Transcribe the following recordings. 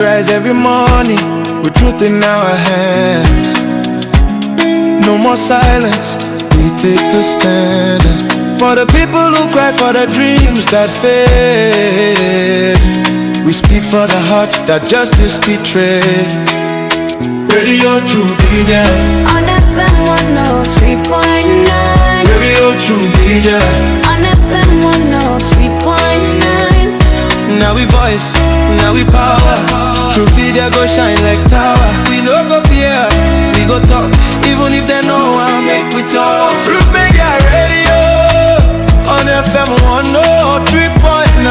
Rise every morning with truth in our hands. No more silence, we take a stand. For the people who cry, for the dreams that fade. We speak for the hearts that justice betrayed. Radio True Media on FM 103.9. Radio True Media on FM 103.9. Now we voice, now we power. True Media go shine like tower. We no go fear, we go talk. Even if they know I'll make we talk. True Media Radio on FM 103.9.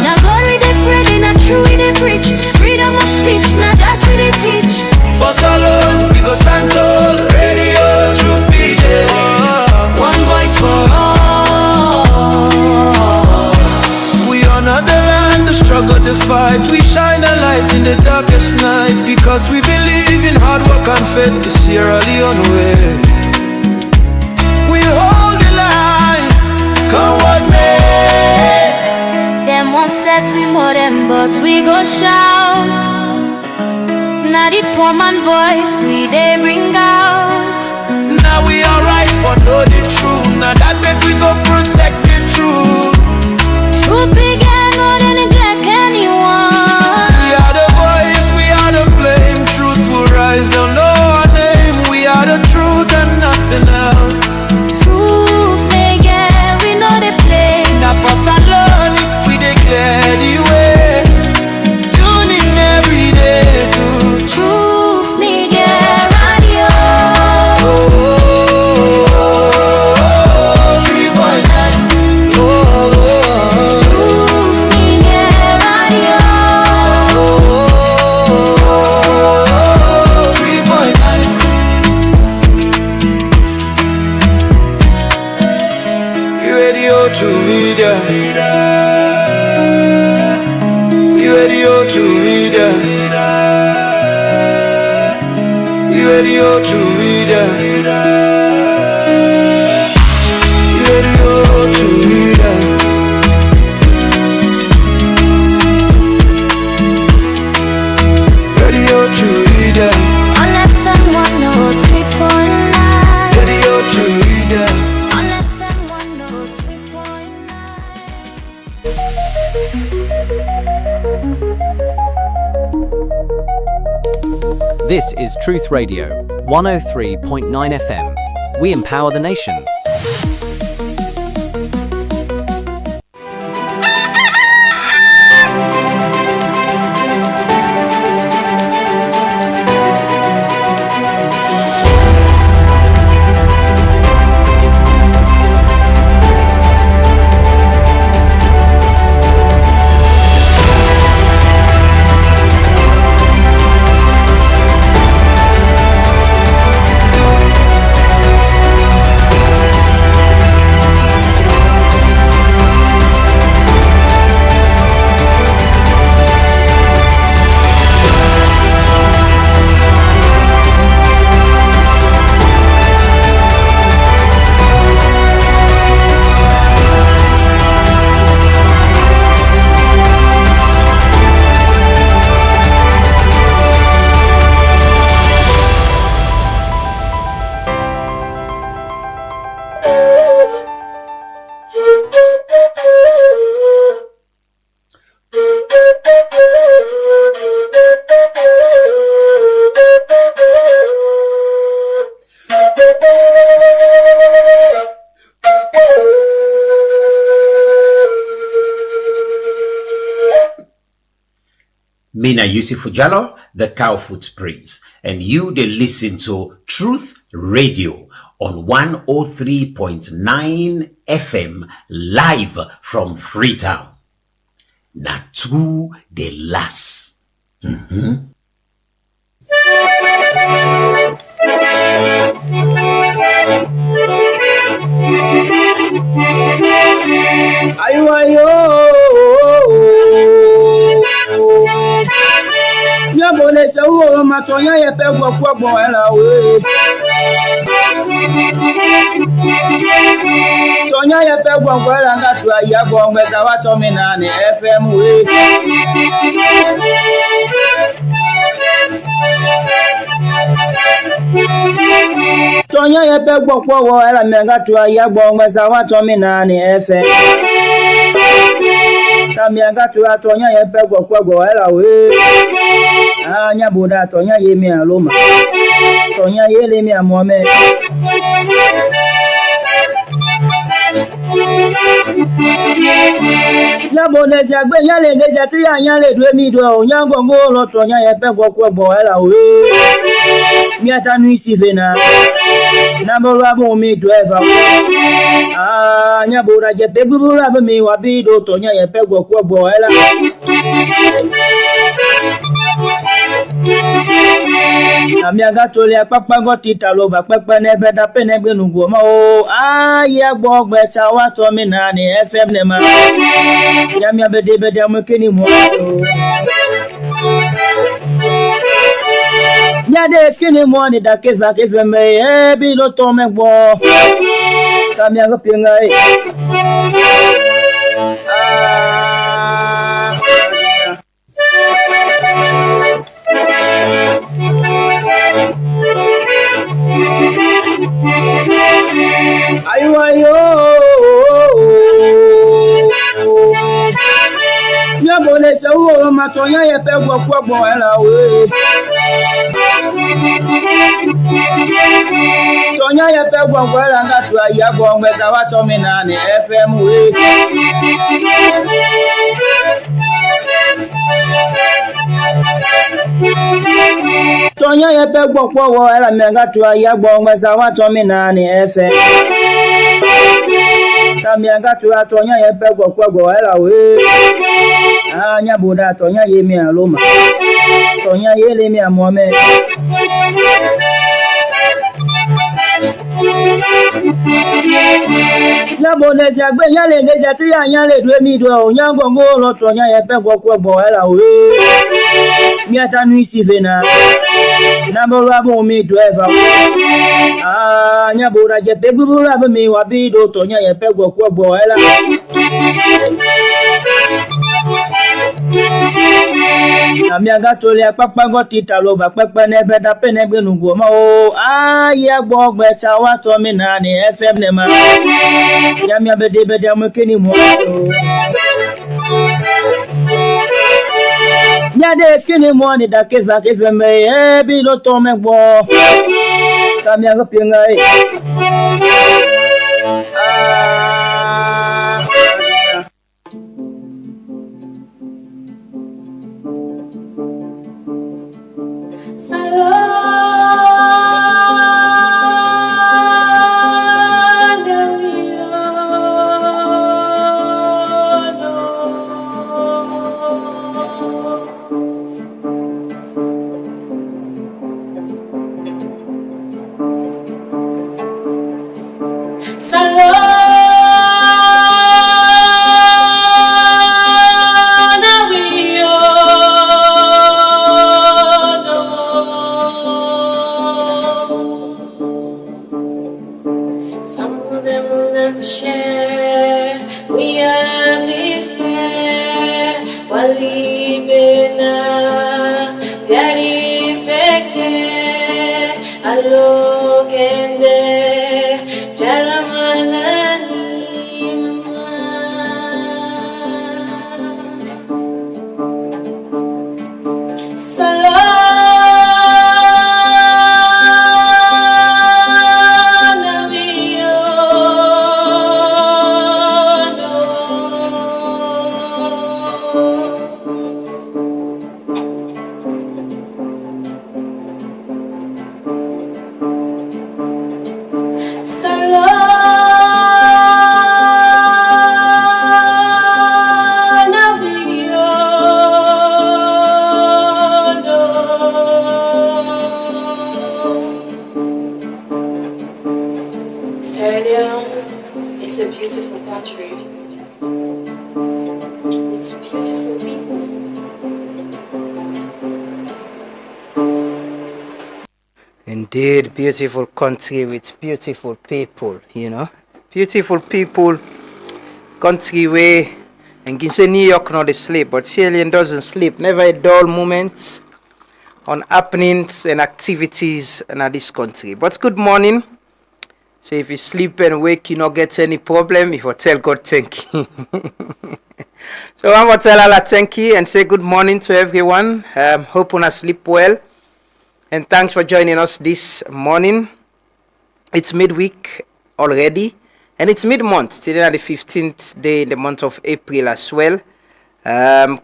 Now God we dey Friday, not true we dey preach. Freedom of speech, now that we dey teach. For Salon, we go stand tall. Radio True Media, one voice for all. We honor the land, the struggle, the fight. We shine a light in the darkest night. Because we believe in hard work and faith to Sierra Leone way. We hold the line, come what may. Them won't set we more them, but we go shout. Now the poor man voice we they bring out. Now we alright for know the truth. Now that make we go protect the truth. Truth began, no they neglect anyone. We are the voice, we are the flame. Truth will rise, they'll know our name. We are the truth and nothing else. Truth they get, we know they play. Now for Salon, we declare the way. Tune in every day to Truth me get radio. 3.9. Truth me get radio. 3.9. Radio True Media. Radio True Media. Radio True Media. Radio True Media. Radio True Media. On FM 103.9. Radio True Media. On FM 103.9. This is Truth Radio, 103.9 FM. We empower the nation. Mina Yusuf Jallo, the Cowfoot Prince, and you they listen to Truth Radio on 103.9 FM live from Freetown. Natu de las. Yabone se wo ma tonya ye pe gbo gbo era we tonya ye pe gbo era nga tu aya gbo ngbe ta wa to mi na ni FM we tonya ye pe gbo wo era me nga tu aya gbo ngbe sa wa to mi na ni FM Tamianga tu atonya ye pe gbo era we anya boda tonya ye mi aloma tonya ye le mi Mohamed ya boda jagbe ya le deja ti anya le do mi do onya gongo lo tonya ye pe gbo era we mi atanu isi vena na bo rabo mi do eva anya boda je pe buru rabo mi wa bi do tonya ye pe gbo era Amiaga tole papa go titalo ba papa nebe da penegbe nugo ma o aye gbo gbe cha wa to mi na ni FM ne ma ya mi abede be de mo keni mo ya de keni mo ni da ke za ke me e bi lo to me gbo Amiaga pinga e ayo ya bole se wo ma tonya ye pe gbo era we tonya ye pe gbo era nga tu aya gbo ngbe ta wa to mi na ni FM we tonya ye pe gbo wo era me nga tu aya gbo ngbe sa wa to mi na ni FM Tamianga tu atonya ye pe gbo era we anya boda tonya ye mi aloma tonya ye le mi Mohamed ya boda jagbe ya le deja ti anya le do mi do onya gongo lo tonya ye pe gbo era we mi atanu isi vena na bo rabo mi do eva anya boda je pe buru rabo mi wa bi do tonya ye pe gbo era Amiaga tole papa go titalo ba papa nebe da penegbe nugo ma o aye gbo gbe cha wa to mi na ni FM ne ma ya mi abede be de mo keni mo ya de keni mo ni da ke za ke me e bi lo to me gbo Amiaga pinga e Indeed, beautiful country with beautiful people, you know. Beautiful people, country where, and can say New York not sleep, but Alien doesn't sleep. Never a dull moment on happenings and activities in this country. But good morning. So if you sleep and wake, you not get any problem, if you tell God thank you. So I'm going to tell Allah thank you and say good morning to everyone. Hope you sleep well. And thanks for joining us this morning. It's midweek already. And it's mid-month. Today is the 15th day in the month of April as well.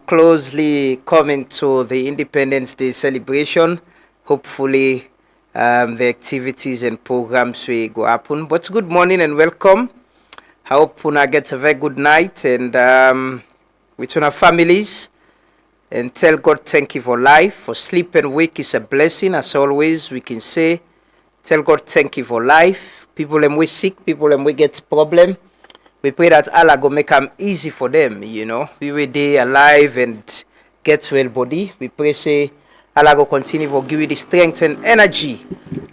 Closely coming to the Independence Day celebration. Hopefully the activities and programs will go happen. But good morning and welcome. I hope you get a very good night and with your families. And tell God thank you for life. For sleep and wake is a blessing. As always, we can say, tell God thank you for life. People them we sick, people them we get problem. We pray that Allah go make them easy for them, you know. We will day alive and get well body. We pray say Allah go continue for give you the strength and energy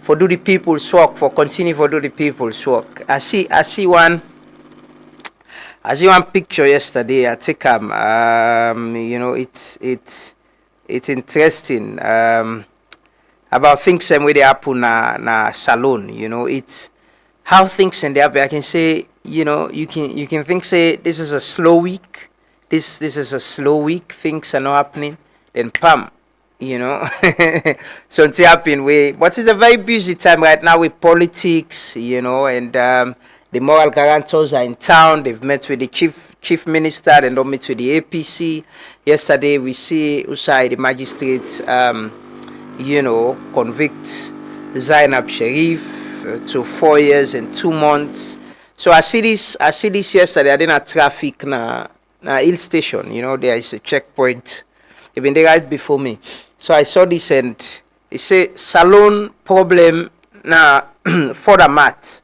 for do the people's work, for continue for do the people's work. I see one picture yesterday. I take you know, it's interesting about things where they happen na salon. You know, it's how things and they happen. I can say, you know, you can think say this is a slow week. This is a slow week. Things are not happening. Then pam, you know, so it's happening. But it's a very busy time right now with politics, you know, and the moral guarantors are in town. They've met with the chief minister and don't meet with the APC. Yesterday we see Usai, the magistrate, you know, convict Zainab Sharif to 4 years and 2 months. So I see this yesterday. I did a traffic na hill station. You know, there is a checkpoint. They've been there right before me. So I saw this and it say salon problem na for the mat.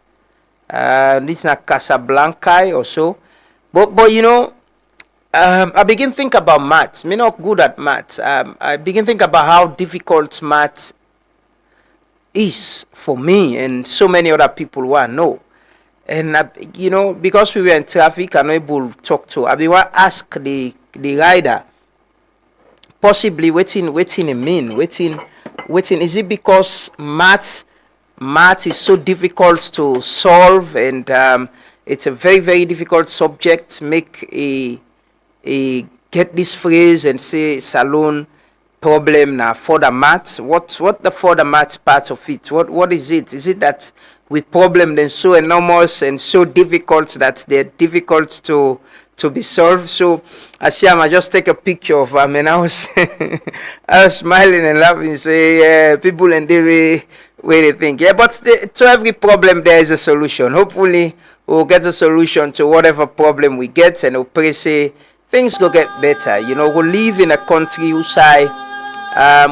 This na Casablanca or so. But you know, I begin think about maths. Me not good at maths. I begin think about how difficult maths is for me and so many other people who I know. And you know, because we were in traffic, I'm not able to talk to. I want to ask the rider, possibly waiting a mean, waiting. Is it because math is so difficult to solve and it's a very, very difficult subject? Make a get this phrase and say salon problem now for the maths. What the for the maths part of it? What is it? Is it that with problem then so enormous and so difficult that they're difficult to be solved? So I just take a picture of them and I was I was smiling and laughing, say yeah, people and the way they think. Yeah, but to every problem there is a solution. Hopefully we'll get a solution to whatever problem we get and we'll pray say things go get better. You know, we'll live in a country who say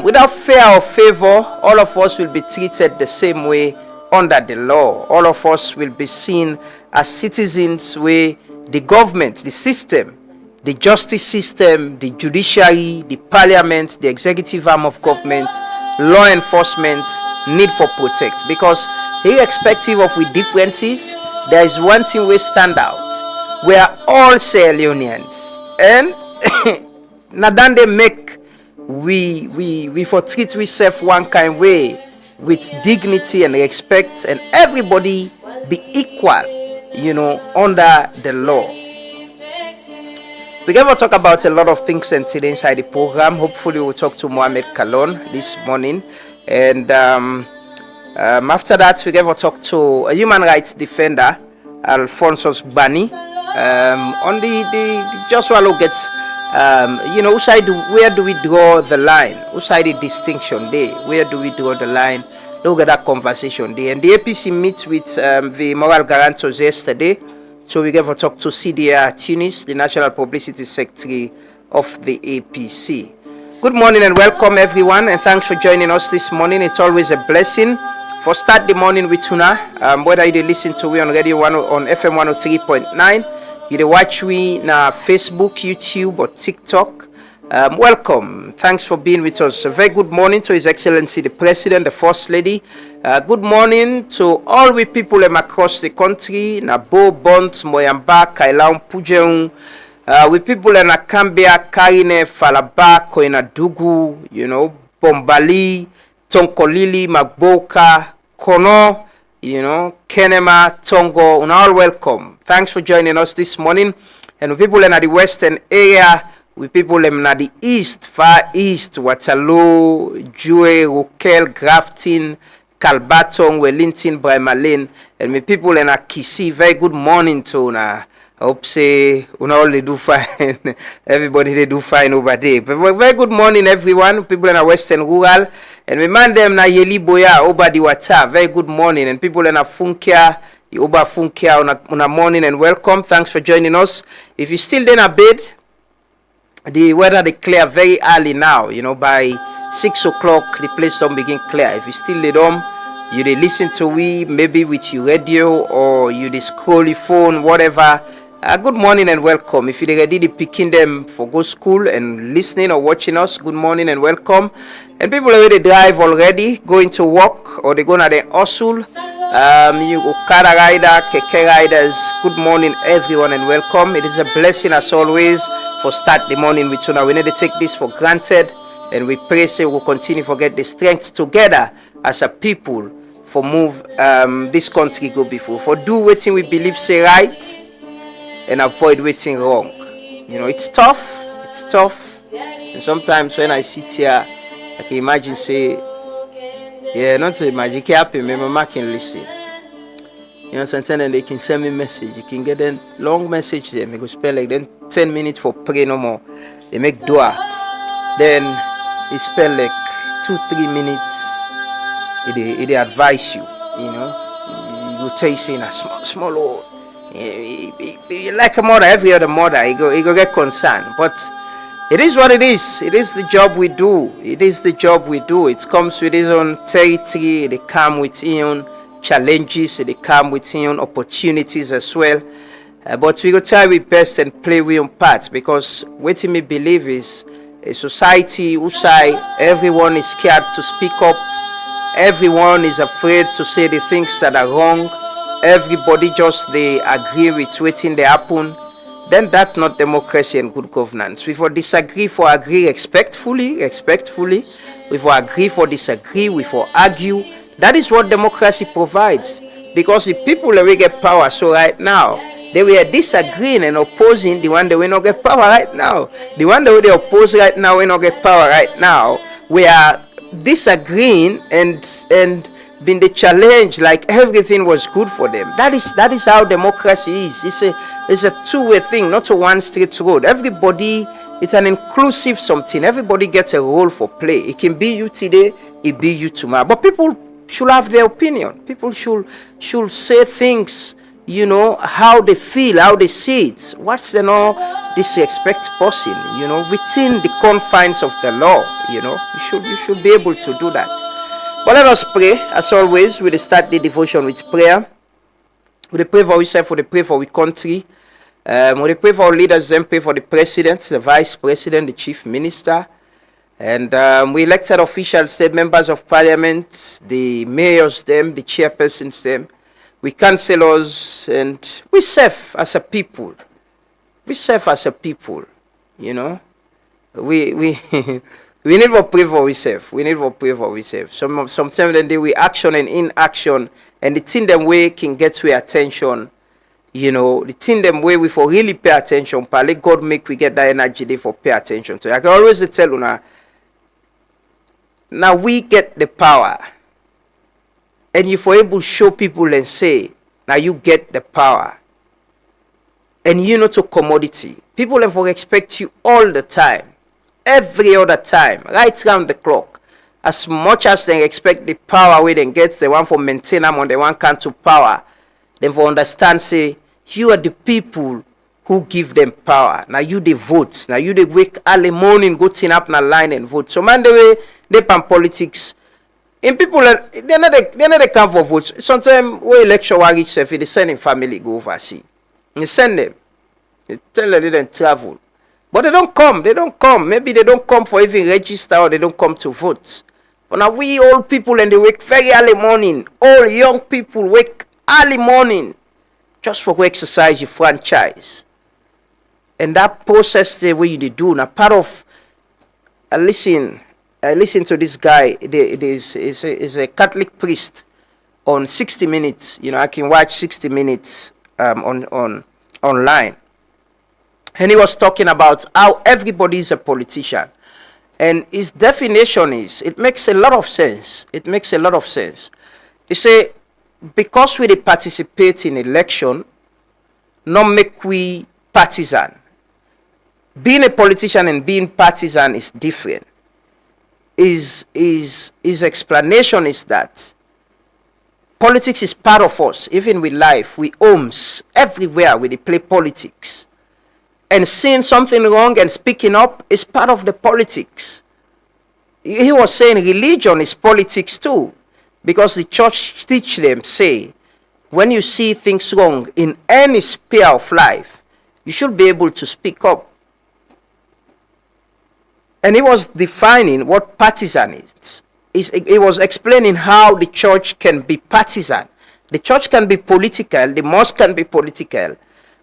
without fear or favor, all of us will be treated the same way under the law. All of us will be seen as citizens where the government, the system, the justice system, the judiciary, the parliament, the executive arm of government, law enforcement need for protect. Because irrespective of we differences, there is one thing we stand out. We are all Leonians. And nadan they make we for treat ourselves one kind way with dignity and respect, and everybody be equal, you know, under the law. We're going to talk about a lot of things and today inside the program. Hopefully we'll talk to Mohamed Kallon this morning, and after that we're going to talk to a human rights defender, Alphonsus Bani, on the just want to get you know, where do we draw the line? Uside the distinction there? Where do we draw the line? Look at that conversation there. And the APC meets with the moral guarantors yesterday. So we get to talk to CDR Tunis, the National Publicity Secretary of the APC. Good morning and welcome everyone, and thanks for joining us this morning. It's always a blessing for start the morning with Tuna. Whether you listen to we on radio on FM 103.9. You watch we na Facebook, YouTube, or TikTok. Welcome. Thanks for being with us. A very good morning to His Excellency the President, the First Lady, Good morning to all we people across the country. Nabo, Bont, Moyamba, Kallon, Pujeung. We people in Akambia, Karine, Falaba, Koinadugu, Bombali, Tonkolili, Magboka, Kono, Kenema, Tongo, and all welcome. Thanks for joining us this morning. And we people in the western area, we people in the east, far east, Waterloo, Jue, Rokel, Grafton, Kalbatong, Wellington, Braimalin, and we people in a Kisi. Very good morning to una. I hope say una all they do fine. Everybody they do fine over there. But very good morning everyone. People in a western rural. And we man them na Yeli Boya over the water. Very good morning. And people in a Funkia, Oba Funkia on a morning and welcome. Thanks for joining us. If you still in a bed, the weather they clear very early now. By 6 o'clock the place don't begin clear. If you still at home, you they listen to we maybe with your radio or you they scroll your phone, whatever. Good morning and welcome. If you're ready to picking them for go school and listening or watching us, good morning and welcome. And people already drive already, going to work or they go to the hustle. You Okada rider, Keke riders, good morning everyone and welcome. It is a blessing as always for start the morning with you. Now we need to take this for granted and we pray say we'll continue to get the strength together as a people for move this country go before. For do what we believe say right and avoid waiting wrong. It's tough. And sometimes when I sit here, I can imagine say, not to imagine, it can happen, my mama can listen. Sometimes they can send me message. You can get a long message there. They go spend like then 10 minutes for pray no more. They make dua. Then they spend like 2-3 minutes. They advise you, You go tell you saying a small old. Like a mother, every other mother, he go get concerned. But it is what it is. It is the job we do. It comes with its own territory. It comes with its own challenges. It comes with its own opportunities as well. But we go try our best and play our own parts because what me believe is a society whose everyone is scared to speak up. Everyone is afraid to say the things that are wrong. Everybody just they agree with waiting they happen, then that's not democracy and good governance. We for disagree for agree respectfully. We for agree for disagree, we for argue. That is what democracy provides. Because the people will get power, so right now they were disagreeing and opposing the one that will not get power right now. The one that they oppose right now will not get power right now. We are disagreeing and been the challenge like everything was good for them. That is how democracy is. It's a two-way thing, not a one straight road. Everybody, it's an inclusive something. Everybody gets a role for play. It can be you today, it be you tomorrow. But people should have their opinion. People should say things, how they feel, how they see it. What's disrespect person, within the confines of the law, you should be able to do that. But let us pray, as always. We'll start the devotion with prayer. We'll pray for ourselves, we'll pray for our country. We'll pray for our leaders, then pray for the president, the vice president, the chief minister. And we elected officials, the members of parliament, the mayors, them, the chairpersons, them. We councillors, and we serve as a people. We We need to pray for ourselves. Sometimes then we action and inaction, and the thing them way can get we attention. The thing them way we for really pay attention. Let God make we get that energy there for pay attention. So I can always tell you now we get the power, and you for able to show people and say, now you get the power, and not a commodity. People them for expect you all the time. Every other time, right round the clock, as much as they expect the power where they get, the one for maintain them on the one can to power, then for understand say you are the people who give them power. Now you the votes. Now you the wake early morning, go tin up in a line and vote. So man the way they pan politics. In people they're not they come for votes. Sometimes when election will reach if they send in family go overseas. You send them. You tell them they don't travel. But they don't come. Maybe they don't come for even register or they don't come to vote. But now we old people, and they wake very early morning. All young people wake early morning just for go exercise your franchise. And that process the way you do now part of. I listen to this guy. Is a Catholic priest on 60 Minutes. You know, I can watch 60 Minutes on online. And he was talking about how everybody is a politician. And his definition is, it makes a lot of sense. It makes a lot of sense. He say, because we participate in election, not make we partisan. Being a politician and being partisan is different. His explanation is that politics is part of us. Even with life, we homes everywhere we play politics. And seeing something wrong and speaking up is part of the politics. He was saying religion is politics too. Because the church teach them, say, when you see things wrong in any sphere of life, you should be able to speak up. And he was defining what partisan is. He was explaining how the church can be partisan. The church can be political, the mosque can be political,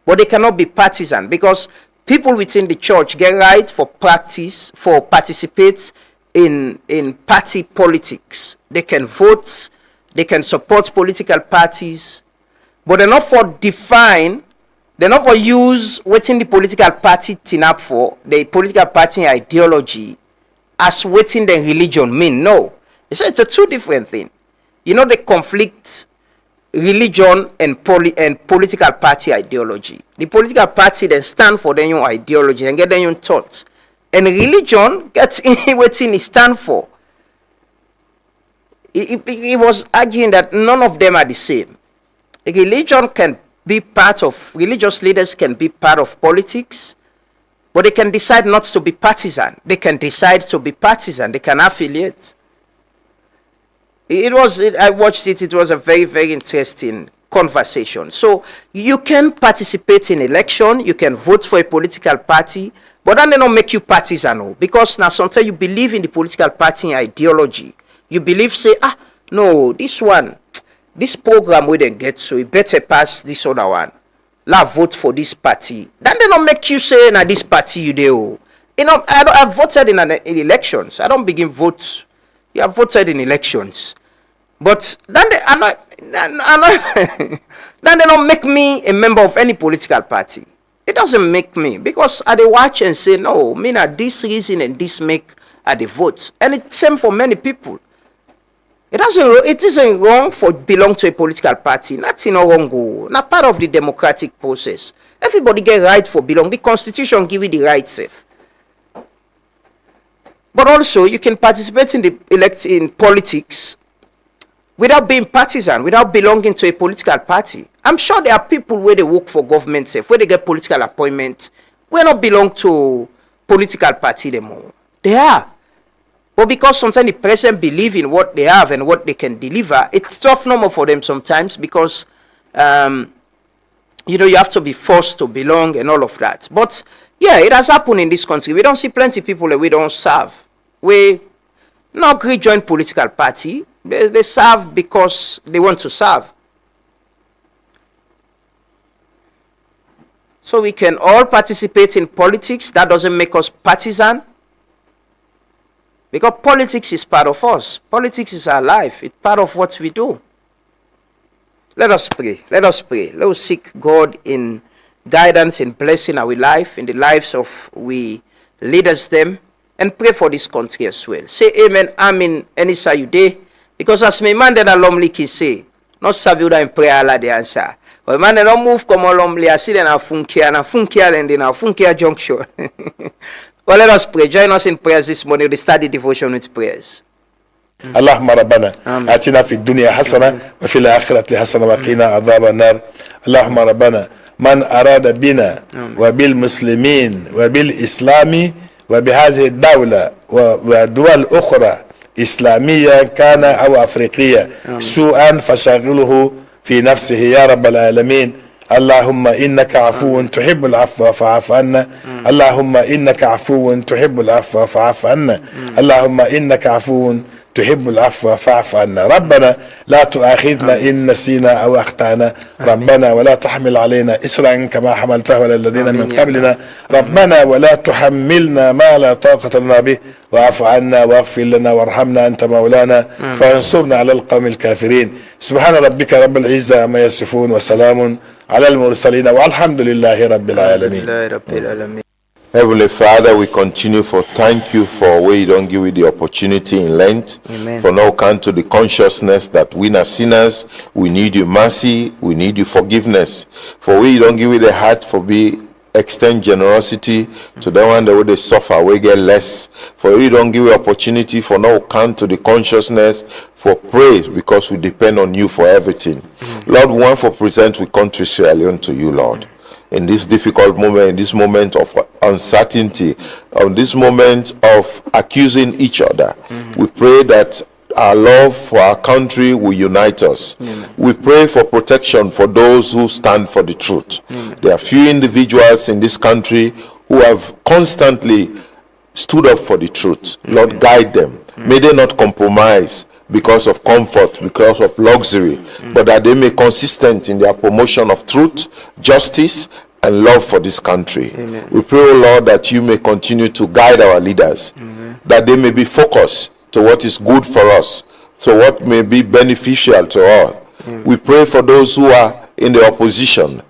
but they cannot be partisan because people within the church get right for participate in party politics. They can vote, they can support political parties, but they're not for use waiting the political party tin up for, the political party ideology as waiting the religion mean. No. It's a two different thing. You know, the conflict religion and political party ideology. The political party then stand for their own ideology and get their own thoughts. And religion gets what it stand for. He was arguing that none of them are the same. Religion can be part of, religious leaders can be part of politics, but they can decide not to be partisan. They can decide to be partisan. They can affiliate. I watched it. It was a very, very interesting conversation. So you can participate in election. You can vote for a political party, but then they don't make you partisan. Because now sometimes you believe in the political party ideology. You believe, say, no, this program we didn't get, so you better pass this other one. Vote for this party. Then they don't make you say, now this party you do. You know, I've voted in elections. I don't begin vote. You have voted in elections. But then then they don't make me a member of any political party. It doesn't make me, because I watch and say, no, me na this reason and this make the vote. And it's same for many people. It isn't wrong for belong to a political party. Nothing wrong. Not part of the democratic process. Everybody get right for belong. The constitution give you the right safe. But also you can participate in politics without being partisan, without belonging to a political party. I'm sure there are people where they work for government safe, where they get political appointment, where not belong to political party anymore. They are. But because sometimes the president believe in what they have and what they can deliver, it's tough normal for them sometimes because, you have to be forced to belong and all of that. But, yeah, it has happened in this country. We don't see plenty of people that we don't serve. We not agree join political party. They serve because they want to serve. So we can all participate in politics. That doesn't make us partisan. Because politics is part of us. Politics is our life. It's part of what we do. Let us pray. Let us pray. Let us seek God in guidance and blessing our life, in the lives of we leaders them, and pray for this country as well. Say amen, amen, any say you day. Because as my man that alumni can say, not serve you in prayer la the answer. But man don't move come alumni, I see then a funkia and then a funkia junction. Well, let us pray. Join us in prayers this morning. We study devotion with prayers. اللهم ربنا آتنا في الدنيا حسنة وفي الآخرة حسنة وقنا عذاب النار. اللهم ربنا من أراد بنا وبالمسلمين وبالإسلام وبهذه الدولة ودول أخرى إسلامية كان أو أفريقية سوءا فشغله في نفسه يا رب العالمين. اللهم إنك عفو تحب العفو فاعف عنا. اللهم إنك عفو تحب العفو فاعف عنا. اللهم إنك عفو تحب العفو فاعف عنا ربنا لا تؤاخذنا إن نسينا أو أخطأنا ربنا ولا تحمل علينا إسرا كما حملته على الذين من قبلنا ربنا ولا تحملنا ما لا طاقة لنا به واعف عنا واغفر لنا وارحمنا أنت مولانا فانصرنا على القوم الكافرين سبحان ربك رب العزة عما يصفون وسلام على المرسلين والحمد لله رب العالمين. Heavenly Father, we continue for thank you for where you don't give me the opportunity in Lent. Amen. For now come to the consciousness that we are sinners, we need your mercy, we need your forgiveness. For where you don't give me the heart for be extend generosity to the one that would they suffer, we get less. For you don't give me opportunity for now come to the consciousness for praise because we depend on you for everything. Lord, we want for present we country Sierra Leone to you, Lord. In this difficult moment, in this moment of uncertainty, on this moment of accusing each other, we pray that our love for our country will unite us. We pray for protection for those who stand for the truth. There are few individuals in this country who have constantly stood up for the truth. Lord, guide them. May they not compromise because of comfort, because of luxury, but that they may consistent in their promotion of truth, justice, and love for this country. We pray, O Lord, that you may continue to guide our leaders, that they may be focused to what is good for us, so what may be beneficial to all. We pray for those who are in the opposition,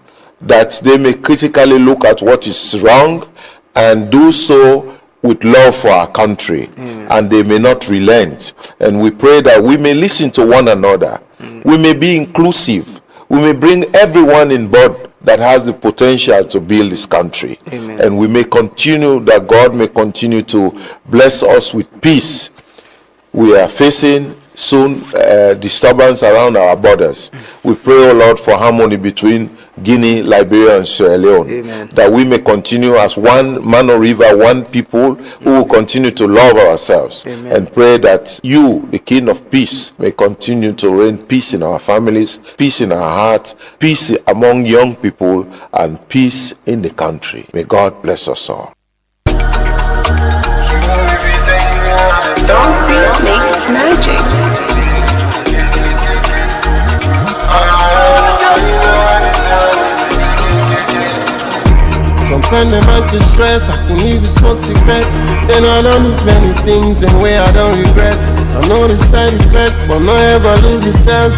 that they may critically look at what is wrong and do so with love for our country, and they may not relent. And we pray that we may listen to one another, we may be inclusive, we may bring everyone in board that has the potential to build this country. And we may continue, that God may continue to bless us with peace. We are facing soon disturbance around our borders. We pray, O Lord, for harmony between Guinea, Liberia, and Sierra Leone, that we may continue as one Mano River, one people who will continue to love ourselves, and pray that you, the King of Peace, may continue to reign peace in our families, peace in our hearts, peace among young people, and peace in the country. May God bless us all. Makes magic. Sometimes they might be stress, I can even smoke cigarettes. Then I don't do many things in way I don't regret. I know the side effect, but not ever lose myself.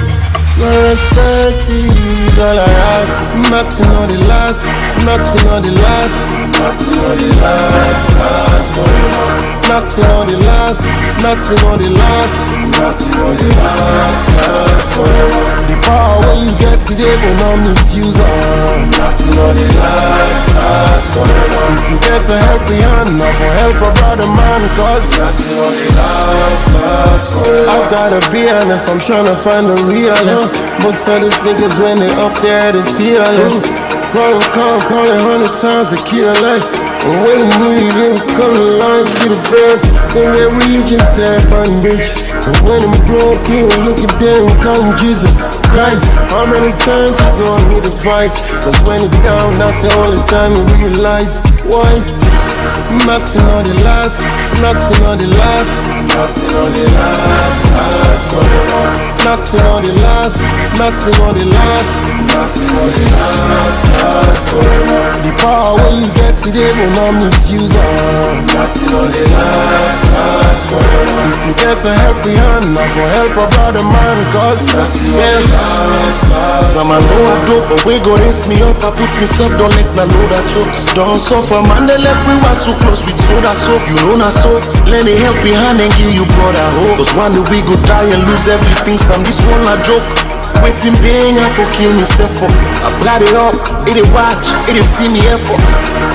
My respect is all I have. Nothing on the last, nothing on the last, nothing on the last, last forever. Nothing on the last, nothing on the last, nothing on the last, last forever. The power when you get today will not misuse her. Nothing on the last forever. If you get a helping hand, not for help a brother man, cause nothing on the last forever. I've gotta be honest, I'm trying to find the realest. Most of these niggas when they up there, they see us. Calling 100 times, they kill less. And when you need them, come along, be the best. Then they reach and step on bridges. And when I'm broken, look at them, call them Jesus Christ. How many times you gonna need advice? Cause when you're down, that's the only time you realize why. Nothing on the last, nothing on the last, nothing on the last forever. Nothing on the last, nothing on the last, nothing on the last forever. The power when you get today will not misuse her. Nothing on the last forever. If you get a helping hand, not for help a brother man, cause nothing on the last. Some I know I dope, but we go rinse me up, I put myself, don't let my load at tops. Don't suffer, man, they left we was so close with soda soap. You know not so, lend a helping hand and give you brother hope. Cause one day we go die and lose everything, some this one a joke. Waiting being I for kill myself up. I blood it up, it a watch, it a see me effort.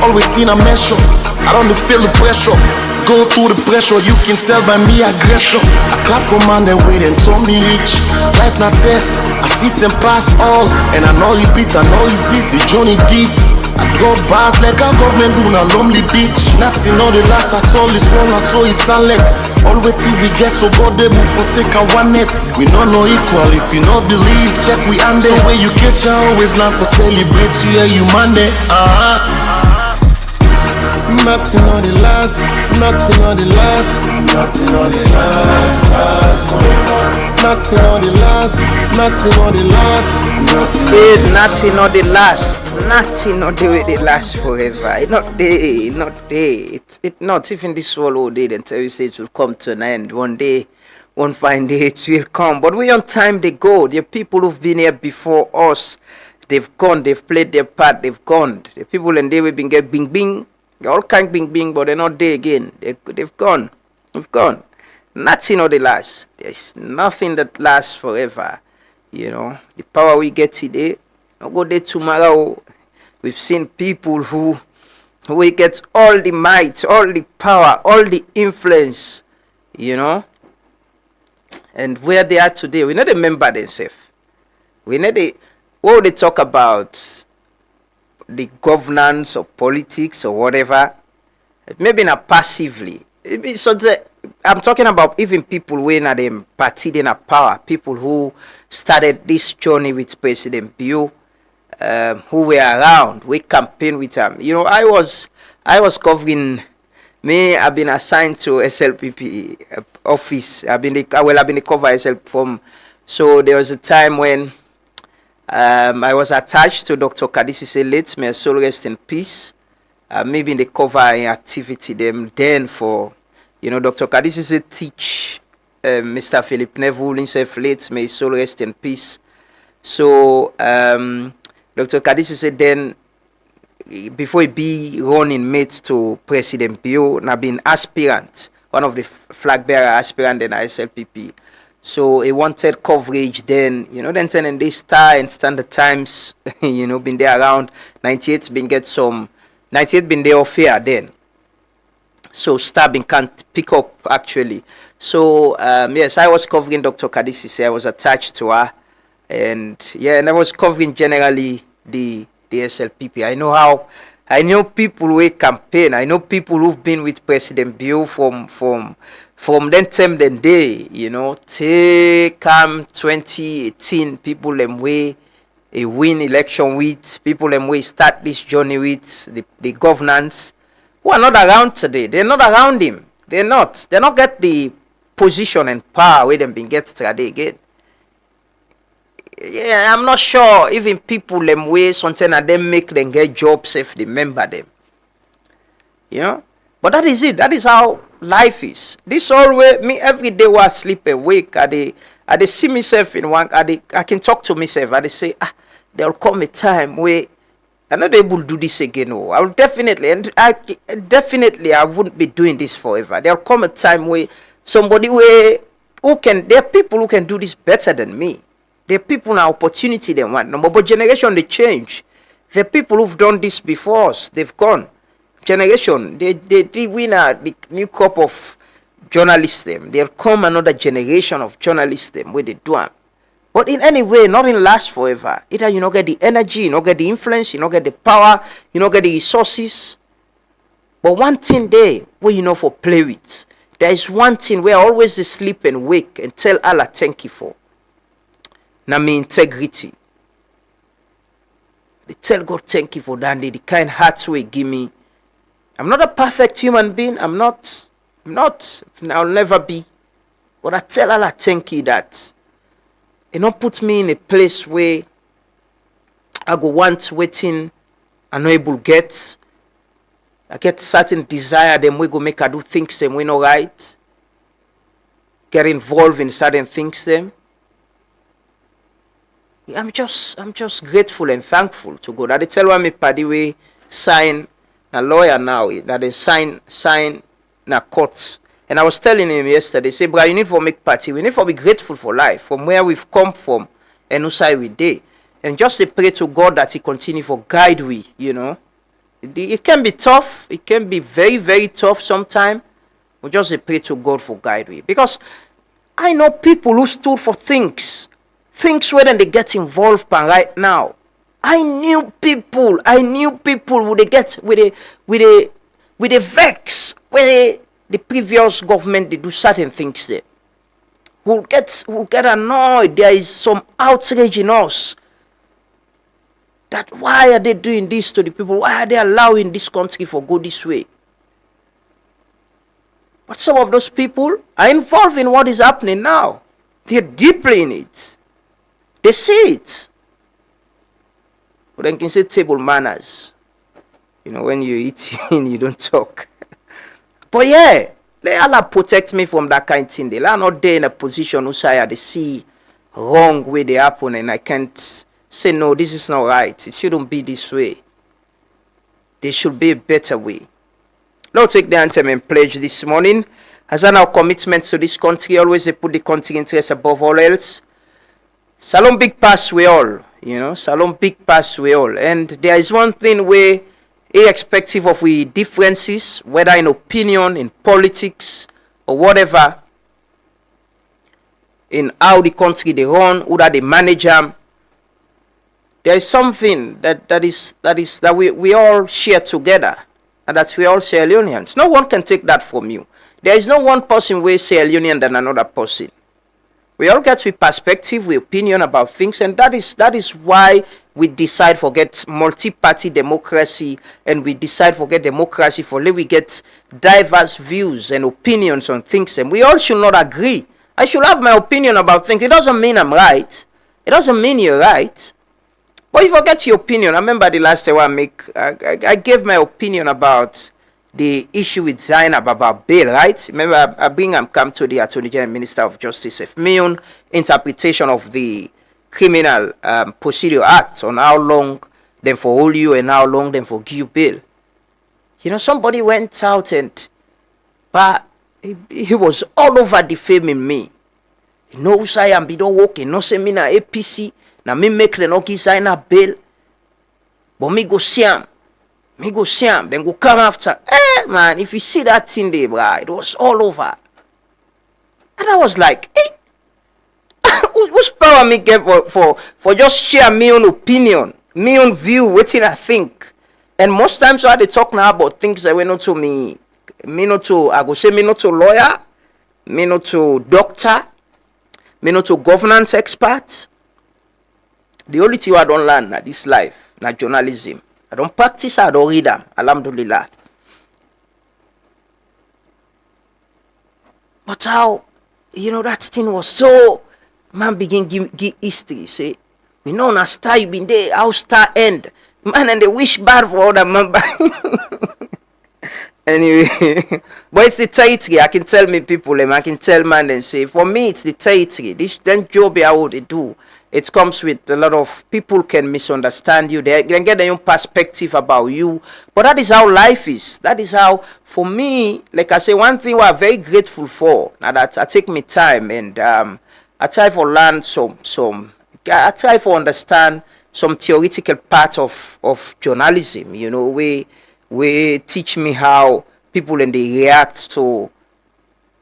Always in a measure, I don't feel the pressure. Go through the pressure, you can tell by me aggression. I clap for man that wait and told me each. Life not test, I sit and pass all. And I know he beat, I know he's easy, journey deep. I drop bars like a government do a lonely beach. Nothing on the last at all, this one I saw it's a leg. All waiting we get so God able for take a one net. We not know equal, if you not believe, check we under. So where you catch ya, always not for celebrate you, yeah you Monday. Nothing on the last, nothing on the last, nothing on the last Nothing on the last, nothing on the last, nothing. Hey, nothing on the last, nothing on the way they last forever. It not day, not day. It not even this world all day. Then tell you say it will come to an end one day. One fine day it will come. But we on time they go. The people who've been here before us, they've gone. They've played their part. They've gone. The people and they will been get bing bing. All kind bing bing, but they're not there again. They've gone. They've gone. Nothing on the last. There's nothing that lasts forever. You know, the power we get today, not go there tomorrow. We've seen people who get all the might, all the power, all the influence, you know. And where they are today, we not remember themselves. We not what they talk about the governance or politics or whatever, maybe not passively. So I'm talking about even people who are them party in a power, people who started this journey with President Bill, who were around, we campaigned with him. You know, I was covering. I've been assigned to SLPP office. I've been the cover SL from. So there was a time when I was attached to Dr. Kadisi late, may her soul rest in peace. Maybe in the covering activity then for, you know, Dr. Kadisi teach Mr. Philip Neville himself late, may his soul rest in peace. So Dr. Kadisi said then, before he be running mate to President Bio, now been aspirant, one of the flag bearer aspirant in SLPP. So he wanted coverage then, you know, then sending this Star and Standard Times, you know, been there around 98, been get some, 98 been there off here then. So Star been can't pick up actually. So yes, I was covering Dr. Kadisi, I was attached to her. And yeah, and I was covering generally the SLPP. I know people who campaign. I know people who've been with President Bio from then time then day, you know, take 2018, people them way a win election with, people them way start this journey with the governance who are not around today. They're not around him. They're not get the position and power where them been get today again. Yeah, I'm not sure even people them way something and them make them get jobs if they remember them. You know? But that is it. That is how life is. This always me every day while I sleep awake, I dey see myself in one, I can talk to myself, I dey say, there'll come a time where I'm not able to do this again. Oh, I will definitely, and I wouldn't be doing this forever. There'll come a time where somebody there are people who can do this better than me. There are people now opportunity they want. No, but generation they change. There are people who've done this before us. They've gone. Generation, they win the new crop of journalists them. There'll come another generation of journalists them where they do them. But in any way, nothing lasts forever. Either you don't get the energy, you don't get the influence, you don't get the power, you don't get the resources. But one thing there where you know for play with. There is one thing where I always sleep and wake and tell Allah thank you for. Now my integrity. They tell God thank you for that. The kind hearts we give me. I'm not a perfect human being. I'm not. I'll never be. But I tell Allah thank you that you don't put me in a place where I go want waiting and not able get. I get certain desire, then we go make I do things them we know right. Get involved in certain things them. I'm just grateful and thankful to God. I tell one me party we sign a lawyer now that they sign na court. And I was telling him yesterday, say, bro, you need to make party. We need to be grateful for life, from where we've come from and who side we did. And just say pray to God that He continue for guide we, you know. It can be tough. It can be very, very tough sometimes. We just say pray to God for guide we. Because I know people who stood for things where then they get involved right now. I knew people who they get with a vex where the previous government they do certain things there. We'll get annoyed. There is some outrage in us. That why are they doing this to the people? Why are they allowing this country for go this way? But some of those people are involved in what is happening now. They're deeply in it. They say it. But then can say table manners. You know, when you're eating, you don't talk. But yeah, let Allah protect me from that kind of thing. They are not there in a position where they see wrong way they happen, and I can't say, no, this is not right. It shouldn't be this way. There should be a better way. Lord, take the anthem and pledge this morning. As our commitment to this country, always they put the country interest above all else. Salom big pass we all, you know, Salom big pass we all. And there is one thing where, irrespective of we differences, whether in opinion, in politics, or whatever, in how the country they run, who that they manage them, there is something that we all share together, and that we all Sierra Leoneans. No one can take that from you. There is no one person way Sierra Leonean than another person. We all get with perspective, with opinion about things, and that is why we decide for get multi-party democracy, and we decide for get democracy for let we get diverse views and opinions on things, and we all should not agree. I should have my opinion about things. It doesn't mean I'm right. It doesn't mean you're right. But if you forget your opinion, I remember the last time I gave my opinion about the issue with Zainab about bail, right? Remember, I come to the Attorney General Minister of Justice, my own interpretation of the Criminal Procedure Act on how long them for hold you and how long them for give you bail. You know, somebody went out but he was all over defaming me. He knows I am, he don't work, he knows me na APC, na me make the no give Zainab bail, but me go see him. Then go come after. Man, if you see that thing there, bro, it was all over. And I was like, whose power me get for just share me own opinion, me own view, what I think. And most times when they talk now about things that were not to me not to, I go say me not to lawyer, me not to doctor, me not to governance expert. The only thing I don't learn na this life, na journalism. I don't practice, I don't read them. Alhamdulillah. But how, you know, that thing was so, man begin give history, say, we know na star you been there, how star end. Man, and they wish bad for other man. Anyway, but it's the territory. I can tell me people, I can tell man and say, for me, it's the territory. This then job I would do. It comes with a lot of people can misunderstand you. They can get their own perspective about you. But that is how life is. That is how, for me, like I say, one thing I'm very grateful for, now that I take me time and I try for learn I try for understand some theoretical part of journalism, you know, we teach me how people and they react to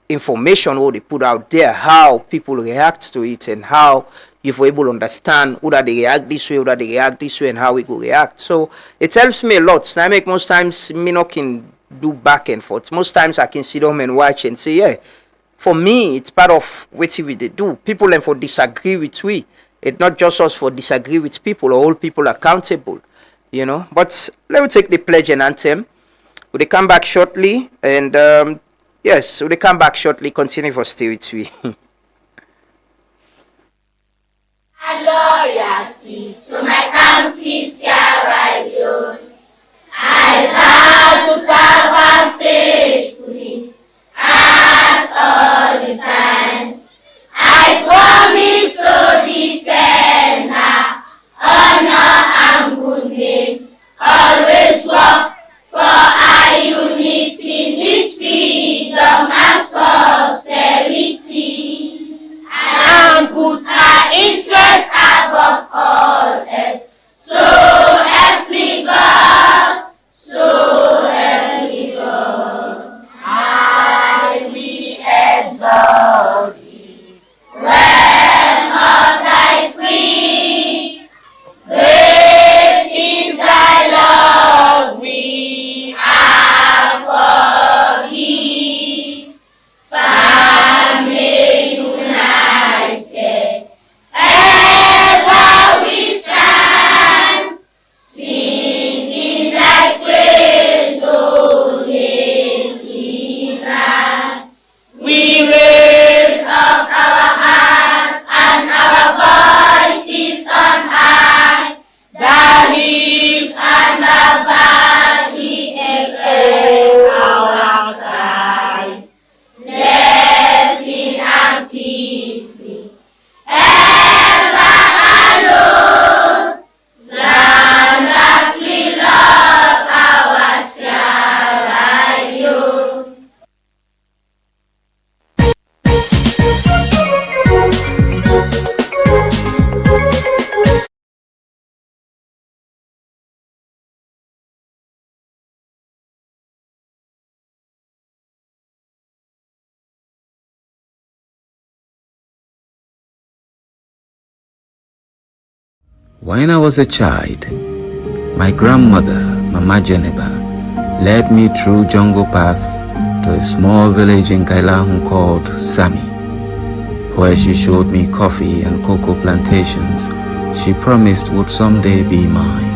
information what they put out there, how people react to it, and how if we're able to understand who that they react this way, who that they react this way, and how we go react. So it helps me a lot. So I make most times me not can do back and forth. Most times I can sit down and watch and say, yeah, for me it's part of what we do. People and for disagree with we. It's not just us for disagree with people or hold people accountable, you know. But let me take the pledge and anthem. We'll come back shortly, and yes, we'll come back shortly. Continue for stay with we. Loyalty to my country, Sierra Leone. I vow to serve her faithfully at all the times. I promise to defend her honor and good name. Always work for our unity, this freedom and prosperity. And put our interest above all else. So help me God, so help me God. I will exalt thee when of thy free. Great is thy love we have for thee. Stand united When I was a child, my grandmother, Mama Geneba, led me through jungle paths to a small village in Kallon called Sami, where she showed me coffee and cocoa plantations she promised would someday be mine.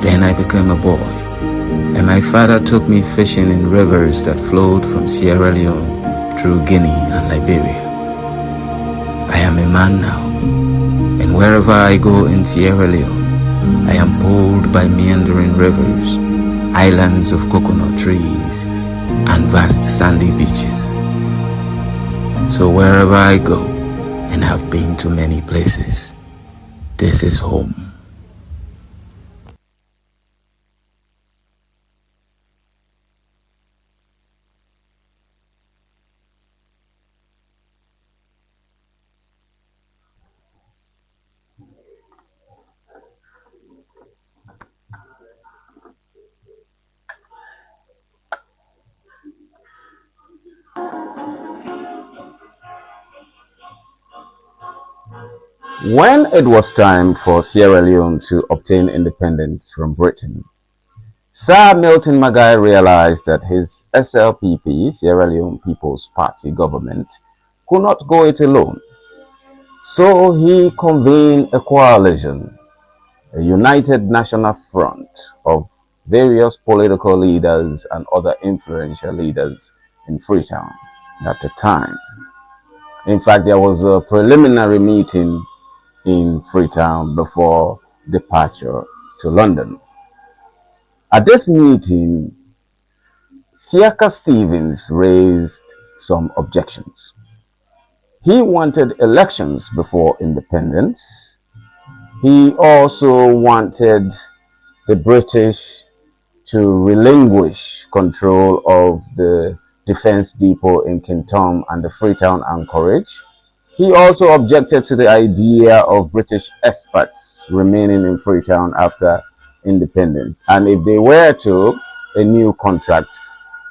Then I became a boy, and my father took me fishing in rivers that flowed from Sierra Leone through Guinea and Liberia. I am a man now, and wherever I go in Sierra Leone, I am pulled by meandering rivers, islands of coconut trees, and vast sandy beaches. So wherever I go, and have been to many places, this is home. When it was time for Sierra Leone to obtain independence from Britain, Sir Milton Magai realized that his SLPP, Sierra Leone People's Party government, could not go it alone. So he convened a coalition, a united national front of various political leaders and other influential leaders in Freetown at the time. In fact, there was a preliminary meeting in Freetown before departure to London. At this meeting, Siaka Stevens raised some objections. He wanted elections before independence. He also wanted the British to relinquish control of the defense depot in Kintom and the Freetown anchorage. He also objected to the idea of British experts remaining in Freetown after independence. And if they were to, a new contract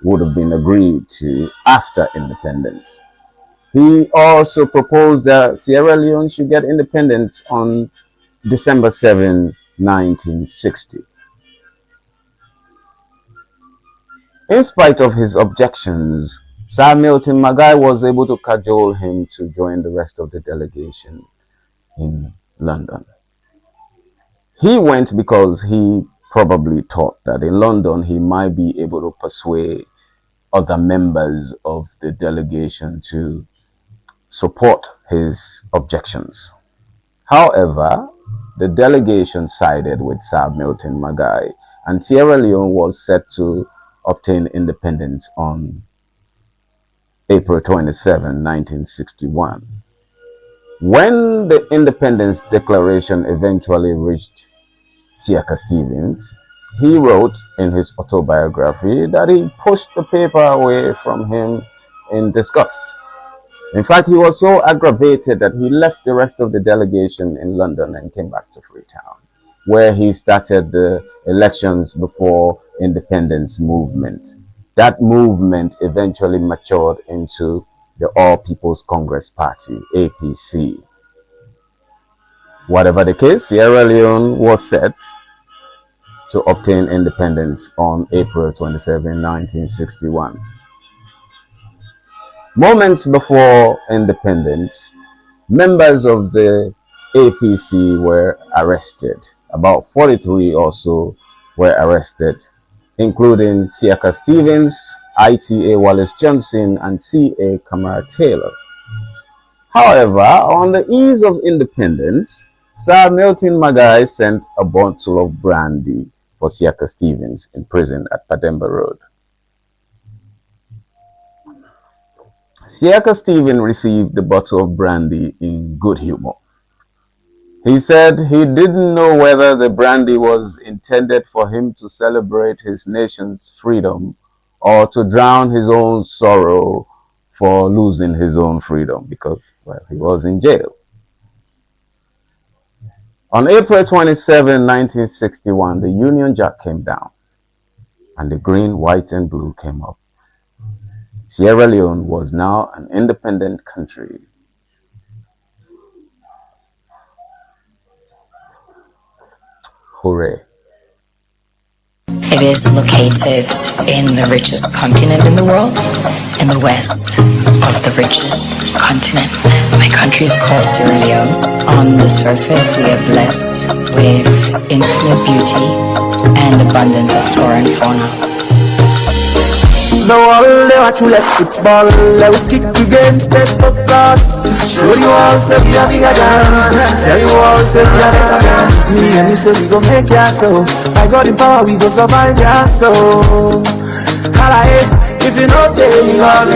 would have been agreed to after independence. He also proposed that Sierra Leone should get independence on December 7, 1960. In spite of his objections, Sir Milton Magai was able to cajole him to join the rest of the delegation in London. He went because he probably thought that in London he might be able to persuade other members of the delegation to support his objections. However, the delegation sided with Sir Milton Magai, and Sierra Leone was set to obtain independence on April 27, 1961. When the independence declaration eventually reached Siaka Stevens, he wrote in his autobiography that he pushed the paper away from him in disgust. In fact, he was so aggravated that he left the rest of the delegation in London and came back to Freetown, where he started the elections before independence movement. That movement eventually matured into the All People's Congress Party, APC. Whatever the case, Sierra Leone was set to obtain independence on April 27, 1961. Moments before independence, members of the APC were arrested. About 43 or so were arrested, including Siaka Stevens, ITA Wallace Johnson, and CA Kamara Taylor. However, on the eve of independence, Sir Milton Magai sent a bottle of brandy for Siaka Stevens in prison at Pademba Road. Siaka Stevens received the bottle of brandy in good humor. He said he didn't know whether the brandy was intended for him to celebrate his nation's freedom or to drown his own sorrow for losing his own freedom because, well, he was in jail. On April 27, 1961, the Union Jack came down and the green, white, and blue came up. Sierra Leone was now an independent country. Akure. It is located in the richest continent in the world, in the west of the richest continent. My country is called Sierra Leone. On the surface, we are blessed with infinite beauty and abundance of flora and fauna. The world, they watch you let football. Let we kick the game, stay focused. Show you all, say we are bigger than. Tell you all, say we are better than. Me and you say we gon' make ya so. By God in power, we go survive ya so. Holla, if you know, say you love me,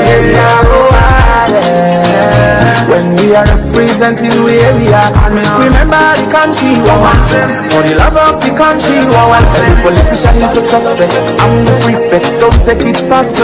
when we are representing the area, and make remember the country we want it. For the love of the country we want it. Every politician is a suspect, I'm the prefect, don't take it personal.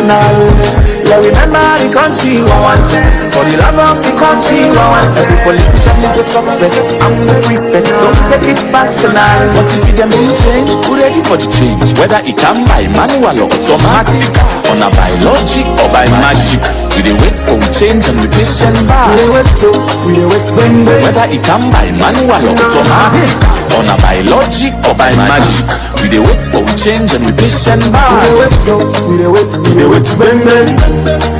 Yeah, remember the country we want it. For the love of the country we want it. Every politician is a suspect, I'm the prefect, don't take it personal. But if them will change, we ready for the change. Whether it come by manual or automatic, on a biologic or by magic, we dey wait for we change and we patient back. We dey wait, bang bang. Whether it come by manual or automatic, on a biologic or by magic, we dey wait for we change and we patient back. We dey wait, bang bang.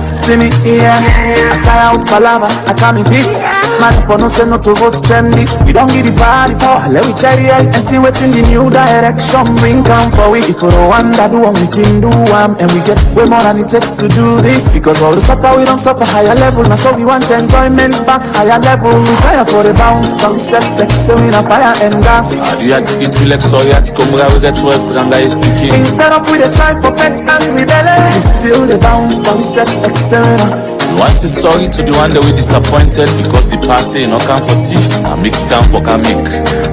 See me here, I tire out palava, I come in peace. Man for no say no to vote 10 this. We don't give the power, let we try the eye and see what's in the new direction. Bring come for we, if we don't want that do one, we can do one. And we get way more than it takes to do this. Because all the suffer, we don't suffer higher level. Now so we want enjoyment back higher level. We fire for the bounce, but we set like so in a fire and gas. It will like so yet come we get 12 Tranga is speaking. Instead of we the try for fence and rebellion, we still the bounce, but we set like so in a. Once is sorry to the one that we disappointed because the past say no come for thief and make it come for comic.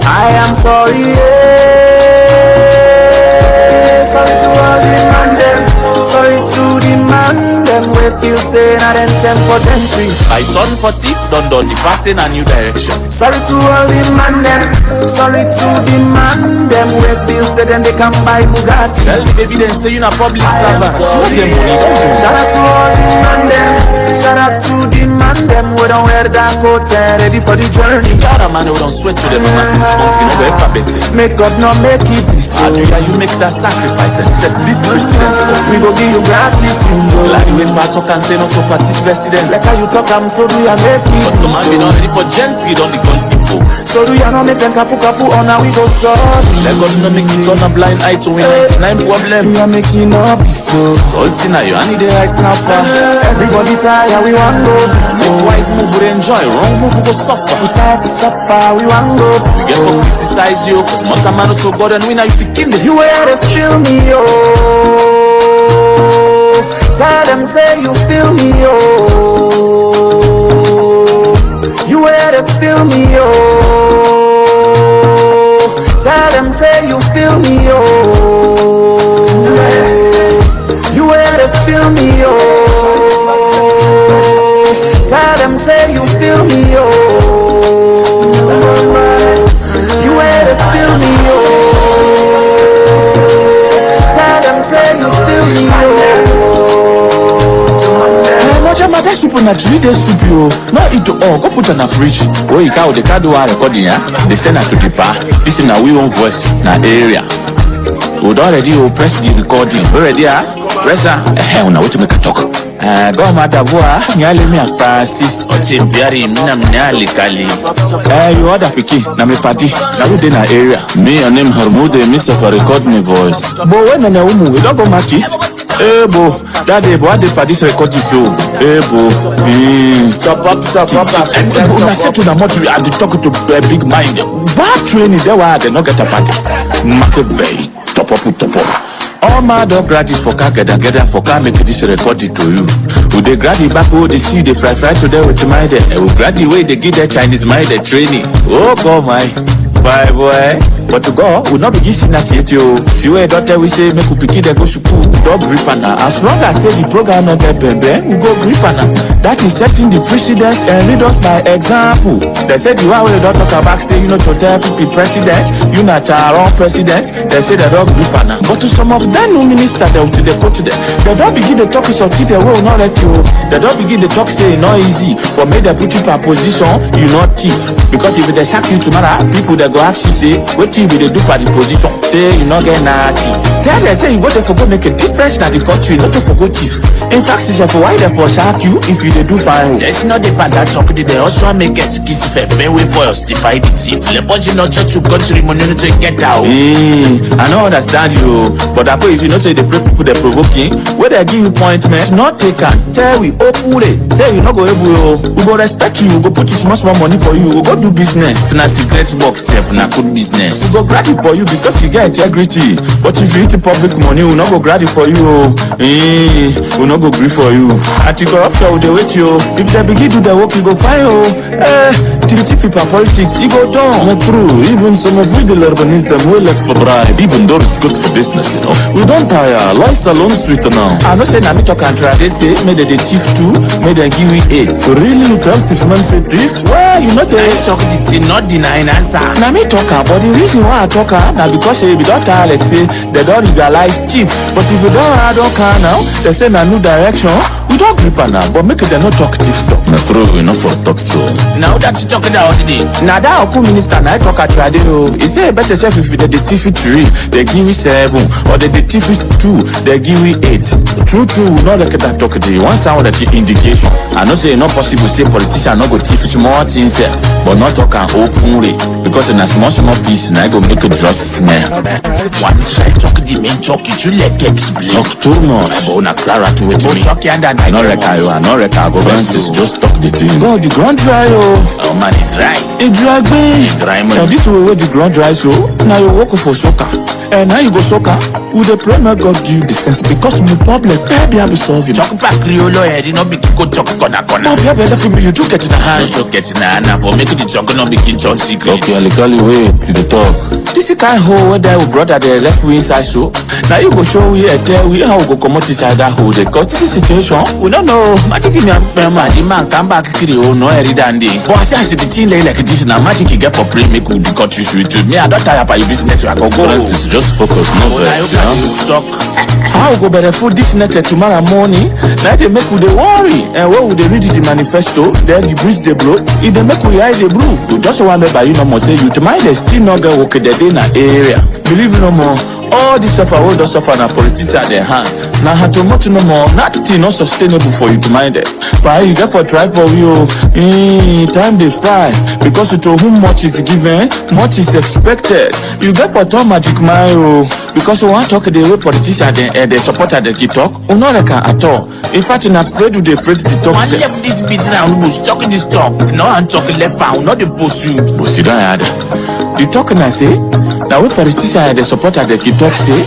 I am sorry, sorry to all the man them, sorry to the man them we feel say not them time for gentry. I turn for thief, done the past in a new direction. Sorry to all the man them, sorry to the man them we feel say then they come buy Bugatti. Tell the baby then say you not public servant. Shout out to all the man them, shout out to the man them we don't wear that coat and ready for the journey. The other man who don't sweat to them and since once you know ever better. Make God not make it this so. Hallelujah, you make that sacrifice and set this precedence. We go give you gratitude. Like the way I talk and say not to party president. Like how you talk I'm so do ya make it. But some man be not ready for gents, we don't the country go. So do ya not make them kapu on how we go so. Let God not make it on a blind eye to win 99 problem. We are making up so. Salty now you need the right snapper. Everybody tired, we want go before. Wise move we enjoy, wrong move we go suffer. We tired for suffer, we want go before. We get for criticize you, cause most a man to God and we now you picking the. You where to feel me, oh. Tell them say you feel me, oh. You where to feel me, oh. Tell them say you feel me, oh. You where to feel me, oh. Tell them say you feel me, oh. You where to feel me, oh. Tell them say you feel me, oh. Mother soup na 3 days soup yo. No eat all. Go put on a fridge. Oh, you can't the card we are recording ya. They send it to the bar. This is na we own voice na area. We already press the recording. We ready ah? Press ah. Una wait to make a talk. Go mata boa. Nyale mi Francis. Oche biari mina mnyali kali. You order piki na me party. Na we dey na area. Me your name Mohamed. Me for record my voice. But when na umu we don't go market. Bo, that day, boy, the party record this so. Bo, top up. And when I said to the motor, I had to talk to a big mind. Bad training, there were they not get a party. Market bay, top up. All my dog graduates for car gather for car make this recorded to you. Would they grad back who they see they fly to them with my day. And we graduate they give their Chinese mind the training. Oh God my. Bye boy. But to go, we not be giving that yet yo. See where doctor we say make we pick it go school. Dog grip na. As long as say the program not get bend, we go grip na. That is setting the precedence and lead us by example. They said the one way don't talk about say you know to tell people president, you not our own president. They say the dog grip na. But to some of them no minister they to the coach them. They don't begin the talk so they will not let you. They don't begin the talk say not easy for me they put you in a position you not thief. Because if they sack you tomorrow, people they go ask you say what you be the do for the position. Say you not get naughty. Tell them say you go there for go make a difference in the country, not to for go thief. In fact, it's for why they for shark you if you they do fine. Says not the bad that talk they also make a kiss if a way for us to fight the thief. Le boss you not to go to the money to get out. I don't understand you, but I if you know say the free people they provoking, where they give you appointment, not take and tell we open it. Say you not go able, we go respect you, we go put you small money for you, we go do business. Na secret box self na good business. We go grab it for you because you get integrity. But if you eat public money, we not go grab it for you. We not go agree for you. Anti-corruption will they wait you. If they begin to do the work, you go find you. Thief for politics, you go down. Not true. Even some of we the urbanist them will look for bribe, even though it's good for business, you know. We don't tire. Life salon sweet now. I know say na me talk and try. They say may they thief too, may they give you 8. So really you tell if man say thief? Well, you not I talk the thing, not denying answer. Na me talk, but the reason why I talk na because say we don't tell like say they don't legalize thief. But if you don't add on now, they say na new direction. We don't grip on now, but make it they not talk thief talk. Not true, enough for talk so. Now that you talking about the day. Now that Oku minister na talk at radio. He say better self if they thief 3, they give you 7, or they thief 2, they give you 8. True, we not like that talk the one sound like indication. I know say not possible say politician not go thief small things, but not talk and openly because in a small piece na go make a just smell. One try talk the main talk you like explain. Talk too much. But na clear to it me. Talk and I no record go Francis just talk the thing. God the ground dry oh man it dry. It dry me. Dry man. Now this way where the ground dry so now you work for soccer. And now you go soccer with the premier God give the sense because the public maybe I be solving. Talk back Criollo head not be go talk corner. No be better for me you do get in the hand. You get in the hand for make the talk not begin talk secret. Okay, Alikali wait to the talk. This is kind hole where they brother they left we inside so. Now you go show we tell we how we go come out inside that hole. Cause this situation we don't know. Magic in the man come back Criollo no every dandy. But I say the thing like this now magic you get for play make we cut you shoot to me. I don't tire by your business I go go. Francis just focus no vex. Talk. How go better food this net tomorrow morning? Now they make we they worry and where would they read the manifesto? Then the breeze they blow. If they make we hide the blue, you just want me by you no more say you to mind they still not get work the day in the area. Believe no more. All this suffer will don't suffer na politics at their hand. Now how to much no more. Nothing not sustainable for you to mind it. But you get for try for you. Time they fly because to whom much is given, much is expected. You get for turn magic mile because you want talk the way politicians they support the talk. You know they can at all. In fact, I'm afraid they afraid to talk. I left this bit round bush talking this talk. No, I'm talking left out, not the force you. But see that the talking I say. Now we politicians they support the talk say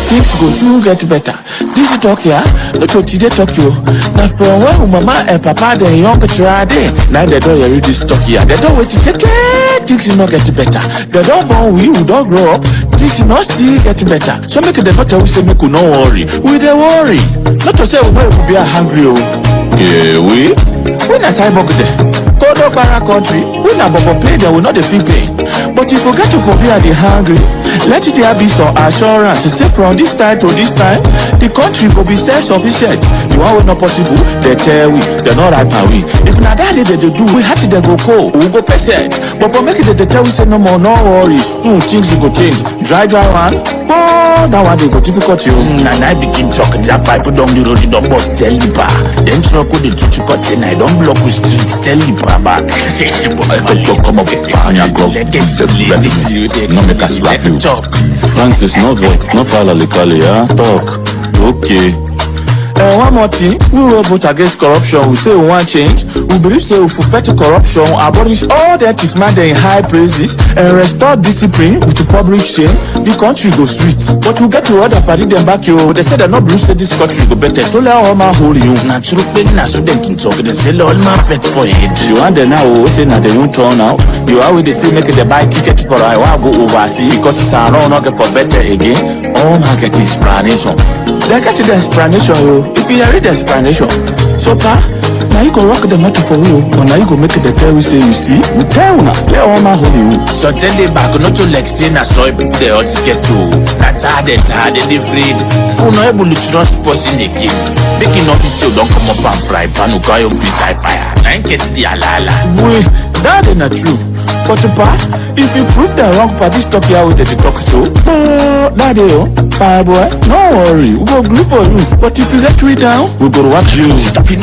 things go soon get better. This talk here, not what they talk you. Now from when mama and papa the young tried now they don't read this talk here. They don't wait to things not get better. They don't born we don't grow up. Things not still get better. So make the not always say make you no worry. We they worry. Not to say we will be hungry. Yeah, we na cyborg there. Go to para country. We na bobo pay they will not the fee pay. But if you get to forbid the hungry, let it there be some assurance. Say from this time to this time, the country will be self-sufficient. You want not possible, they tell we, they're not right away. If not that they do, we have to they go cold, we go percent. But for making the tell we say no more, no worry, soon things will go change. Dry one, oh, that one they go difficult you. And I begin talking that pipe down the road, the don't bust tell the bar. Then truck with the tutu cut and I don't block with streets, tell the bar back. Come off and you go. No make us slap you. Francis, no vex, no file Alikali, talk. Okay. One more thing, we will vote against corruption. We say we want change. We believe say we fight corruption, abolish all the thief man in high praises, and restore discipline with the public shame. The country go sweet, but we get to other party them back you. They say they're not believe say this country go better. So let all my hold you. Natural big na so they can talk. They say all my vet for it. You want them now? We say now they don't turn out. You are with the say make the buy ticket for I will go overseas because it's a run not for better again. All my get explanation. They get the explanation you. If you read the explanation, so now you go rock the motor for you, or now you go make the tell we say you see, we tell now, let all my hold you. So tell the back not to like say na so people they also get to. That's hard and afraid. Who not able to trust person again. They cannot be so don't come up and fry pan who call you fire. I get the alala. We that is not true. But If you prove them wrong, party talk here with the talk so. Daddy, fire boy, no worry, we go agree for you. But if you let me down, we go work you.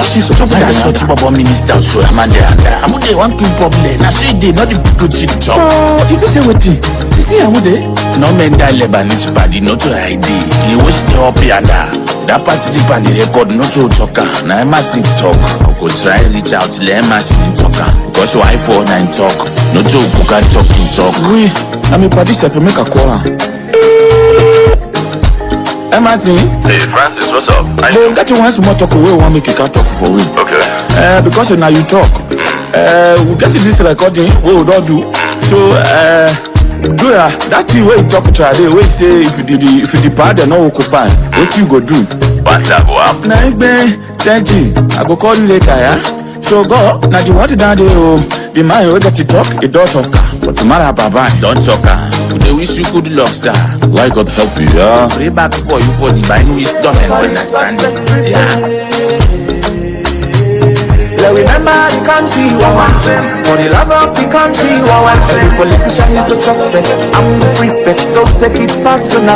See, so I got such a minister, so I'm under. I'm with the one king problem. I say they not the good shit talk. If you say what you see, I'm with it. No men that Lebanese party, not to ID. You wish the up yonder. That party deep on the record, not to talk. Now I'm massive talk. I could try reach out to them massive talk. Because your iPhone 9 talk, not to cook and talking talk. Oui, I'm a party self make a call. Hey Francis, what's up? Hey, that you want some more talk away, want make you can't talk for we. Okay. Because now you talk. We get this recording, we will not do. So do that thing where you talk to today, where you say if you depart, then no we could find. What you go do? What's that go up? Nah, thank you. I go call you later, yeah. So go, now the water down there, the man who get to talk, it don't talk. For tomorrow, bye-bye. Don't talk. They wish you good luck, sir. Why God help you, yeah? Pray back for you for divine wisdom and understanding. Yeah. Remember the country we want for the love of the country we want. Every politician is a suspect. I'm the prefect, don't take it personal.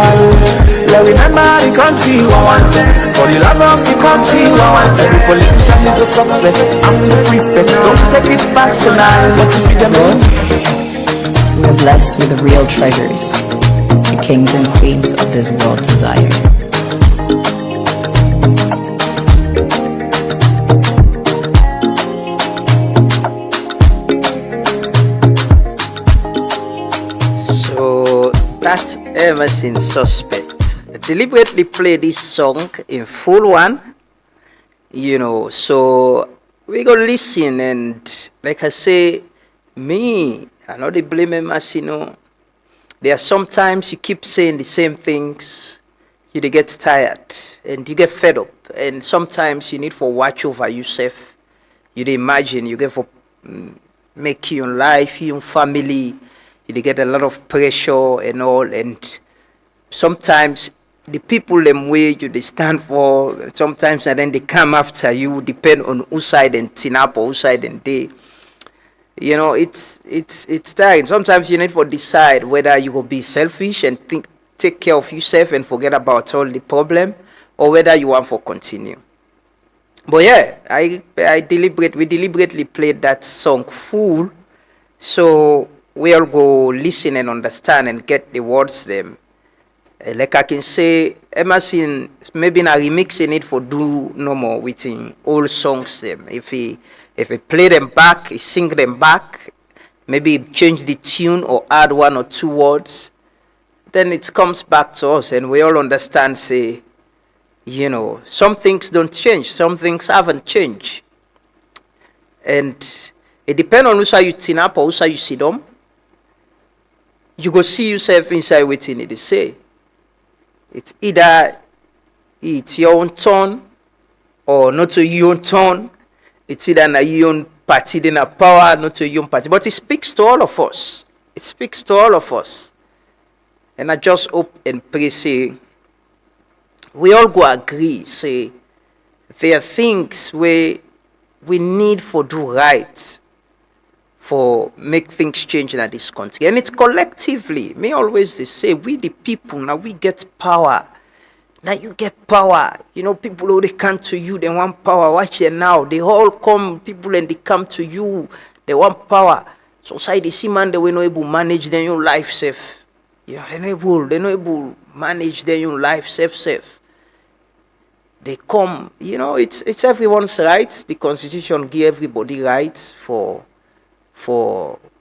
Remember the country we want for the love of the country we want. Every politician is a suspect. I'm the prefect, don't take it personal. But if you them we are blessed with the real treasures the kings and queens of this world desire. That Emerson Suspect deliberately play this song in full one, so we go listen, and like I say, I know they blame Emerson, there are sometimes you keep saying the same things, you get tired and you get fed up, and sometimes you need for watch over yourself, you imagine you get for make your life, your family, you get a lot of pressure and all, and sometimes the people them way you they stand for, sometimes and then they come after you, depend on whose side and tinap or whose side and they, it's tiring. Sometimes you need to decide whether you will be selfish and take care of yourself and forget about all the problem, or whether you want to continue. But yeah, we deliberately played that song full, so we all go listen and understand and get the words them. Like I can say, Emerson maybe not remixing it for do no more with old songs them. If he play them back, he sing them back, maybe change the tune or add 1 or 2 words, then it comes back to us and we all understand, say, some things don't change, some things haven't changed. And it depends on who you tin up or who you sit down. You go see yourself inside waiting it say. It's either it's your own turn or not to your own turn. It's either na your own party then a power, not to your own party. But it speaks to all of us. It speaks to all of us. And I just hope and pray, say, we all go agree, say, there are things where we need for do right, for make things change in this country. And it's collectively. Me always say, we the people, now we get power. Now you get power. People who they come to you, they want power. Watch it now. They all come, people, and they come to you. They want power. Society see man, they were not able to manage their own life safe. They're not able to manage their own life safe. They come, it's everyone's rights. The Constitution give everybody rights for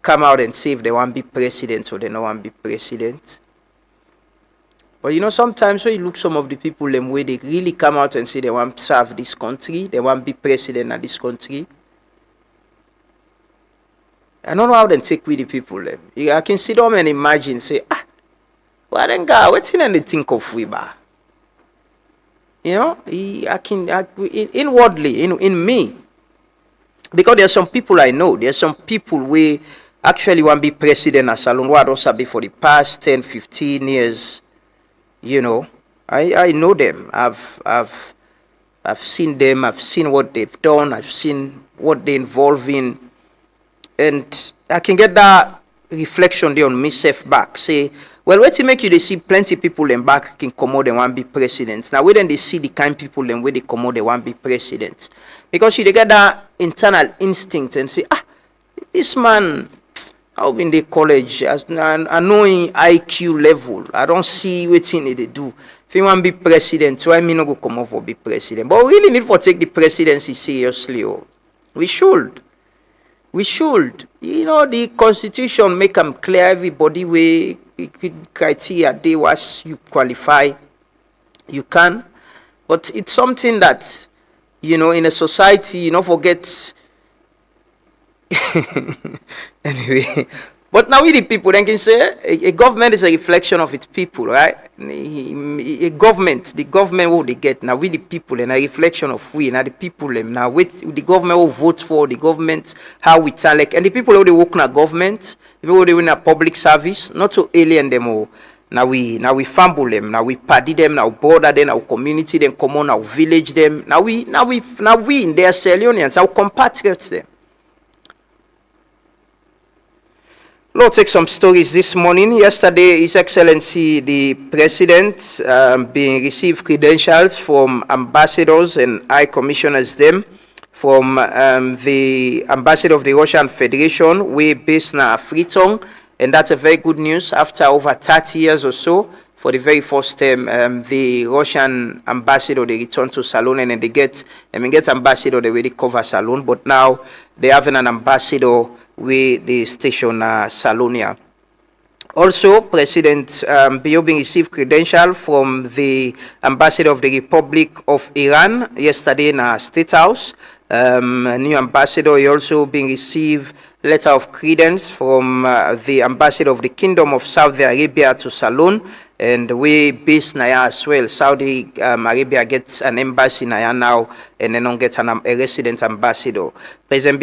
come out and say if they want to be president or they don't want to be president. But sometimes when you look some of the people them way they really come out and say they want to serve this country, they want to be president of this country. I don't know how they take with the people them. I can sit down and imagine, say, well then God, what's in the think of we ba? Inwardly, in me. Because there's some people I know, there's some people who actually want to be president of Salon, what also be for the past 10, 15 years. I know them. I've seen them, I've seen what they've done, I've seen what they involve in. And I can get that reflection there on myself back. Say, well, what to make you they see plenty people them back can come out and want be president. Now, where then they see the kind people them where they come out they want be president. Because you they get that internal instinct and say, this man, how in the college, as knowing IQ level, I don't see what thing they do. If you want to be president, why me not go come over be president? But we really need to take the presidency seriously. Oh. We should. We should. You know, the constitution make them clear everybody way criteria they was you qualify. You can. But it's something that, you know, in a society, you don't forget. Anyway. But now we the people then can say a government is a reflection of its people, right? A government, the government what they get now we the people and a reflection of we now the people them now with the government will vote for the government how we select and the people who they work in a government, the people who they in a public service, not to alien them all. Now we fumble them, now we party them, now border them, our community them come on, our village them, now we in their Leoneans, our compatriots them. Let's take some stories this morning. Yesterday, His Excellency the President being received credentials from ambassadors and high commissioners them from the ambassador of the Russian Federation, we based na Freetown, and that's a very good news. After over 30 years or so, for the very first time, the Russian ambassador they returned to Salon and they get ambassador they already cover Salon, but now they having an ambassador with the station Salonia. Also, President Biobin received credential from the ambassador of the Republic of Iran yesterday in State House. New ambassador, he also been received letter of credence from the ambassador of the Kingdom of Saudi Arabia to Salon, and we based Naya as well. Saudi Arabia gets an embassy Naya now, and then get a resident ambassador. President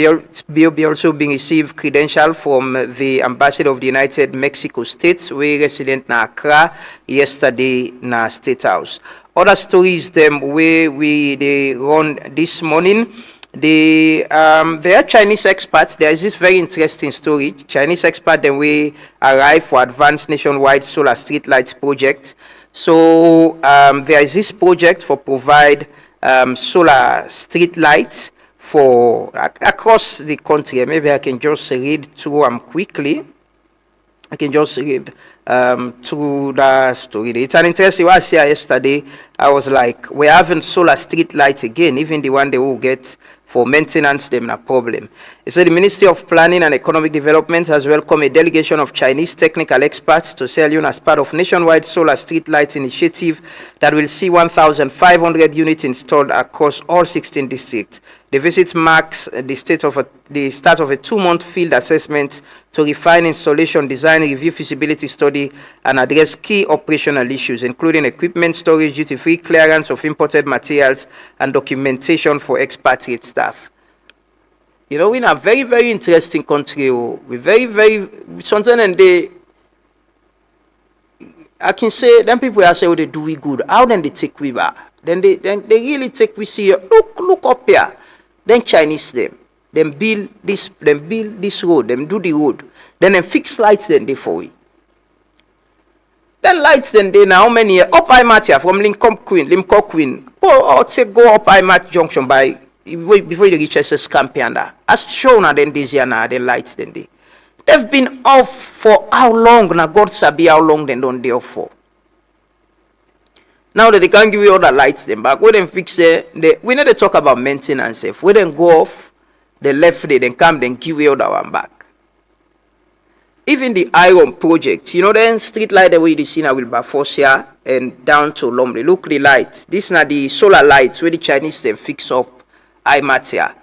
Biobi also being received credential from the ambassador of the United Mexico States, we resident na Accra yesterday na State House. Other stories them we they run this morning. They are Chinese experts. There is this very interesting story. Chinese expert then we arrive for advanced nationwide solar street lights project. So there is this project for provide solar street lights for across the country. Maybe I can just read through them quickly. I can just read through the story. It's an interesting one. I was here yesterday. I was like, we're having solar street lights again, even the one they will get for maintenance, them a problem. It said the Ministry of Planning and Economic Development has welcomed a delegation of Chinese technical experts to Sierra Leone as part of nationwide solar street lights initiative that will see 1,500 units installed across all 16 districts. The visit marks the start of a 2-month field assessment to refine installation design, review feasibility study, and address key operational issues, including equipment storage, duty-free clearance of imported materials, and documentation for expatriate staff. You know, we're in a very, very interesting country. We're very, something and they, I can say, then people are saying, oh, they do we good. How then they take we back? Then they really take we see, look up here. Then Chinese them build this road, them do the road. Then they fix lights then they for we. Then lights then they now many up IMAT here from Lincoln Queen. Go up IMAT Junction by before you reach SS Campianda. As shown then this year now, the lights then they. They've been off for how long? Now God sabi how long they don't they off for. Now that they can't give you all the lights them back, when they fix it, we need to talk about maintenance. If we then go off, the left they then come, then give you all that one back. Even the Iron project, you know, then street light the way you see now will be Forcia and down to Lomley. Look the lights. These are the solar lights where the Chinese then fix up IMAT.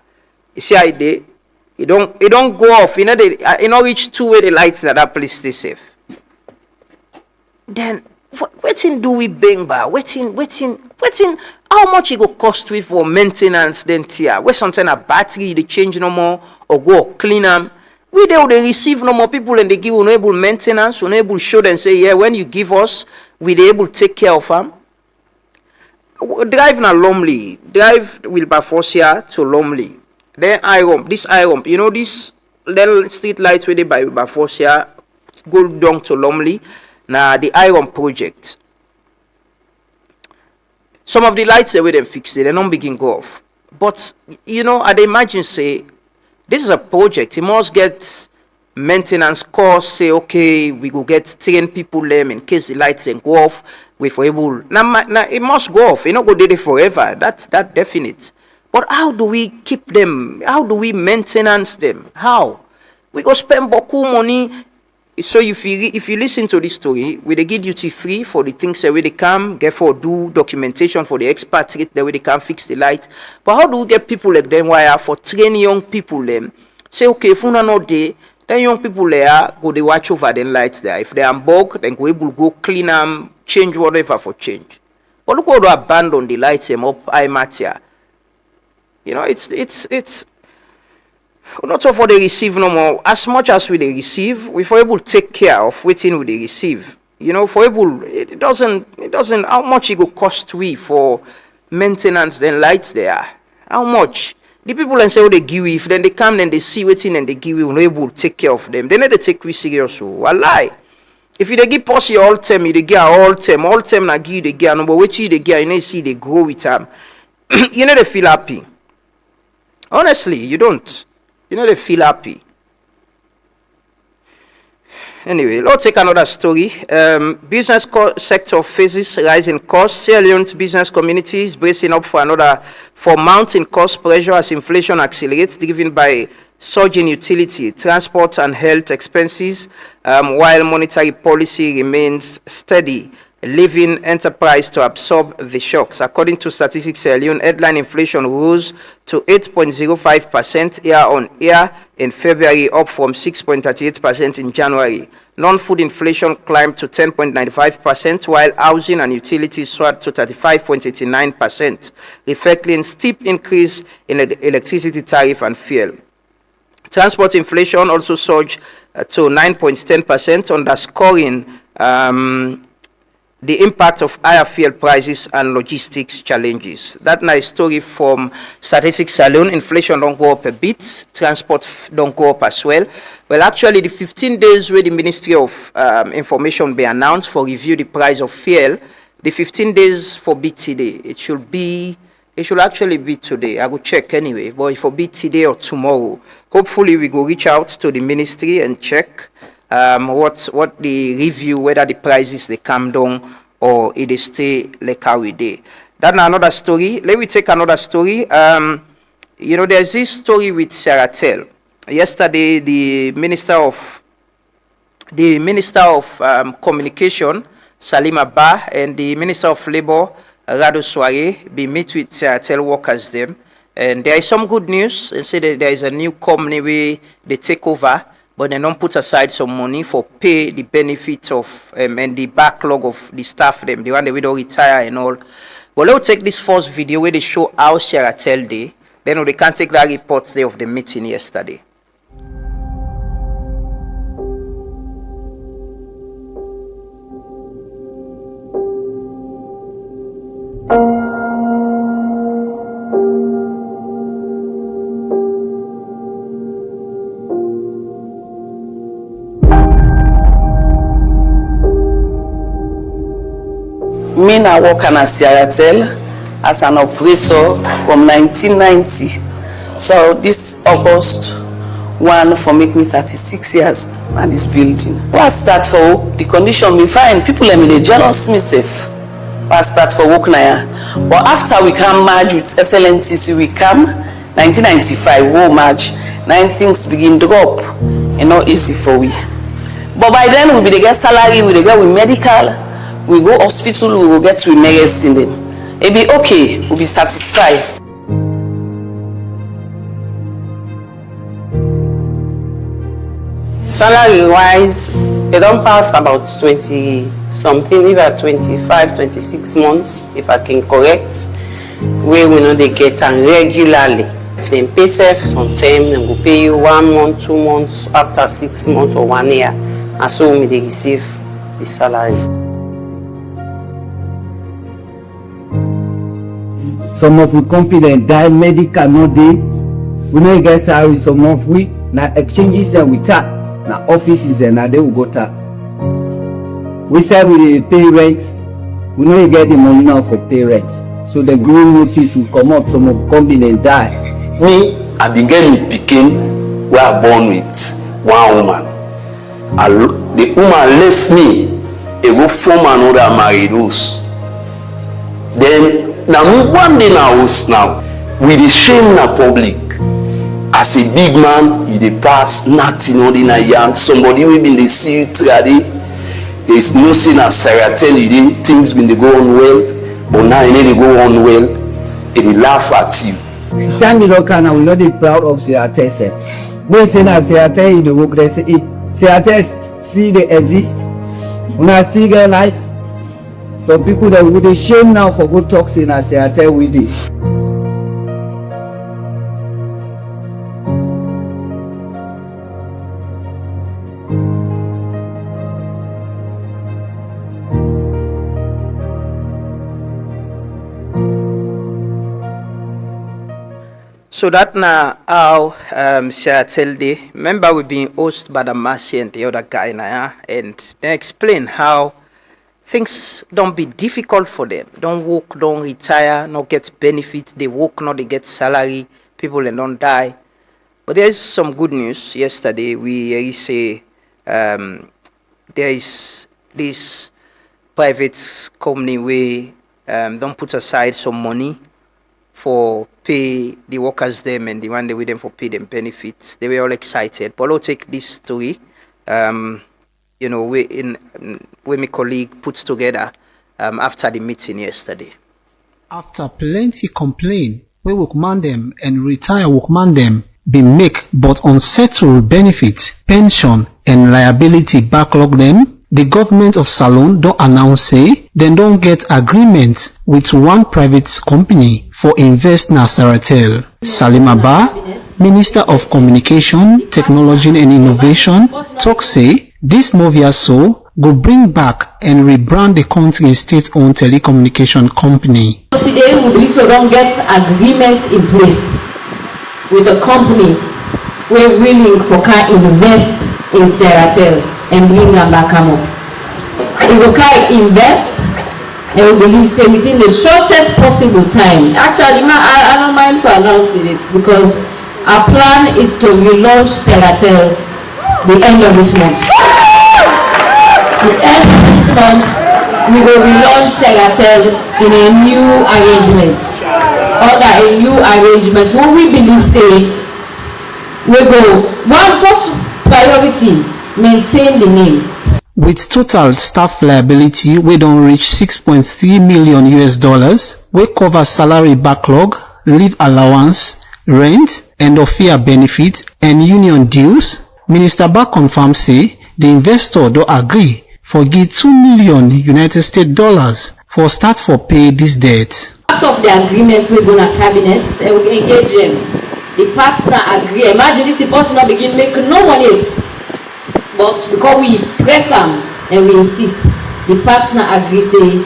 You see how it don't go off. You know, they reach two where the lights that place stay safe. Then Wetin do we bang by? Wetin how much it go cost we for maintenance then tier? Where sometimes a battery they change no more or go clean them. We they receive no more people and they give unable maintenance, unable show them say, yeah, when you give us, we they able take care of them. Drive na Lomley, drive Wilberforcia to Lomley. Then this Iron, you know this little street lights where they by Wilberforcia go down to Lumley, now the iron project. Some of the lights the way they fix it, they don't begin go off. But you know, I'd imagine say this is a project. It must get maintenance costs. Say okay, we go get 10 people them in case the lights then go off. We for able now it must go off. It not go there forever. That's definite. But how do we keep them? How do we maintenance them? How? We go spend beaucoup money. So if you listen to this story, we they give duty free for the things that way they come, get for do documentation for the experts that way they can fix the light. But how do we get people like them wire for train young people them? Say okay, if una no day, then young people there go they watch over them lights there. If they are bug, then go able go clean them, change whatever for change. But look how they abandon the lights them up I matter. You know, it's not so for they receive no more. As much as we they receive, we for able to take care of waiting we they receive. You know, for able it doesn't how much it go cost we for maintenance then lights there. How much? The people and say oh they give we, if then they come then they see waiting and they give we, we're not able to take care of them. They need to take we serious. So I lie. If you they give posse all time, you they get all time na give you they get no but wait you they get you know see they grow with them. You know they feel happy. Honestly, you don't. You know they feel happy. Anyway, let's take another story. Business sector faces rising costs. Sierra Leone's business community is bracing up for mounting cost pressure as inflation accelerates, driven by surging utility, transport, and health expenses, while monetary policy remains steady, leaving enterprise to absorb the shocks. According to Statistics Sierra Leone, headline inflation rose to 8.05% year-on-year in February, up from 6.38% in January. Non-food inflation climbed to 10.95%, while housing and utilities soared to 35.89%, reflecting steep increase in electricity tariff and fuel. Transport inflation also surged to 9.10%, underscoring the impact of higher fuel prices and logistics challenges. That's a story from Statistics Alone. Inflation don't go up a bit, transport don't go up as well. Well, actually, the 15 days where the Ministry of Information be announced for review the price of fuel, the 15 days for be today. It should actually be today. I will check anyway, but it will be today or tomorrow. Hopefully, we go reach out to the ministry and check what the review, whether the prices they come down or it stay like how we did. That's another story. Let me take another story. You know, there's this story with Saratel. Yesterday, the Minister of Communication, Salim Abba, and the Minister of Labor, Rado Soare, be meet with Saratel workers them. And there is some good news, and say that there is a new company where they take over, but they don't put aside some money for pay the benefits of and the backlog of the staff them, the one that we don't retire and all. But let's take this first video where they show how Saratel day. Then they can take that report there of the meeting yesterday. Me I work at Saratel as an operator from 1990. So this August 1 for make me 36 years at this building. When I start for work, the condition be fine. People let me they jealous me safe. I start for work now. But after we come merge with SLNTC, we come 1995 we merge. 9 things begin to drop. You know, easy for we. But by then we be get salary, we get with medical. We go hospital, we will get to medicine them. It be okay, we'll be satisfied. Salary wise, it don't pass about 20 something, either 25, 26 months, if I can correct, where we know they get and regularly. If they pay safe, sometimes they will pay you 1 month, 2 months, after 6 months or 1 year, and so we they receive the salary. Some of the company die medical no day. We no get salary. Some of we na exchanges them with that. na offices and na they will go ta. We said we pay rent, we no get the money now for pay rent. So the green notice will come up, some will come in and die. Me, I been getting pikin where I born with one woman. The woman left me, a go form another married house. Then now me one day now house now, with the shame na public. As a big man, you dey pass nothing on the young. Somebody will be the see you today. There is no sin as Sarah tell you things been they go on well, but now they go on well, and they laugh at you. Time you don't can, I will not be proud of Seattle. When say that Seattle in the work, they say it. Seattle see they exist. When I still get life, some people that would be shame now for good talks in Seattle with it. So that now how Seattle Day. Remember we been hosted by the Mercy and the other guy now, and they explain how things don't be difficult for them. Don't work, don't retire, not get benefits. They work, not they get salary. People and don't die. But there is some good news. Yesterday we say there is this private company we don't put aside some money for pay the workers them and the one day with them for pay them benefits. They were all excited. But I'll take this story. My colleague puts together after the meeting yesterday. After plenty complain, we workman them and retire workman them be make but unsettled benefit, pension and liability backlog them. The government of Salon don't announce say they don't get agreement with one private company for invest na Saratel. Salima Ba, Minister of Communication, Technology and Innovation, talk say this Movia so go bring back and rebrand the country state-owned telecommunication company. Today we also don't get agreement in place with a company we're willing for can invest in Saratel and bring them back up. It will invest and we believe say within the shortest possible time. Actually, I don't mind for announcing it because our plan is to relaunch Saratel the end of this month. The end of this month, we will relaunch Saratel in a new arrangement. Under a new arrangement, what we believe say we go one first priority, maintain the name. With total staff liability we don't reach $6.3 million, we cover salary backlog, leave allowance, rent, end of year benefit, and union dues. Minister Ba confirm say the investor don't agree for give $2 million for start for pay this debt. Part of the agreement we're gonna cabinet and we engage them. The partner agree. Imagine this the person not begin make no money yet. But because we press them and we insist, the partner agree say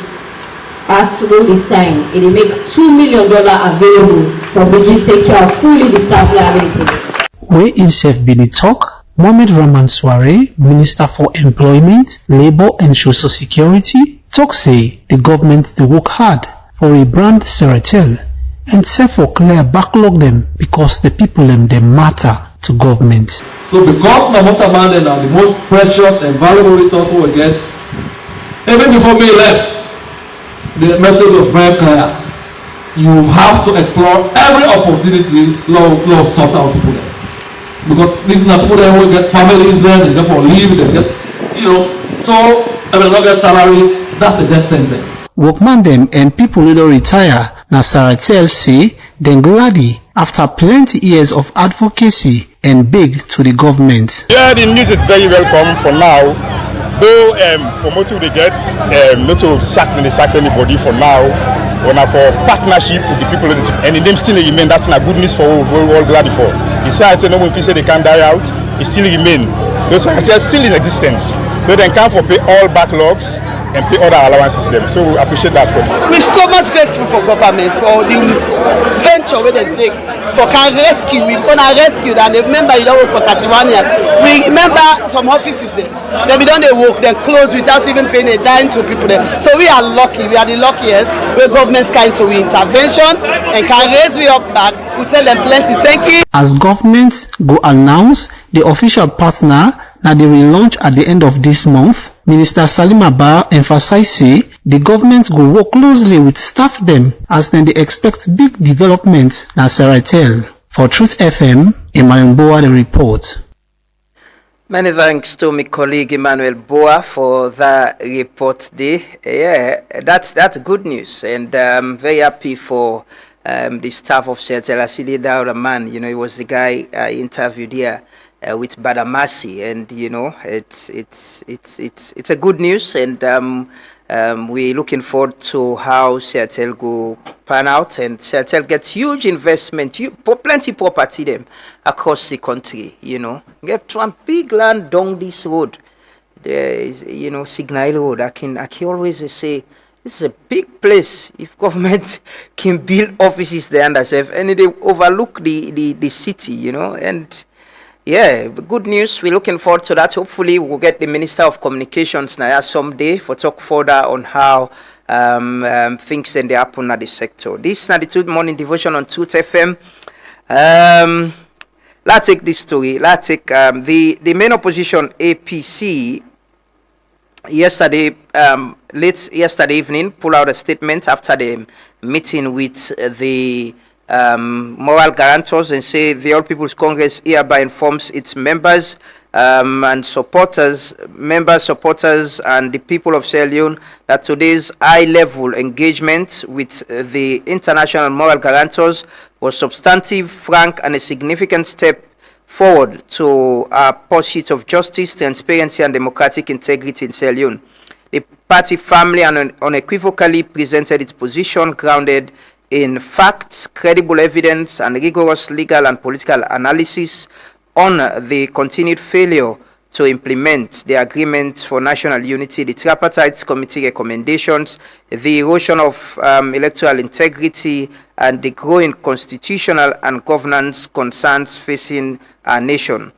as we sign, it will make $2 million available for begin take care of fully the staff liabilities. We himself be the talk. Mohamed Ramansware, Minister for Employment, Labour and Social Security, talk say the government they work hard for a brand Saratel and say for clear backlog them because the people them they matter to government. So because the waterman are the most precious and valuable resource we get, even before me left, the message was very clear. You have to explore every opportunity to sort out people there. Because these are people that will get families there, they therefore leave, they get, so if they don't get salaries, that's a death sentence. Workman them and people who don't retire, na Saratel say, then gladly after plenty years of advocacy and beg to the government. Yeah, the news is very welcome for now. Though for what they get, not to sack anybody for now, but for partnership with the people and the name still remain. That's a good news for we're all glad for. The society no one feel say they can die out, it still remain. Those society still in existence. They then come for pay all backlogs and pay other allowances to them. So we appreciate that for them. We're so much grateful for government for the venture where they take for can rescue. We're gonna rescue and remember you don't work for 31 years. We remember some offices there. Then we don't they work, then close without even paying a dime to people there. So we are lucky, we are the luckiest where government can to intervention and can raise we up back. We tell them plenty. Thank you. As government go announce the official partner that they will launch at the end of this month, Minister Salim Abba emphasized say the government will work closely with staff them as then they expect big developments na Seratel. For Truth FM, Emmanuel Boa the report. Many thanks to my colleague Emmanuel Boa for that report there. Yeah, that's good news, and I'm very happy for the staff of Seratel. I see the man, he was the guy I interviewed here with Badamasi, and it's a good news, and we're looking forward to how Seratel go pan out, and Seratel gets huge investment, plenty property them across the country. Get one big land down this road, Signal Road. I can always say this is a big place. If government can build offices there and and they overlook the city, and. Yeah, good news. We're looking forward to that. Hopefully, we'll get the Minister of Communications now someday for talk further on how things then they happen at the sector. This is 92 morning devotion on Truth FM. Let's take this story. Let's take the main opposition APC yesterday, late yesterday evening, pull out a statement after the meeting with the moral guarantors and say the All People's Congress hereby informs its members and supporters, and the people of Sierra Leone that today's high-level engagement with the international moral guarantors was substantive, frank, and a significant step forward to our pursuit of justice, transparency, and democratic integrity in Sierra Leone. The party firmly and unequivocally presented its position grounded in facts, credible evidence, and rigorous legal and political analysis on the continued failure to implement the Agreement for National Unity, the Tripartite Committee recommendations, the erosion of electoral integrity, and the growing constitutional and governance concerns facing our nation.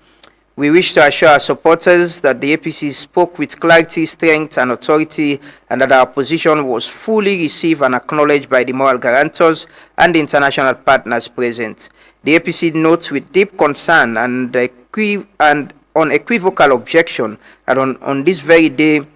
We wish to assure our supporters that the APC spoke with clarity, strength, and authority, and that our position was fully received and acknowledged by the moral guarantors and the international partners present. The APC notes with deep concern and unequivocal objection that on this very day,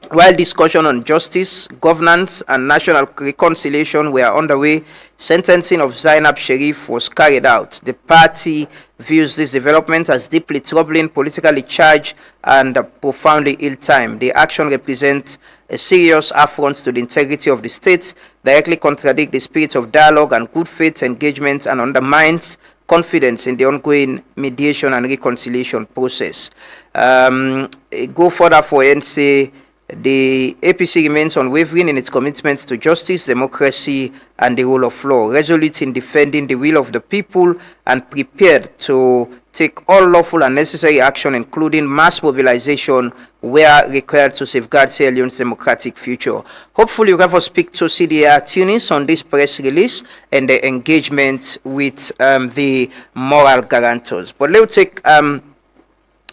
while discussion on justice, governance, and national reconciliation were underway, sentencing of Zainab Sharif was carried out. The party views this development as deeply troubling, politically charged, and profoundly ill-timed. The action represents a serious affront to the integrity of the state, directly contradicts the spirit of dialogue and good faith engagement, and undermines confidence in the ongoing mediation and reconciliation process. Go further for NC. The APC remains unwavering in its commitments to justice, democracy, and the rule of law, resolute in defending the will of the people, and prepared to take all lawful and necessary action, including mass mobilization, where required to safeguard Sierra Leone's democratic future. Hopefully, we'll ever speak to CDR Tunis on this press release and the engagement with the moral guarantors. But let's take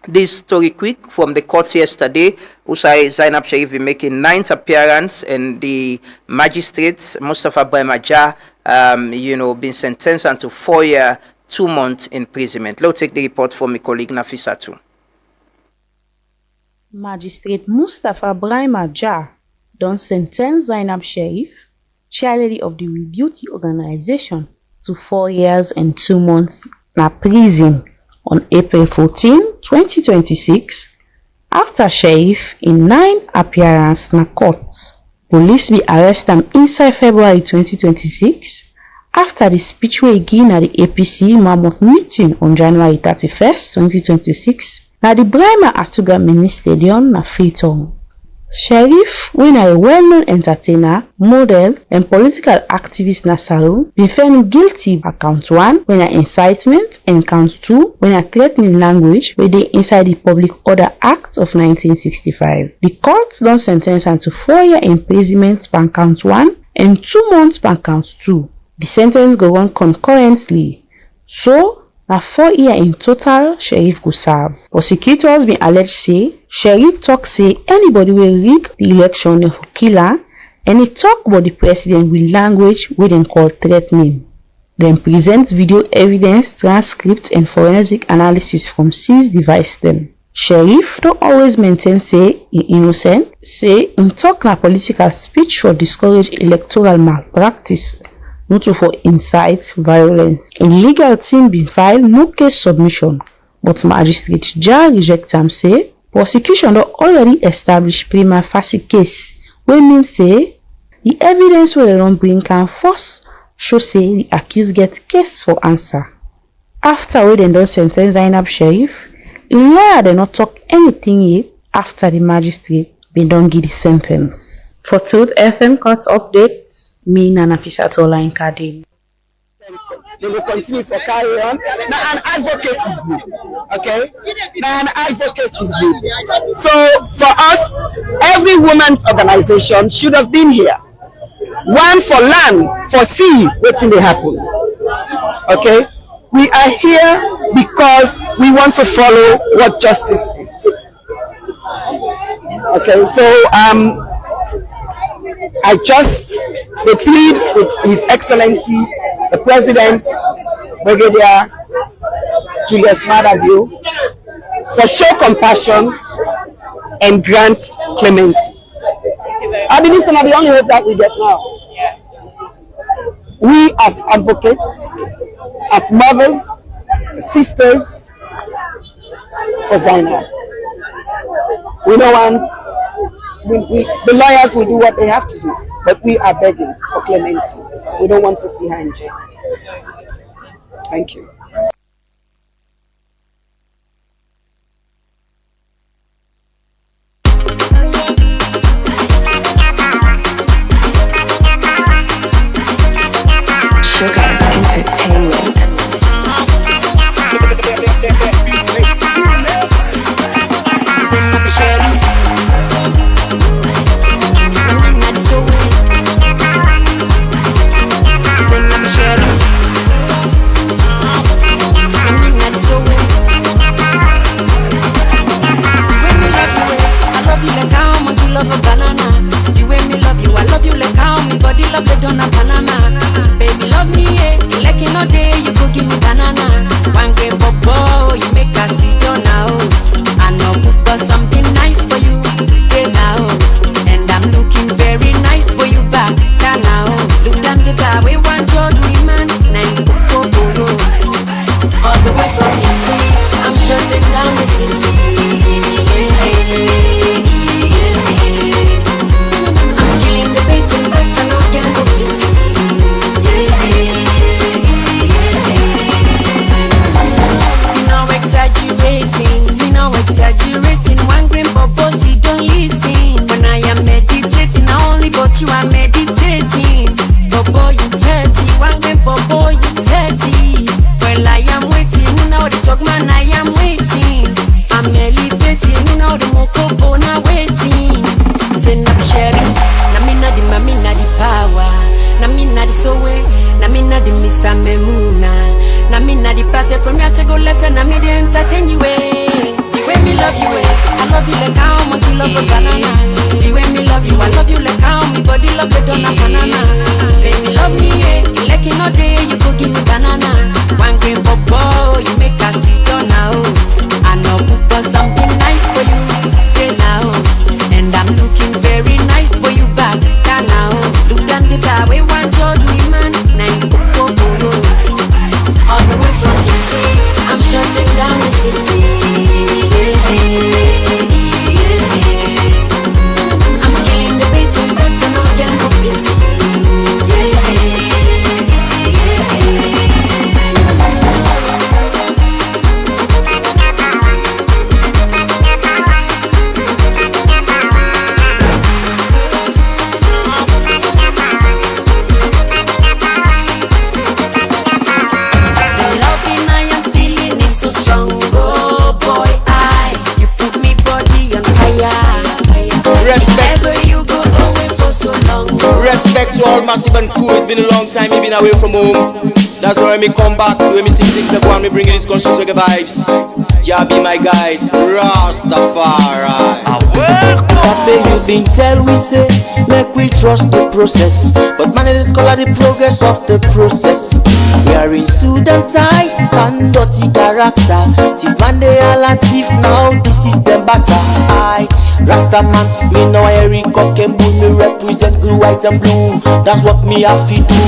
this story quick from the court yesterday. Usai Zainab Sharif will making 9th appearance, and the magistrate Mustafa Brahmaja, been sentenced unto 4 years, 2 months imprisonment. Let's take the report from my colleague Nafisatu. Magistrate Mustafa Brahmaja don sentence Zainab Sharif, chairlady of the Rebeauty organization, to 4 years and 2 months na prison on April 14, 2026, after Sharif in 9 appearances na court. Police will arrest him inside February 2026 after the speech wey again at the APC Mammoth meeting on January 31st, 2026 na the Brahma Atuga Mini Stadium na Freetown. Sheriff, when a well-known entertainer, model, and political activist na Salone, been found guilty of count 1 when a incitement and count 2 when a threatening language where they inside the Public Order Act of 1965. The court don sentence am to 4 year imprisonment per count 1 and 2 months per count 2. The sentence go on concurrently, so na 4 year in total Sheriff go serve. Prosecutors been alleged say Sheriff talk say anybody will rig the election dem for kill am, and he talk about the president with language wey dem call threatening. Dem present video evidence, transcript and forensic analysis from 6 device dem. Sheriff don always maintain say he innocent, say him talk na political speech for discourage electoral malpractice, not to for incite violence. A legal team been file no case submission, but Magistrate Jah reject am say prosecution don already establish prima facie case, wey mean say the evidence wey dem don bring am first show say the accused get case for answer. After wey dem don sentence Zainab Sheriff, im lawyer dem not talk anything yet after the magistrate been don give the sentence. For Truth FM court updates, me Nana Fisatola in Kadin. They will continue for carry on. Now an advocacy group, okay? Now an advocacy group. So for us, every woman's organization should have been here. One for land, for sea, what's in the happen. Okay? We are here because we want to follow what justice is. Okay, so they plead with His Excellency, the President, Brigadier Julius Madabio, for show compassion and grant clemency. I believe some of the only hope that we get now. We as advocates, as mothers, sisters, for Zainab. We know the lawyers will do what they have to do, but we are begging for clemency. We don't want to see her in jail. Thank you. I'm shutting down the city. to all massive and cool. It's been a long time, me been away from home. That's why me come back, the way me sing things, and me bringing these conscious reggae vibes. Jah be my guide, Rastafari. Papa, you been tell we say, make we trust the process. But man, it is called the progress of the process. We are in suit and tie, and dirty character. Thief man, they all a thief now, this is the batter. I, Rasta man, me know Eric Cockembull, me represent blue, white and blue. That's what me have to do.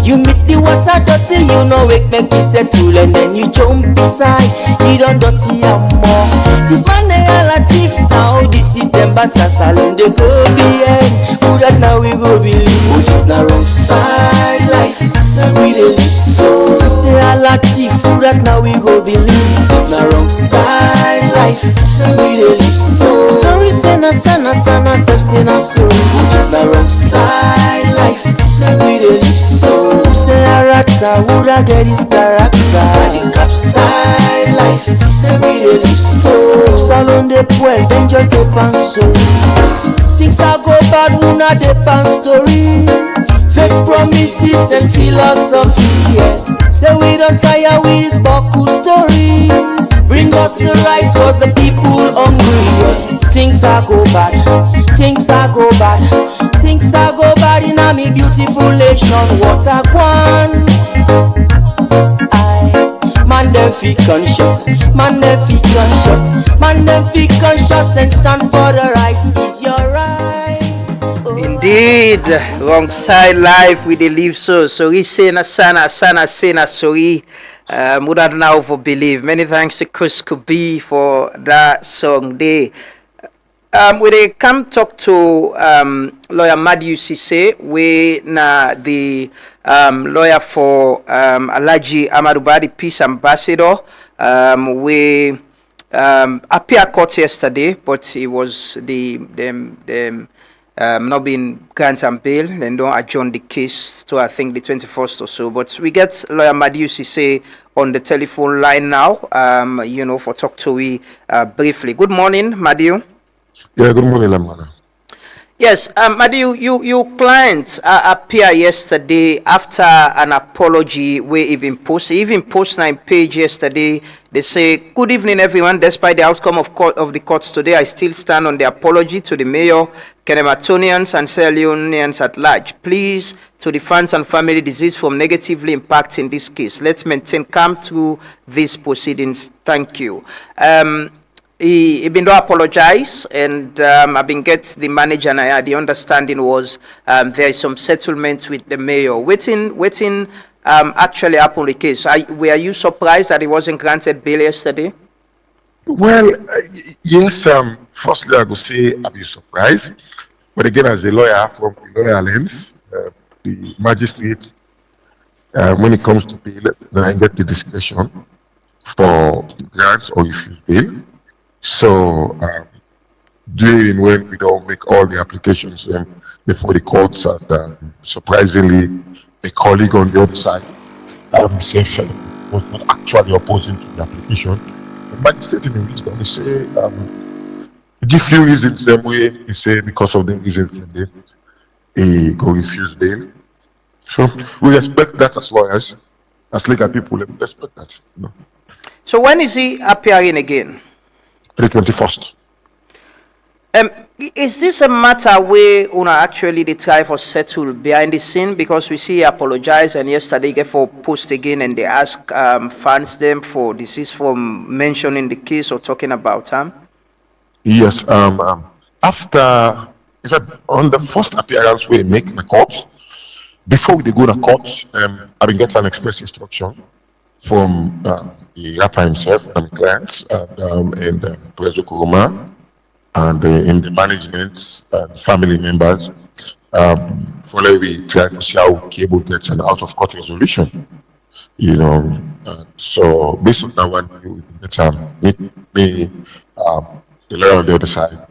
You meet the water dirty, you know it make me settle. And then you jump beside, you don't dirty and more. Thief man, they all a thief now, this is the batter. Salon they go behind, who that now we go believe. Oh, this na wrong side life, we dey live so. If they all a thief, who that now we go believe. This na wrong side life, we dey live so. Sorry, say na sana sana, self say na sorry. This na wrong side life, we dey live so. Who say a rata, who that get his character? The cap side life, we dey live so. Salon they well, then just dey pan sorry. Things are go bad, who not dey pan story. Fake promises and philosophies, yeah. Say we don't tire with these buckle stories. Bring us the rice cause the people hungry, yeah. Things are go bad, things are go bad, things are go bad in a me beautiful nation. What a one. Man them feel conscious, man them feel conscious, man them feel conscious and stand for the right. Is your right? Indeed, alongside life we dey live so. Sorry say na sana say na sorry. Would now for believe. Many thanks to Chris Kubi for that song there. We dey come talk to lawyer Madu Sise, we na the lawyer for Alhaji Amadou Ba, the peace ambassador. We appear court yesterday, but it was them not been granted and bail. Then don't adjourn the case to I think the 21st or so. But we get lawyer Madu Sise on the telephone line now. For talk to we briefly. Good morning, Madu. Yeah, good morning, Lamana. Yes, Madu, your client appeared yesterday after an apology where even post on page yesterday. They say, good evening, everyone. Despite the outcome of the courts today, I still stand on the apology to the mayor, Kenematonians and Sierra Leoneans at large. Please, to the fans and family deceased from negatively impacting this case, let's maintain calm through these proceedings. Thank you. He been to apologize, and I've been get the manager, and the understanding was there is some settlement with the mayor. Waiting actually happened the case. Were you surprised that he wasn't granted bail yesterday? Well, yes. Firstly, I would say I've been surprised, but again, as a lawyer from the lawyer lens, the magistrate, when it comes to bail, I get the discretion for grants or refuse bail. So, during when we don't make all the applications before the courts, and surprisingly, a colleague on the other side was not actually opposing to the application. The magistrate in the wisdom, he say, give few reasons same way, he say because of the reasons that they go refuse bail. So, we respect that as lawyers, as legal people, we respect that. So, when is he appearing again? The 21st. Is this a matter where una actually they try for settle behind the scene, because we see he apologize and yesterday get for post again and they ask fans them for deceased from mentioning the case or talking about him? Yes. After on the first appearance we make in the court, before we go to court, I've been getting an express instruction from the rapper himself and clients and Prezo Kuruma and in the management and family members for we try to see how Cable gets an out of court resolution. So based on that one, we get me the lawyer on the other side,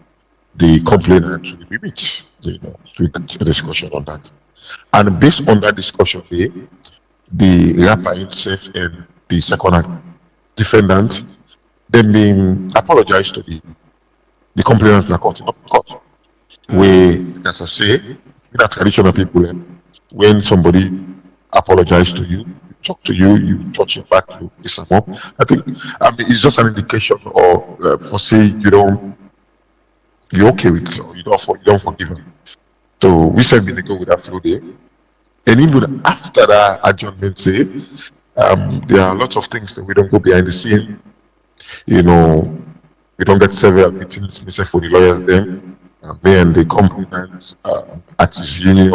the complainant to the meet, to get a discussion on that. And based on that discussion, the rapper himself and the second defendant, then being apologized to the complainant in the court, not the court. Where, as I say, in a traditional people, when somebody apologizes to you, talk to you, you touch it back, you kiss them up. I think it's just an indication or for say you're okay with it, or you don't forgive them. So we said we go with that flow there. And even after that adjournment day, there are lots of things that we don't go behind the scene. We don't get several meetings, for the lawyers then, me and the complainants, artists union,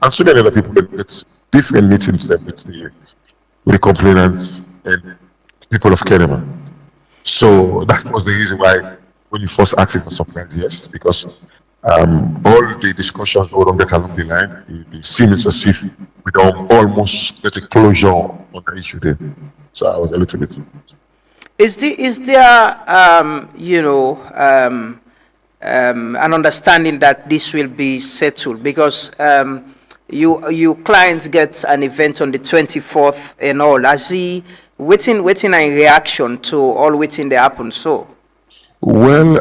and so many other people that get different meetings with the complainants and people of Kenema. So that was the reason why when you first asked for surprise, yes, because all the discussions no longer along the line. It seems as if we don't almost get a closure on the issue there. So I was a little bit. Is there an understanding that this will be settled? Because you clients get an event on the 24th and all. As he waiting in reaction to all waiting that happen. So well,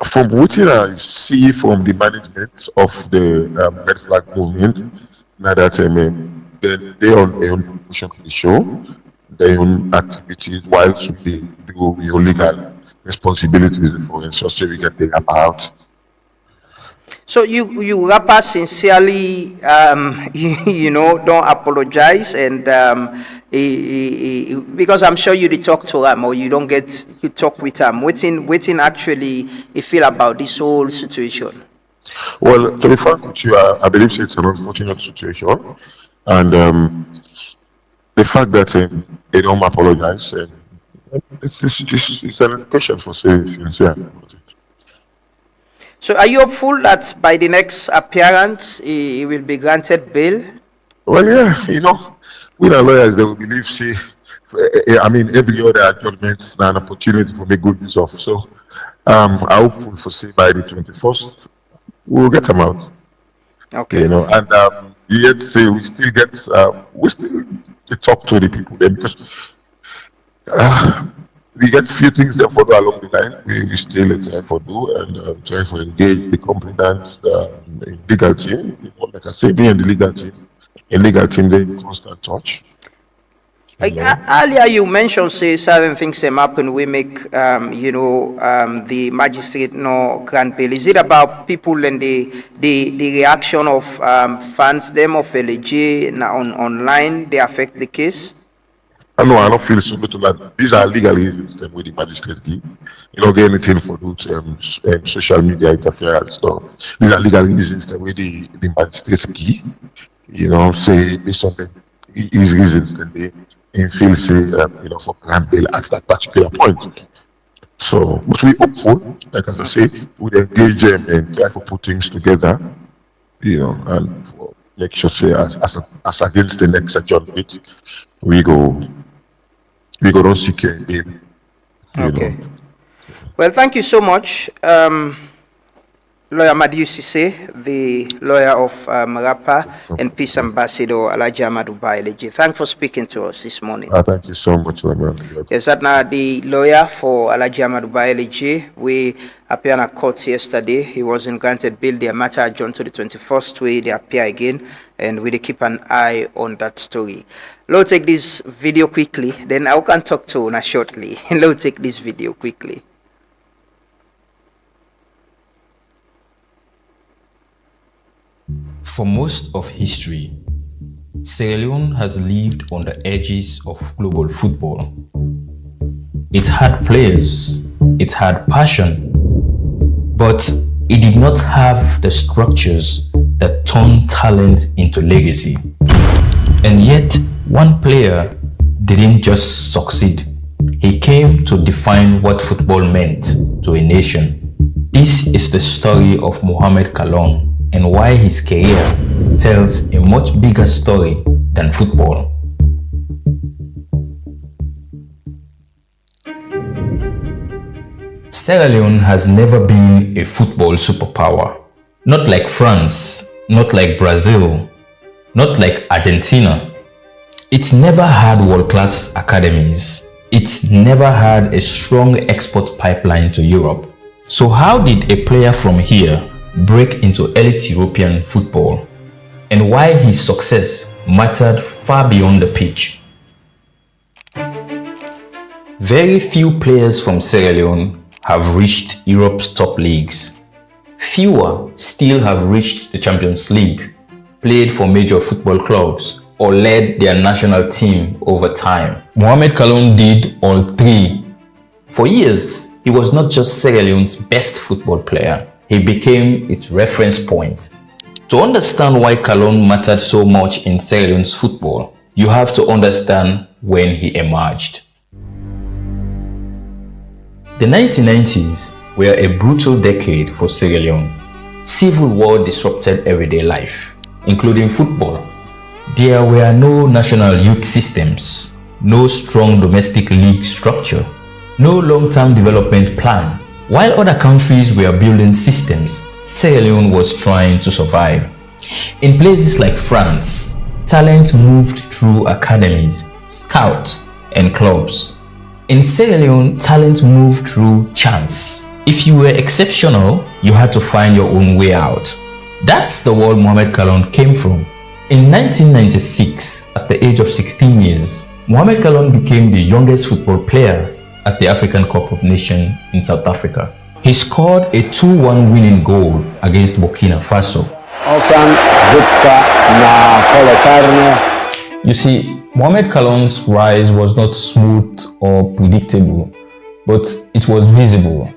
from what I see from the management of the Red Flag movement, now that they on their own promotion for the show, their own activities, while they do your legal responsibilities for ensuring we get the rap out. So you rappers sincerely, don't apologize and because I'm sure you talk to them or you talk with them. Waiting actually you feel about this whole situation. Well, to be frank with you, I believe it's an unfortunate situation, and the fact that they don't apologize, it's an question for sincere. So are you hopeful that by the next appearance he will be granted bail? Well, yeah, we are lawyers, they will believe, every other judgment is an opportunity for me good use of. So I'm hopeful for say by the 21st, we'll get them out. Okay. And yet say we still talk to the people there because we get few things there for do along the line. We still try for do and try for engage the complainants, the legal team. Like I say, me and the legal team, they in constant touch. Earlier you mentioned say certain things happen. We make the magistrate no grant bail. Is it about people and the reaction of fans them of LG online? They affect the case. No, I don't feel so good to that. These are legal reasons that with the magistrate key. You don't get anything for those social media interference. So these are legal reasons that with the magistrate key. Say based on these reasons that they feel say for grant bail at that particular point. So, but we hopeful, like as I say, we engage them and try to put things together, and for make sure say as against the next adjournment, we go don't seek a bail. Okay. Well, thank you so much. Lawyer Madiu Sise, the lawyer of Rapper and Peace Ambassador Alhaji Amadou Bayeleje. Thanks for speaking to us this morning. Thank you so much, man. Yes, that now the lawyer for Alhaji Amadou Bayeleje. We appeared at court yesterday. He wasn't granted bail. The matter adjourned to the 21st. We they appear again, and we keep an eye on that story. Let's take this video quickly. Then I can talk to Una shortly. Let's take this video quickly. For most of history, Sierra Leone has lived on the edges of global football. It had players, it had passion, but it did not have the structures that turn talent into legacy. And yet, one player didn't just succeed. He came to define what football meant to a nation. This is the story of Mohamed Kallon, and why his career tells a much bigger story than football. Sierra Leone has never been a football superpower. Not like France, not like Brazil, not like Argentina. It never had world-class academies. It never had a strong export pipeline to Europe. So how did a player from here break into elite European football? and why his success mattered far beyond the pitch. Very few players from Sierra Leone have reached Europe's top leagues. Fewer still have reached the Champions League, played for major football clubs, or led their national team over time. Mohamed Kallon did all three. For years, he was not just Sierra Leone's best football player, he became its reference point. To understand why Kallon mattered so much in Sierra Leone's football, you have to understand when he emerged. The 1990s were a brutal decade for Sierra Leone. Civil war disrupted everyday life, including football. There were no national youth systems, no strong domestic league structure, no long-term development plan. While other countries were building systems, Sierra Leone was trying to survive. In places like France, talent moved through academies, scouts, and clubs. In Sierra Leone, talent moved through chance. If you were exceptional, you had to find your own way out. That's the world Mohamed Kallon came from. In 1996, at the age of 16 years, Mohamed Kallon became the youngest football player at the African Cup of Nations in South Africa. He scored a 2-1 winning goal against Burkina Faso. You see, Mohamed Kallon's rise was not smooth or predictable, but it was visible.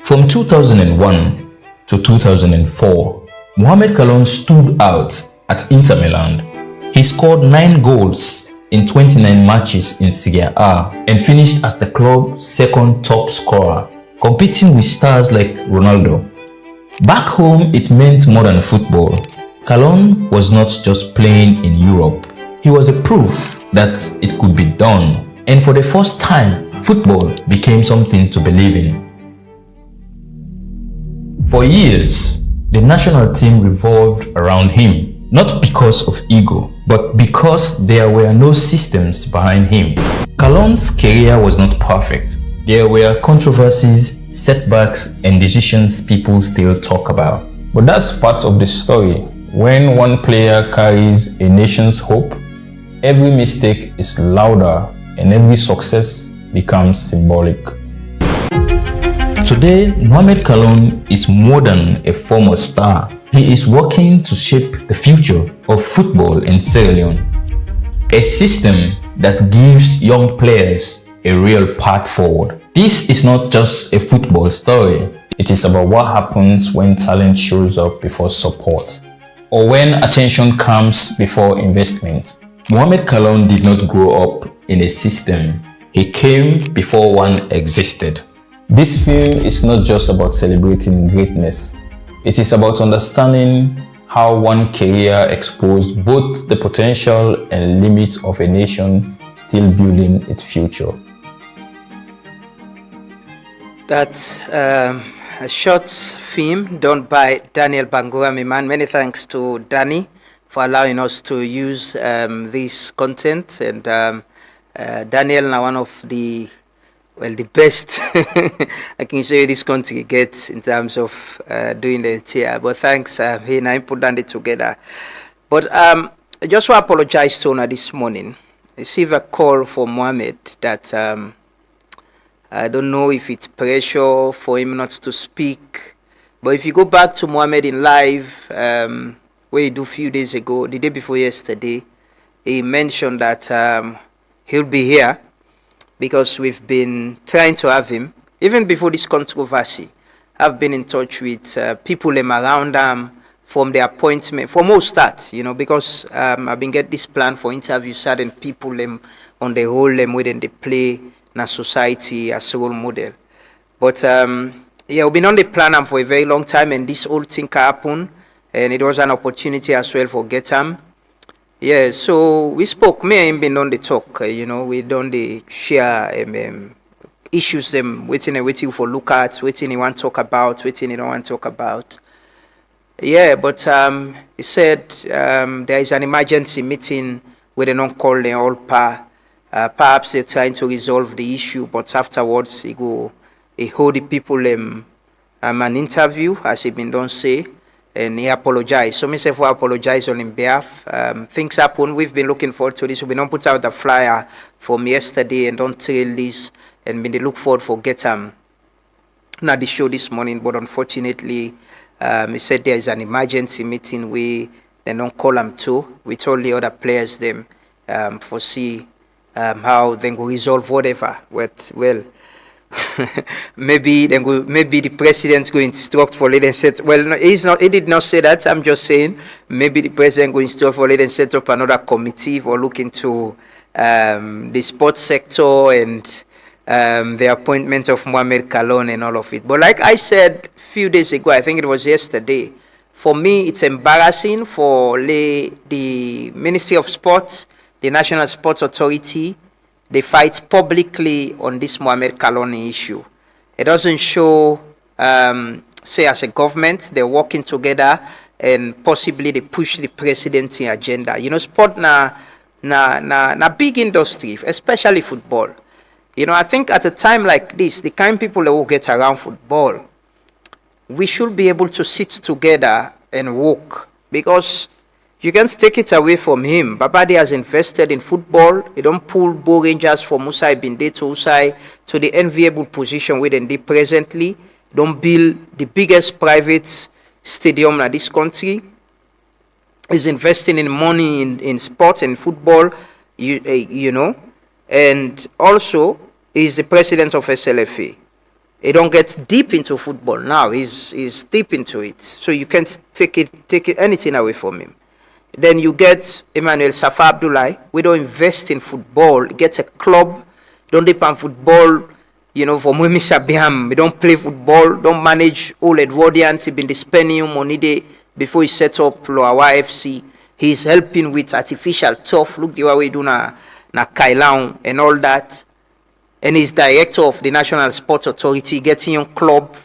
From 2001 to 2004, Mohamed Kallon stood out at Inter Milan. He scored 9 goals in 29 matches in Serie A and finished as the club's second top scorer, competing with stars like Ronaldo. Back home, it meant more than football. Kallon was not just playing in Europe. He was a proof that it could be done. And for the first time, football became something to believe in. For years, the national team revolved around him, not because of ego, but because there were no systems behind him. Kallon's career was not perfect. There were controversies, setbacks, and decisions people still talk about. But that's part of the story. When one player carries a nation's hope, every mistake is louder and every success becomes symbolic. Today, Mohamed Kallon is more than a former star. He is working to shape the future of football in Sierra Leone. A system that gives young players a real path forward. This is not just a football story. It is about what happens when talent shows up before support, or when attention comes before investment. Mohamed Kallon did not grow up in a system. He came before one existed. This film is not just about celebrating greatness. It is about understanding how one career exposed both the potential and limits of a nation still building its future. That's a short film done by Daniel Bangura Miman. Many thanks to Danny for allowing us to use this content. And Daniel, now one of the best I can say this country gets in terms of doing the entire. But thanks, he and I put it together. But I just want to apologize to Ona this morning. I received a call from Mohamed that I don't know if it's pressure for him not to speak. But if you go back to Mohamed in live, where he do a few days ago, the day before yesterday, he mentioned that he'll be here because we've been trying to have him. Even before this controversy, I've been in touch with people around from the appointment, from all start, because I've been getting this plan for interview certain people on the role within the play in a society as a role model. But yeah, we've been on the plan for a very long time, and this whole thing happened, and it was an opportunity as well for Getam. Yeah, so we spoke. Me and him been on the talk. We done the share issues them waiting for look at, waiting he want to talk about, waiting he don't want to talk about. Yeah, but he said there is an emergency meeting with an on-call and all perhaps they're trying to resolve the issue, but afterwards he hold the people an interview, as he been done say. and he apologized. So myself will apologize on his behalf. Things happen. We've been looking forward to this. We don't put out a flyer from yesterday and don't trail this, and we look forward for get not the show this morning, but unfortunately, he said there is an emergency meeting we they don't call him to. We told the other players them foresee how they go resolve whatever. Well, maybe the president go instruct for lead and set. Well, no, he did not say that. I'm just saying maybe the president go instruct for lead and set up another committee for look into the sports sector and the appointment of Mohamed Kallon and all of it. But like I said a few days ago, I think it was yesterday, for me it's embarrassing for the Ministry of Sports, the National Sports Authority. They fight publicly on this Mohamed Kallon issue. It doesn't show, say as a government, they're working together and possibly they push the presidency agenda. You know, sport na big industry, especially football. You know, I think at a time like this, the kind of people that will get around football, we should be able to sit together and work, because you can't take it away from him. Babadi has invested in football. He don't pull Bo Rangers from Usai Binde to Usai to the enviable position where they presently. Don't build the biggest private stadium in this country. He's investing in money in sports and football, you know. And also, he's the president of SLFA. He don't get deep into football now. He's deep into it. So you can't take anything away from him. Then you get Emmanuel Safa Abdullahi. We don't invest in football. He gets a club. Don't depend on football. You know, for Mwemi Sabiam, we don't play football. Don't manage all Edwardians. He been spending money there before he set up Loawa FC. He's helping with artificial turf. Look the way we do na Kallon and all that. And he's director of the National Sports Authority, getting on club.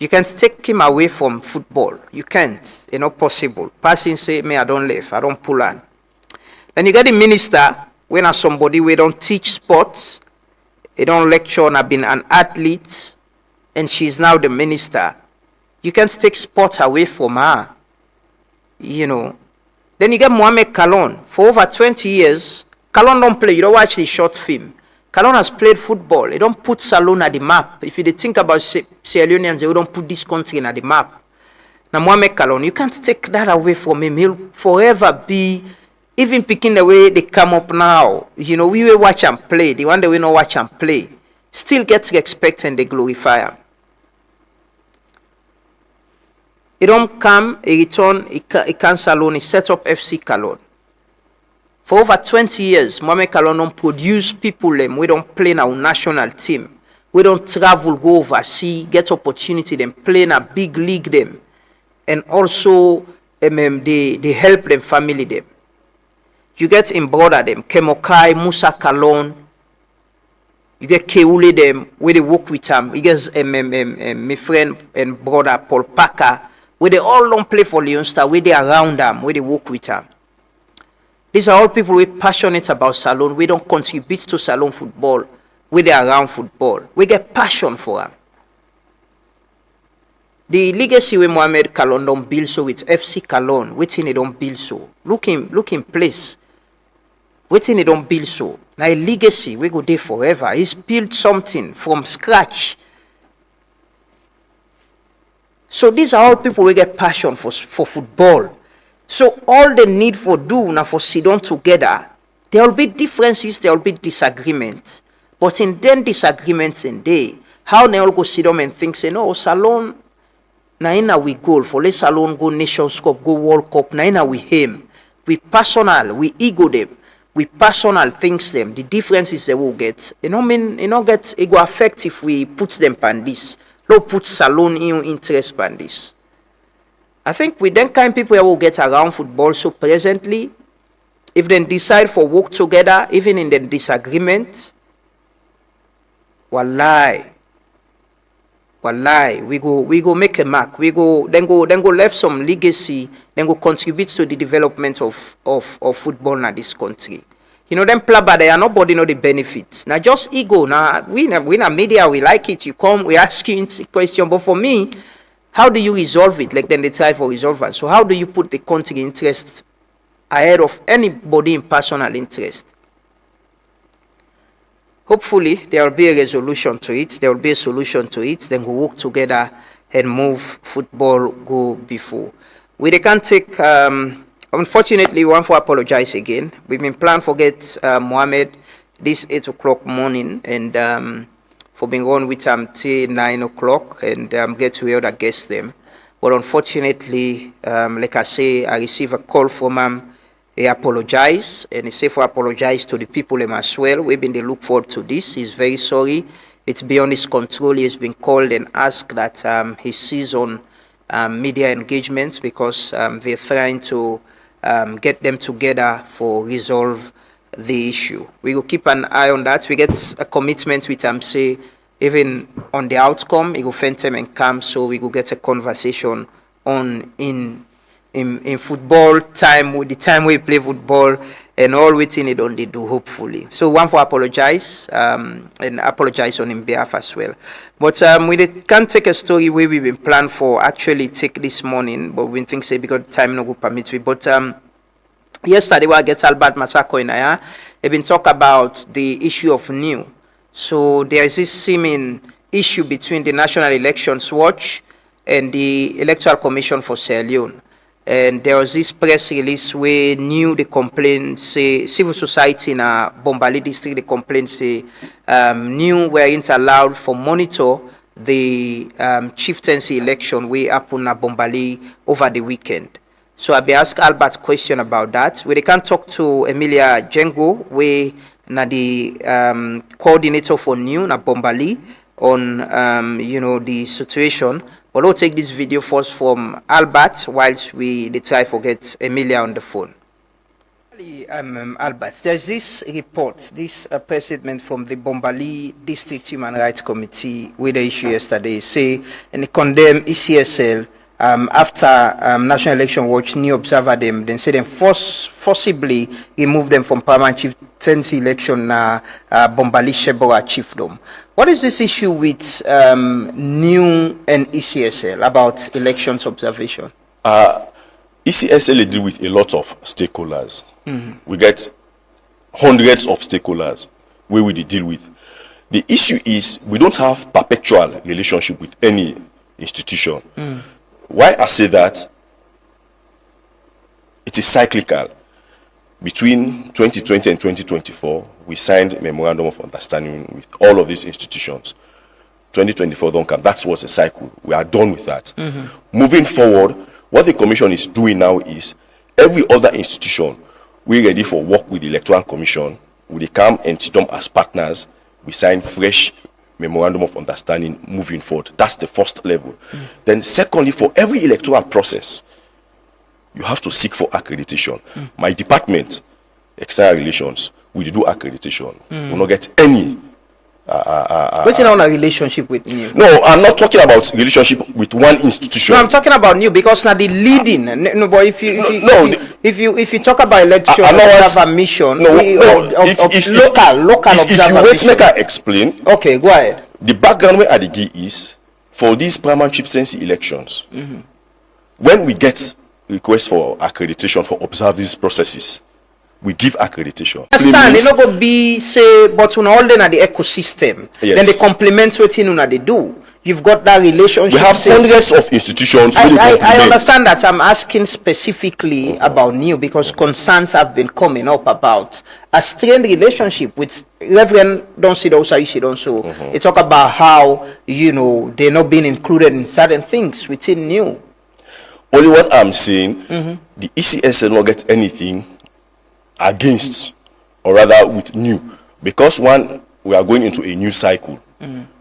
You can't take him away from football. You can't. It's not possible. Passing say, me, I don't live. I don't pull on. Then you get the minister, when are somebody we don't teach sports, they don't lecture on being an athlete, and she's now the minister. You can't take sports away from her. You know. Then you get Mohamed Kallon. For over 20 years, Kallon don't play. You don't watch the short film. Kallon has played football. They don't put Salone at the map. If you think about Sierra Leoneans, they don't put this country at the map. Now, Mohamed Kallon, you can't take that away from him. He'll forever be, even picking the way they come up now. You know, we will watch and play. The one that we don't watch and play still gets respect and they glorify him. He don't come, he return, he can't Salone, he set up FC Kallon. For over 20 years, Mohamed Kallon don't produce people them. We don't play in our national team. We don't travel, go overseas, get opportunity them, play in a big league them. And also, they help them, family them. You get in brother them, Kemokai, Musa Kallon. You get Keule them, where they work with them. You get my friend and brother Paul Parker, where they all don't play for Leone Star, where they around them, where they work with them. These are all people who are passionate about Salone. We don't contribute to Salone football. We are around football. We get passion for them. The legacy with Mohamed Kallon don't build so with FC Kallon. Waiting they don't build so. Look in place. Waiting they don't build so. Now a legacy we go there forever. He's built something from scratch. So these are all people who get passion for football. So all they need for do now for sit down together, there will be differences, there will be disagreements. But in them disagreements in day, how they all go sit down and think, say, no, Salone, na we goal, for let Salone go Nations Cup, go World Cup, na we aim. We personal, we ego them, we personal things them, the differences they will get. It go affect if we put them on this. No put Salone in interest on this. I think with them kind of people who will get around football, so presently, if they decide for work together, even in the disagreement, wallahi, we go make a mark. Then go left some legacy, then go contribute to the development of football in this country. You know, them plabber, they are nobody know the benefits. Now just ego. Now we in media, we like it. You come, we ask you a question, but for me, how do you resolve it? Like then they try for resolve. So how do you put the country interest ahead of anybody in personal interest? Hopefully there will be a resolution to it. There will be a solution to it. Then we'll work together and move football go before. We can't take. Unfortunately, we want to apologize again. We've been planning to get Mohamed this 8 o'clock morning and for being on with till 9 o'clock and get to hear that guest them. But unfortunately, like I say, I received a call from he apologized and he said for apologize to the people as well. We've been look forward to this. He's very sorry. It's beyond his control. He has been called and asked that he sees on media engagements because they're trying to get them together for resolve the issue. We will keep an eye on that. We get a commitment with say even on the outcome, it will find them and come so we will get a conversation on in football time with the time we play football and all within it only do hopefully. So one for apologize and apologize on his behalf as well. But we can't take a story where we've been planned for actually take this morning, but we think say because time no go permit we. But yesterday we get Albert Masako in here. They've been talk about the issue of new. So there is this seeming issue between the National Elections Watch and the Electoral Commission for Sierra Leone. And there was this press release where new the complaint say civil society in Bombali district the complaint say new weren't allowed for monitor the chieftaincy election way up on Bombali over the weekend. So I be asked Albert question about that. We can't talk to Emilia Jengo, we na the coordinator for new na Bombali on the situation. But we'll take this video first from Albert whilst we try to get Emilia on the phone. Albert, there's this report, this press statement from the Bombali District Human Rights Committee with the issue yesterday, say and they condemn ECSL after National Election Watch new observer them, then say them forcibly remove them from Paramount Chieftaincy election Bombali Shebora chiefdom. What is this issue with new and ECSL about elections observation? ECSL deal with a lot of stakeholders. We get hundreds of stakeholders where we deal with. The issue is we don't have perpetual relationship with any institution. Why I say that? It is cyclical. Between 2020 and 2024, we signed a memorandum of understanding with all of these institutions. 2024 don't come. That was a cycle. We are done with that. Moving forward, what the commission is doing now is every other institution, we're ready for work with the Electoral Commission. We come and sit them as partners. We sign fresh memorandum of understanding moving forward. That's the first level. Then secondly, for every electoral process, you have to seek for accreditation. My department, external relations, we do accreditation. We will not get any. What's on a relationship with new? No, I'm not talking about relationship with one institution. No, I'm talking about new because now the leading. No, but if you talk about election observer mission, local if you wait, make I explain. Okay, go ahead. The background where Adigi is for these Paramount Chieftaincy elections. When we get requests for accreditation for observe these processes, we give accreditation. Understand? They not go be say, but you know, all then at the ecosystem. Yes. Then they complement what you know they do. You've got that relationship. We have hundreds of institutions. I understand that. I'm asking specifically about new because concerns have been coming up about a strained relationship with Reverend Don Sidosa Ishidonso. They talk about how they're not being included in certain things within new. Only what I'm saying, the ECSL not get anything against, or rather with new, because one, we are going into a new cycle.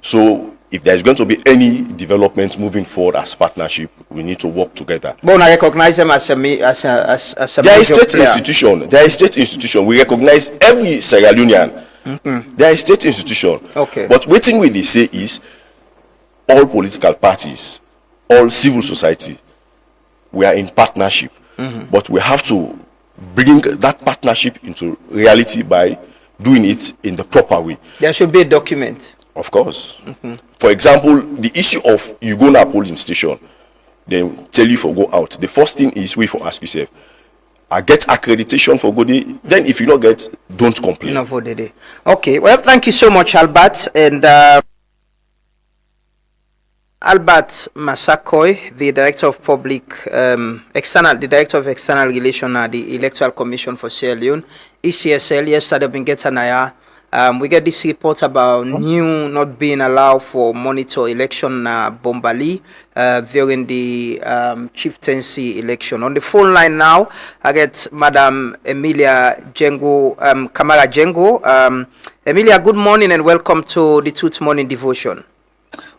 So if there's going to be any developments moving forward as partnership, we need to work together. But I recognize them as a there is state institution. There is state institution. We recognize every Sierra Leonean. There is state institution. Okay. But what thing we they say is all political parties, all civil society, we are in partnership. But we have to bring that partnership into reality by doing it in the proper way. There should be a document. Of course. For example, the issue of Ugona polling station, then tell you for go out. The first thing is we for ask yourself, I get accreditation for go there. Then if you don't get, don't complain. No for the day. Okay, well, thank you so much, Albert. And Albert Masakoy, the Director of the Director of External Relations at the Electoral Commission for Sierra Leone, ECSL. Yesterday, been getting we get this report about new not being allowed for monitor election Bombali during the chieftaincy election. On the phone line now, I get Madam Emilia Jengo, Kamara Jengo. Emilia, good morning and welcome to the Tooth Morning Devotion.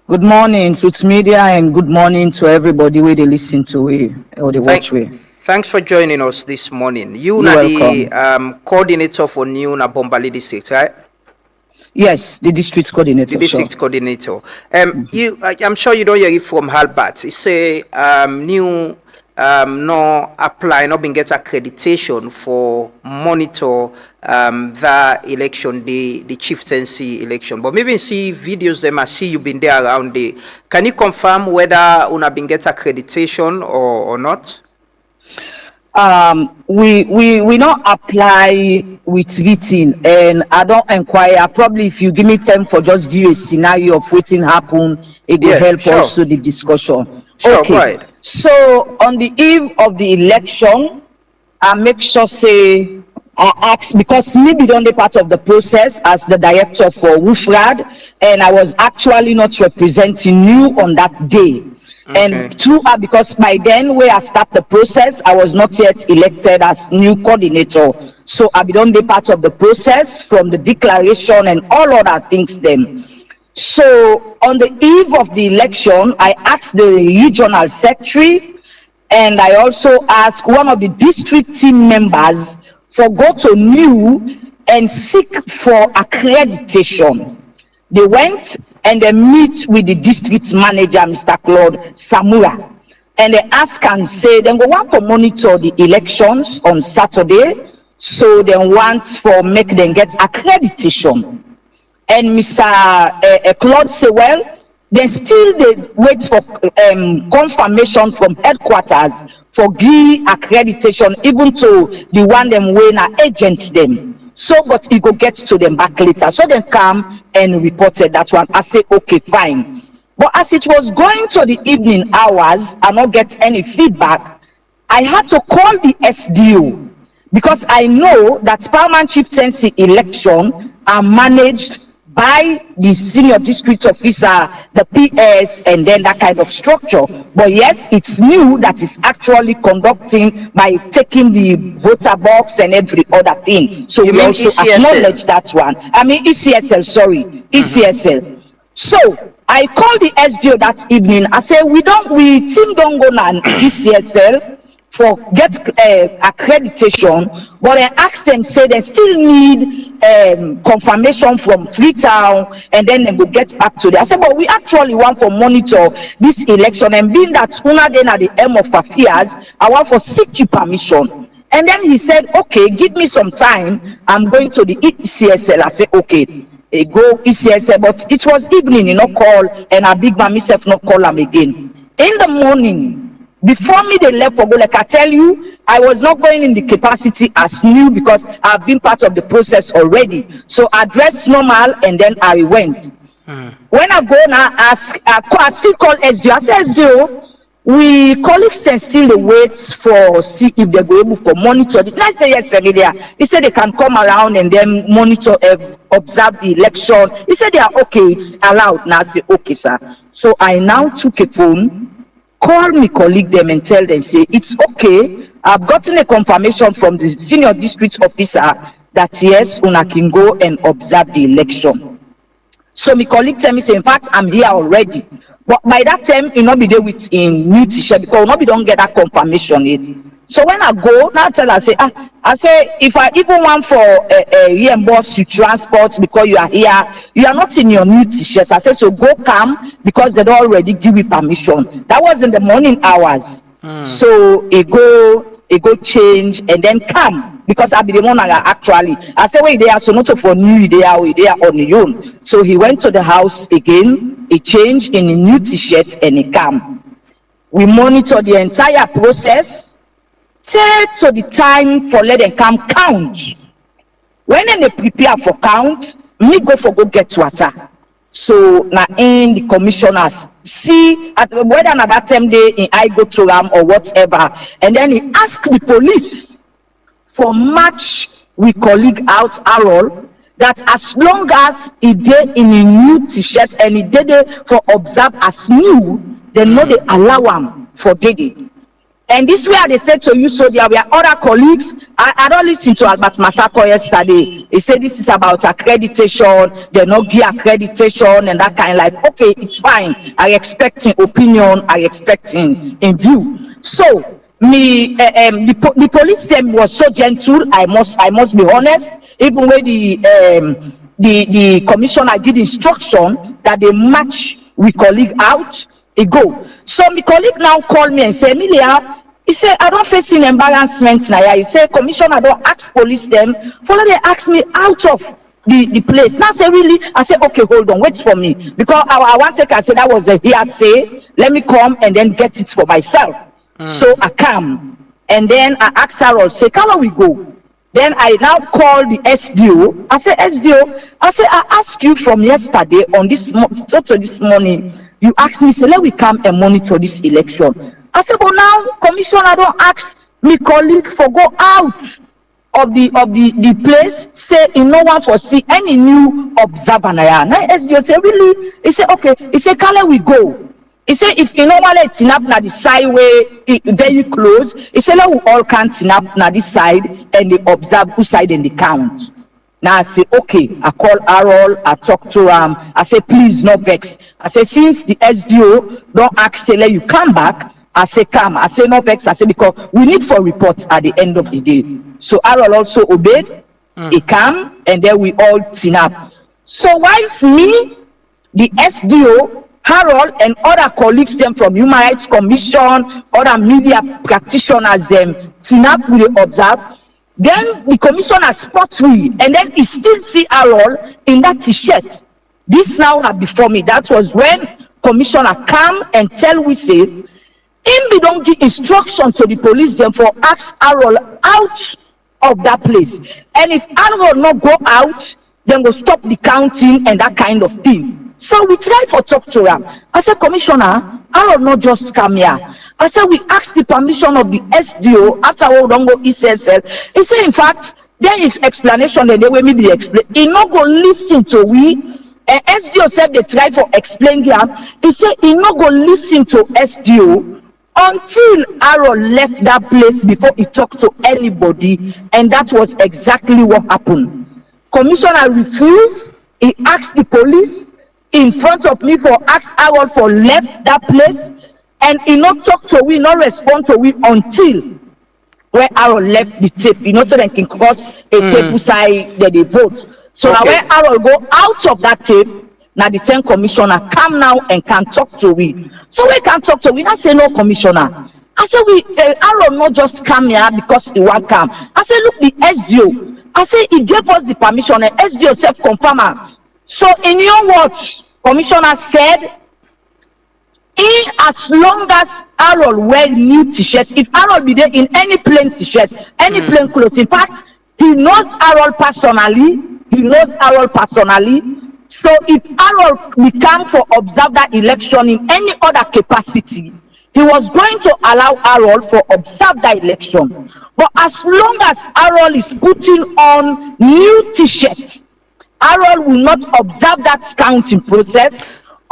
Good morning, Fruits Media, and good morning to everybody where they listen to it or they watch it. Thanks for joining us this morning. You're the coordinator for New Bombali district, right? Yes, the district coordinator. The district coordinator. I'm sure you don't hear it from Albert. He say New no apply, not been get accreditation for monitor the election, the chieftaincy election. But maybe see videos them. I see you been there around there. Can you confirm whether una been get accreditation or not? We not apply with written, and I don't inquire. Probably if you give me time for just give you a scenario of what happen, it will help also the discussion. Sure, okay. Right. So on the eve of the election, I make sure say I ask, because maybe the only part of the process as the director for WUFRAD, and I was actually not representing you on that day. And throughout, because by then where I start the process, I was not yet elected as new coordinator. So I be done the part of the process from the declaration and all other things then. So on the eve of the election, I asked the regional secretary, and I also asked one of the district team members for go to New and seek for accreditation. They went and they meet with the district manager, Mr. Claude Samura, and they ask and say they want to monitor the elections on Saturday, so they want for make them get accreditation. And Mr. Claude say, well, they still they wait for confirmation from headquarters for give accreditation, even to the one them when I agent them. So, but he go get to them back later. So they come and reported that one. I say, okay, fine. But as it was going to the evening hours, I not get any feedback. I had to call the SDO, because I know that Parliament chieftaincy election are managed by the senior district officer, the PS, and then that kind of structure. But yes, it's new that is actually conducting by taking the voter box and every other thing. So we also acknowledge that one. I mean ECSL, sorry, ECSL. So I called the SDO that evening. I said, we team don't go now ECSL for get accreditation, but I asked them, say they still need confirmation from Freetown, and then they will get back to them. I said, but we actually want to monitor this election, and being that una then at the end of affairs, I want to seek you permission. And then he said, okay, give me some time, I'm going to the ECSL. I said, okay, go ECSL, but it was evening, call, and a big man myself not call him again. In the morning, before me they left for go, like I tell you, I was not going in the capacity as new because I've been part of the process already. So I dressed normal and then I went. When I go now ask, I still call SDO. I said, SDO, we colleagues can still wait for see if they go able to monitor it. I say yes, Emilia. He said they can come around and then monitor, observe the election. He said they are okay, it's allowed. Now I say okay, sir. So I now took a phone, call me colleague them and tell them, say it's okay, I've gotten a confirmation from the senior district officer that yes, una can go and observe the election. So my colleague tell me, say in fact I'm here already, but by that time you not be there with in new t-shirt because not be don't get that confirmation yet. So when I go now, tell her, say I say if I even want for reimburse you transport because you are here, you are not in your new t-shirt. I say so go come because they don't already give you permission. That was in the morning hours. So it go change and then come because I be the one actually. I say wait there, so not for new there on your own. So he went to the house again, he changed in a new t-shirt and he come. We monitor the entire process till to the time for let them come count. When they prepare for count, me go get water. So now in the commissioners see at whether at that time they I go to them or whatever, and then he ask the police for match we colleague out Arol that as long as he did in a new t-shirt and he did it for observe as new, then no they allow him for daily. And this way they said to you, so there were other colleagues. I don't listen to Albert Masako yesterday. He said this is about accreditation, they not give accreditation and that kind of like, okay, it's fine. I expecting opinion, I expecting in view. So the police team was so gentle, I must be honest, even when the commissioner did instruction that they match we colleague out, he go. So my colleague now called me and said, Emilia, he said, I don't face an embarrassment now. He said, Commissioner, don't ask police them. Follow they ask me out of the place. Now I say, really? I said, okay, hold on, wait for me. Because I want to say that was a hearsay. Let me come and then get it for myself. So I come. And then I asked Harold, say, can we go? Then I now call the SDO. I said, SDO, I asked you from yesterday on this morning. You asked me, say, let we come and monitor this election. I said, but now, Commissioner, don't ask me colleague for go out of the place, say, no one for see any new observer. Now, SDO say, really? He said, okay. He said, Kallon, we go. He said, if you know let tinap na the side way very close, he said, let we all can tinap na this side and they observe who side and they count. Now I say, okay, I call Harold, I talk to him, I say, please, no vex. I say, since the SDO don't ask, say, let you come back, I say, come. I say, no vex. I say, because we need for reports at the end of the day. So Harold also obeyed, he come, and then we all tin up. So whilst me, the SDO, Harold, and other colleagues them from Human Rights Commission, other media practitioners them, tin up, we observe. Then the commissioner spots me, and then he still see Harold in that t-shirt. This now had before me. That was when commissioner come and tell we say, him be don't give instruction to the police them for ask Harold out of that place. And if Harold not go out, then go stop the counting and that kind of thing. So we try for talk to him. I said, Commissioner, Harold not just come here. I said, we asked the permission of the SDO after we don't go ECSL. He said, in fact, there is explanation that they will maybe explain. He not go listen to we. And SDO said they try for explain here. He said he not go listen to SDO until Harold left that place before he talked to anybody. And that was exactly what happened. Commissioner refused. He asked the police in front of me for ask Harold for left that place, and he not talk to we, not respond to we until where Harold left the tape. You know, so they can cross a tape beside they vote. So now when Harold go out of that tape, now the 10 commissioner come now and can talk to we. So we can talk to we. I say no commissioner. I say we Harold not just come here because he want come. I say look the SDO. I say he gave us the permission and SDO self confirmer. So in your words, commissioner said, as long as Harold wear new t-shirt, if Harold be there in any plain t-shirt, any plain clothes, in fact, he knows Harold personally. So if Harold become for observe that election in any other capacity, he was going to allow Harold for observe that election. But as long as Harold is putting on new t-shirts, Harold will not observe that counting process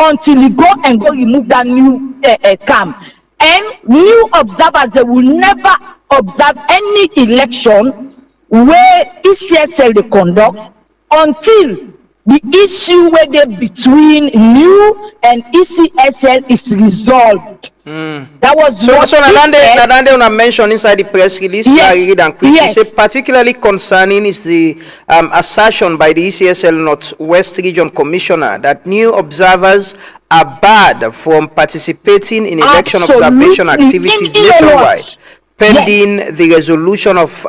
until he go remove that new cam. And new observers, they will never observe any election where ECSL they conduct until the issue where they between new and ECSL is resolved. That was so Nadande una mention inside the press release. Yes. Say particularly concerning is the assertion by the ECSL Northwest Region Commissioner that new observers are barred from participating in election observation activities nationwide, pending the resolution of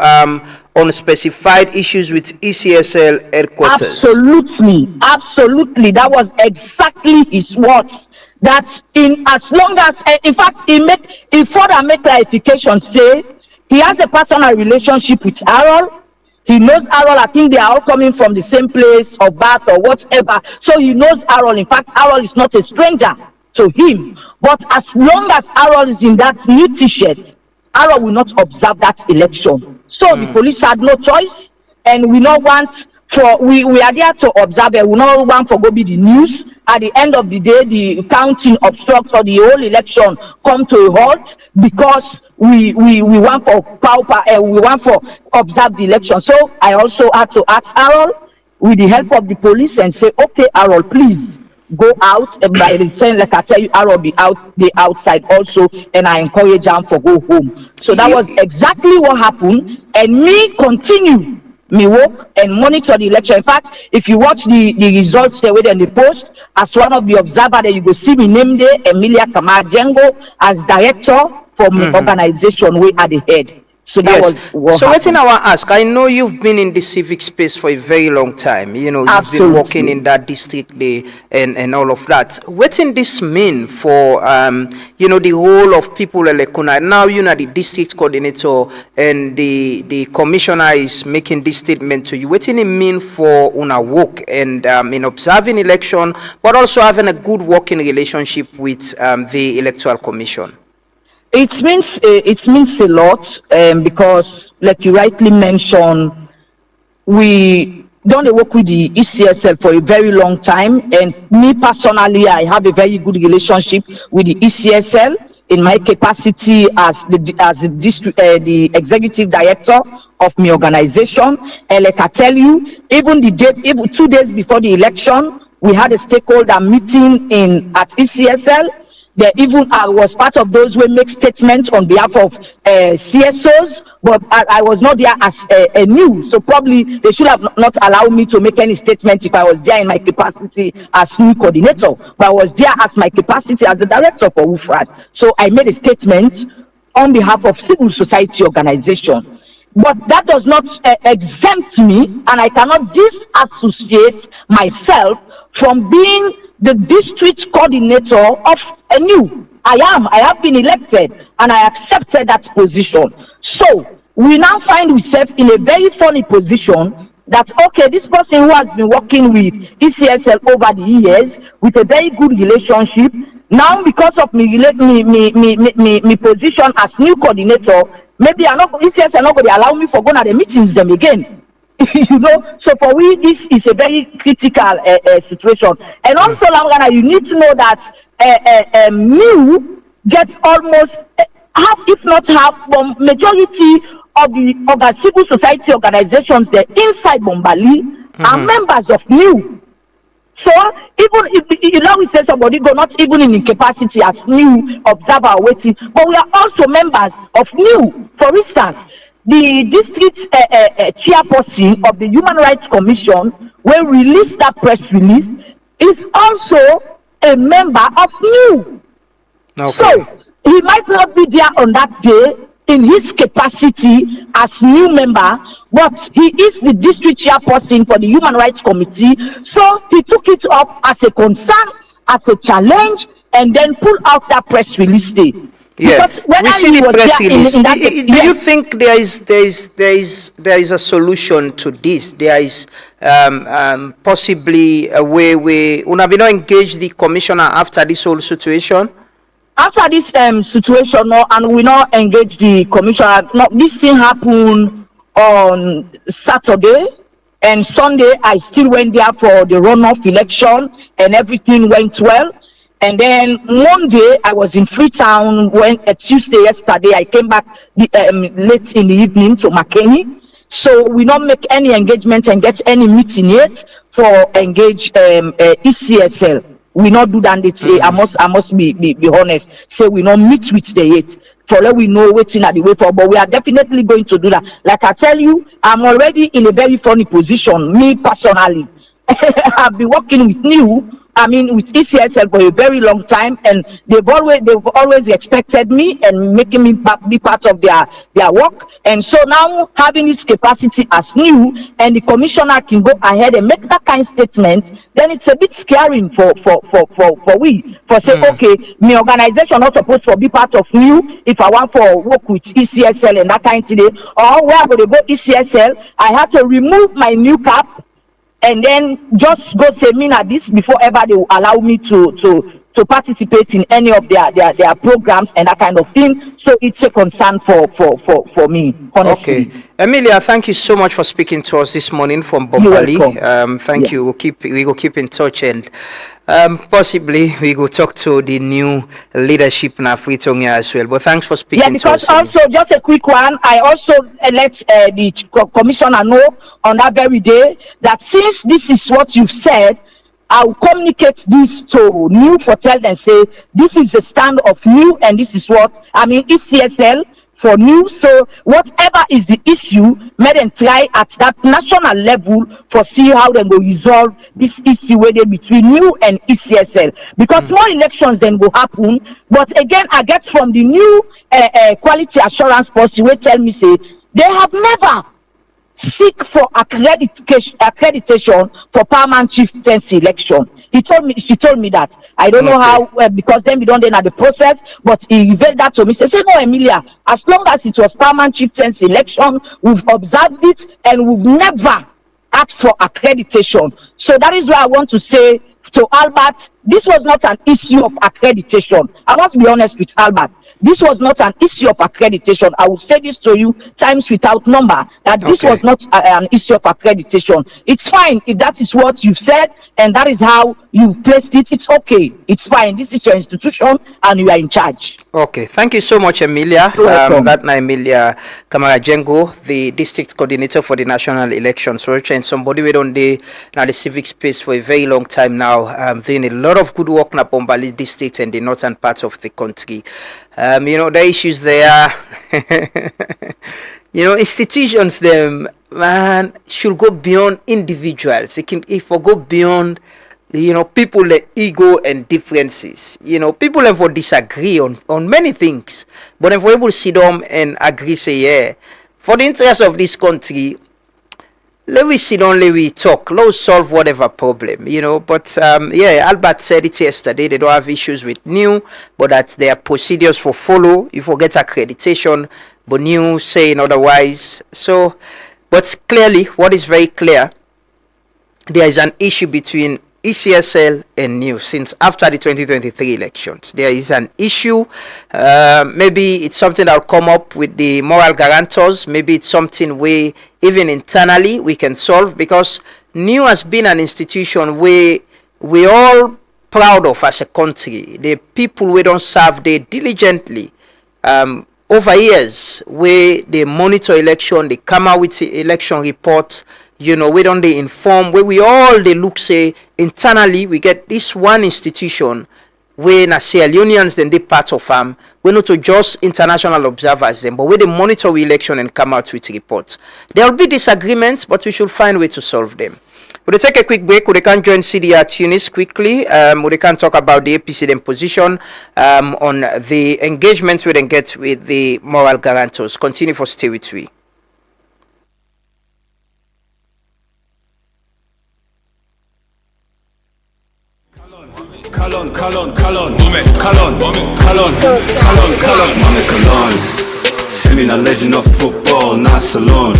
unspecified issues with ECSL headquarters. Absolutely. That was exactly his words. that in as long as, in fact, he further make clarification, say he has a personal relationship with Harold. He knows Harold. I think they are all coming from the same place or Bath or whatever. So he knows Harold. In fact, Harold is not a stranger to him. But as long as Harold is in that new t-shirt, Harold will not observe that election. So the police had no choice, and we not want for we are there to observe it. We not want for go be the news. At the end of the day, the counting obstructs or the whole election come to a halt because we want for pauper, we want for observe the election. So I also had to ask Harold with the help of the police and say, okay, Harold, please go out. And by the time, like I tell you, Harold be out the outside also, and I encourage him for go home. So that was exactly what happened, and me continue me work and monitor the election. In fact, if you watch the results the way then they post, as one of the observer there, you go see me name there, Emilia Kamajengo, as director for my organization way at the head. So that was what so happened. what I want to ask, I know you've been in the civic space for a very long time. You know, you've been working in that district there and all of that. What in this mean for you know, the role of people like now, you know, the district coordinator and the commissioner is making this statement to you. What in it mean for una work and in observing election, but also having a good working relationship with the Electoral Commission? It means a lot, because, like you rightly mentioned, we don't work with the ECSL for a very long time, and me personally, I have a very good relationship with the ECSL in my capacity as the executive director of my organization. And like I tell you, even 2 days before the election, we had a stakeholder meeting at ECSL. I was part of those who make statements on behalf of CSOs, but I was not there as a new, so probably they should have not allowed me to make any statement if I was there in my capacity as new coordinator, but I was there as my capacity as the director for WUFRAD. So I made a statement on behalf of civil society organization. But that does not exempt me, and I cannot disassociate myself from being the district coordinator of a new. I have been elected, and I accepted that position. So we now find ourselves in a very funny position that, okay, this person who has been working with ECSL over the years with a very good relationship, now because of me position as new coordinator, maybe ECSL not going to allow me for going to the meetings them again. You know, so for we, this is a very critical situation. And also, Lamgana, you need to know that new gets almost half, if not half, majority of the civil society organizations there inside Bombali are members of new. So even if you know we say somebody go not even in incapacity as new observer or waiting, but we are also members of new. For instance, the district chairperson of the Human Rights Commission, when released that press release, is also a member of new. Okay. So he might not be there on that day in his capacity as new member, but he is the district chairperson for the Human Rights Committee. So he took it up as a concern, as a challenge, and then pulled out that press release day. Yeah, we see the press release. Do you think there is a solution to this? There is possibly a way we have not engaged the commissioner after this whole situation? After this situation, no, and we not engage the commissioner. No, this thing happened on Saturday, and Sunday I still went there for the runoff election, and everything went well. And then Monday I was in Freetown. When Tuesday yesterday I came back late in the evening to McKinney. So we not make any engagement and get any meeting yet for engage ECSL. We not do that. I must be honest. Say we not meet with the yet. For let we know waiting at the way for, but we are definitely going to do that. Like I tell you, I'm already in a very funny position. Me personally, I've been working with new with ECSL for a very long time, and they've always expected me and making me be part of their work. And so now having this capacity as new, and the commissioner can go ahead and make that kind of statement, then it's a bit scaring for say, okay, my organization not supposed to be part of new if I want to work with ECSL and that kind of thing, or where I'm going to go ECSL, I had to remove my new cap and then just go seminar this before ever they will allow me to participate in any of their programs and that kind of thing. So it's a concern for me, honestly. Okay, Emilia, thank you so much for speaking to us this morning from Bombali. Thank you. We will keep in touch, and possibly we will talk to the new leadership in Afritonia as well. But thanks for speaking to us. Yeah, because also just a quick one, I also let the commissioner know on that very day that since this is what you've said, I'll communicate this to New for tell them, say this is the stand of New, and this is what ECSL for New. So whatever is the issue, let them try at that national level for see how they will resolve this issue where they between New and ECSL, because more elections then will happen. But again, I get from the New quality assurance policy where tell me say they have never seek for accreditation for paramount chieftaincy election. She told me that. I don't know how, because then we don't know the process, but he revealed that to me. He said, no, Emilia, as long as it was paramount chieftaincy election, we've observed it and we've never asked for accreditation. So that is why I want to say to Albert, this was not an issue of accreditation. I want to be honest with Albert. This was not an issue of accreditation. I will say this to you times without number, that this was not an issue of accreditation. It's fine if that is what you've said and that is how you've placed it. It's okay. It's fine. This is your institution and you are in charge. Okay. Thank you so much, Emilia. That na Emilia Kamarajengo, the district coordinator for the national elections, and somebody we don't do now the civic space for a very long time now, doing a lot of good work in Bombali district and the northern parts of the country. The issues there, institutions, them, man, should go beyond individuals. They can, if we go beyond, people, the ego and differences. People have to disagree on many things. But if we're able to sit down and agree, say, yeah, for the interest of this country, let we sit down, let we talk, let's solve whatever problem, But Albert said it yesterday, they don't have issues with New, but that there are procedures for follow if we get accreditation, but New saying otherwise. So, but clearly, what is very clear, there is an issue between ECSL and New since after the 2023 elections. There is an issue. Maybe it's something that will come up with the moral guarantors. Maybe it's something where even internally we can solve, because New has been an institution where we all proud of as a country. The people we don't serve, they diligently over years where they monitor election, they come out with election reports. We don't they inform, where we all they look, say internally we get this one institution where na Sierra Leoneans then they part of we're not just international observers them, but where they monitor the election and come out with reports. There will be disagreements, but we should find a way to solve them. We'll take a quick break. We can join CDR Tunis quickly. We can talk about the APC then position on the engagements we then get with the moral guarantors. Continue for Stay With We. Kallon, Mohamed, Semi a legend of football, not salon.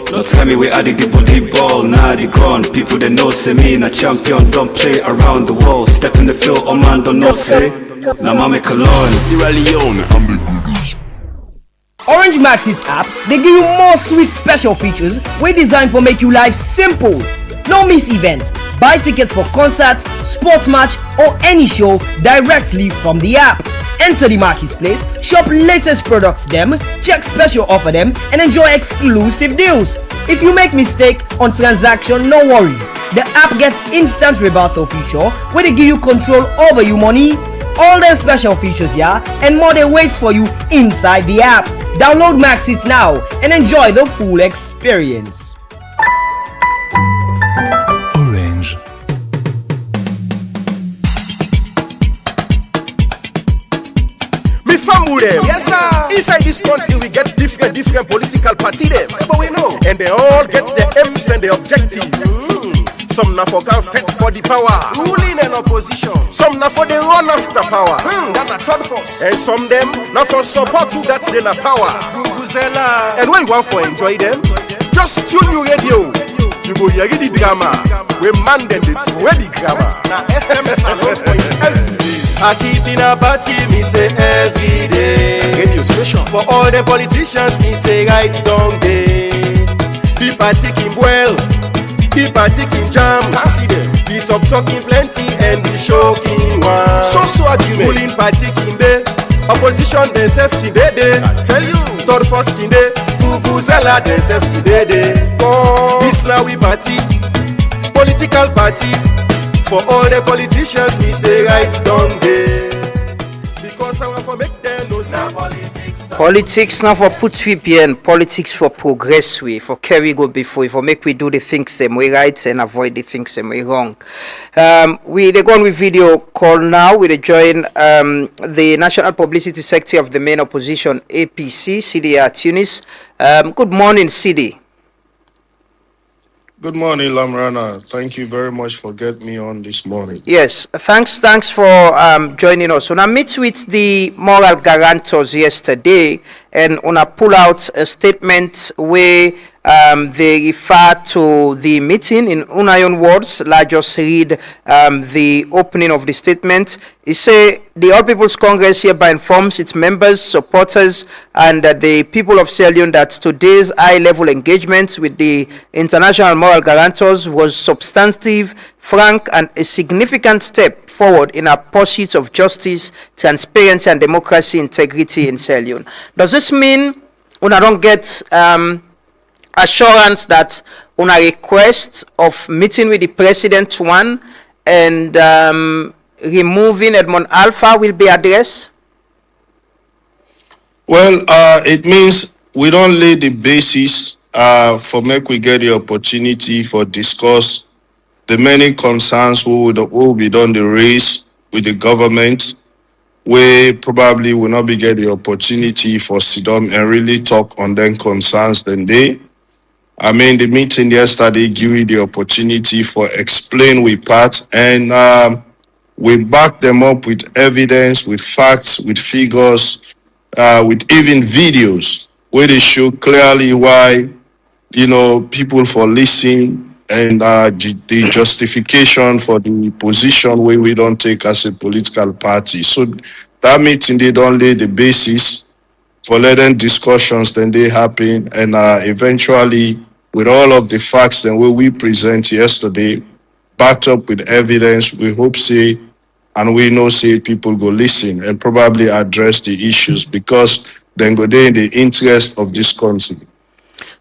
Don't tell me we addicted on the ball, nah the ground. People that know say me a champion, don't play around the wall. Step in the field, oh man, don't know say. Now Mohamed Kallon, Sierra Leone, I'm the goodies. Orange Maxit app, they give you more sweet special features we designed for make you life simple. No miss events. Buy tickets for concerts, sports match or any show directly from the app. Enter the marketplace, shop latest products them, check special offer them and enjoy exclusive deals. If you make mistake on transaction, no worry. The app gets instant reversal feature where they give you control over your money. All the special features and more they waits for you inside the app. Download Maxit now and enjoy the full experience. Orange. people them. Yes, sir. Inside this country, we get different political party them. But we know. And they all get their aims and their objectives. Some na for can fight for the power, ruling and opposition. Some na for the run after power, that's a third force. And some them na for support to that they na power. And when you want for enjoy them, just tune your radio. You go hear the drama. We man them the the grammar. Na FM salon point every day. I keep in a party, me say every day. Radio station for all the politicians, me say right down day. The party keep well. The party king jam, see them. The talking plenty and the shocking one. So argument. Ruling party king day, opposition themselves king day. Tell you, third force king day, Vuvuzela themselves king day. This now we party, political party. For all the politicians, me say right down day. Because I want to make them know some politics. Politics now for put VPN, politics for progress way, for carry go before, for make we do the things same way right and avoid the things same way wrong. We they go on with video call now. We join the National Publicity Secretary of the main opposition APC, CDA Tunis. Good morning, CD. Good morning, Lamrana. Thank you very much for getting me on this morning. Yes, thanks for joining us. When I met with the moral guarantors yesterday, and when I pull out a statement where they refer to the meeting in Unayon words, I just read the opening of the statement. It say the All People's Congress hereby informs its members, supporters, and the people of Sierra Leone that today's high-level engagement with the international moral guarantors was substantive, frank, and a significant step forward in our pursuit of justice, transparency, and democracy integrity in Sierra Leone. Does this mean when I don't get assurance that on a request of meeting with the president one and removing Edmond Alpha will be addressed? Well, it means we don't lay the basis for make we get the opportunity for discuss the many concerns who will be done the raise with the government. We probably will not be get the opportunity for sit down and really talk on them concerns then they. I mean, the meeting yesterday gave you the opportunity for explain we part and we back them up with evidence, with facts, with figures, with even videos where they show clearly why, people for listening and the justification for the position where we don't take as a political party. So that meeting, they don't lay the basis for letting discussions then they happen and eventually with all of the facts then we present yesterday, backed up with evidence, we hope say, and we know say people go listen and probably address the issues because then go there in the interest of this country.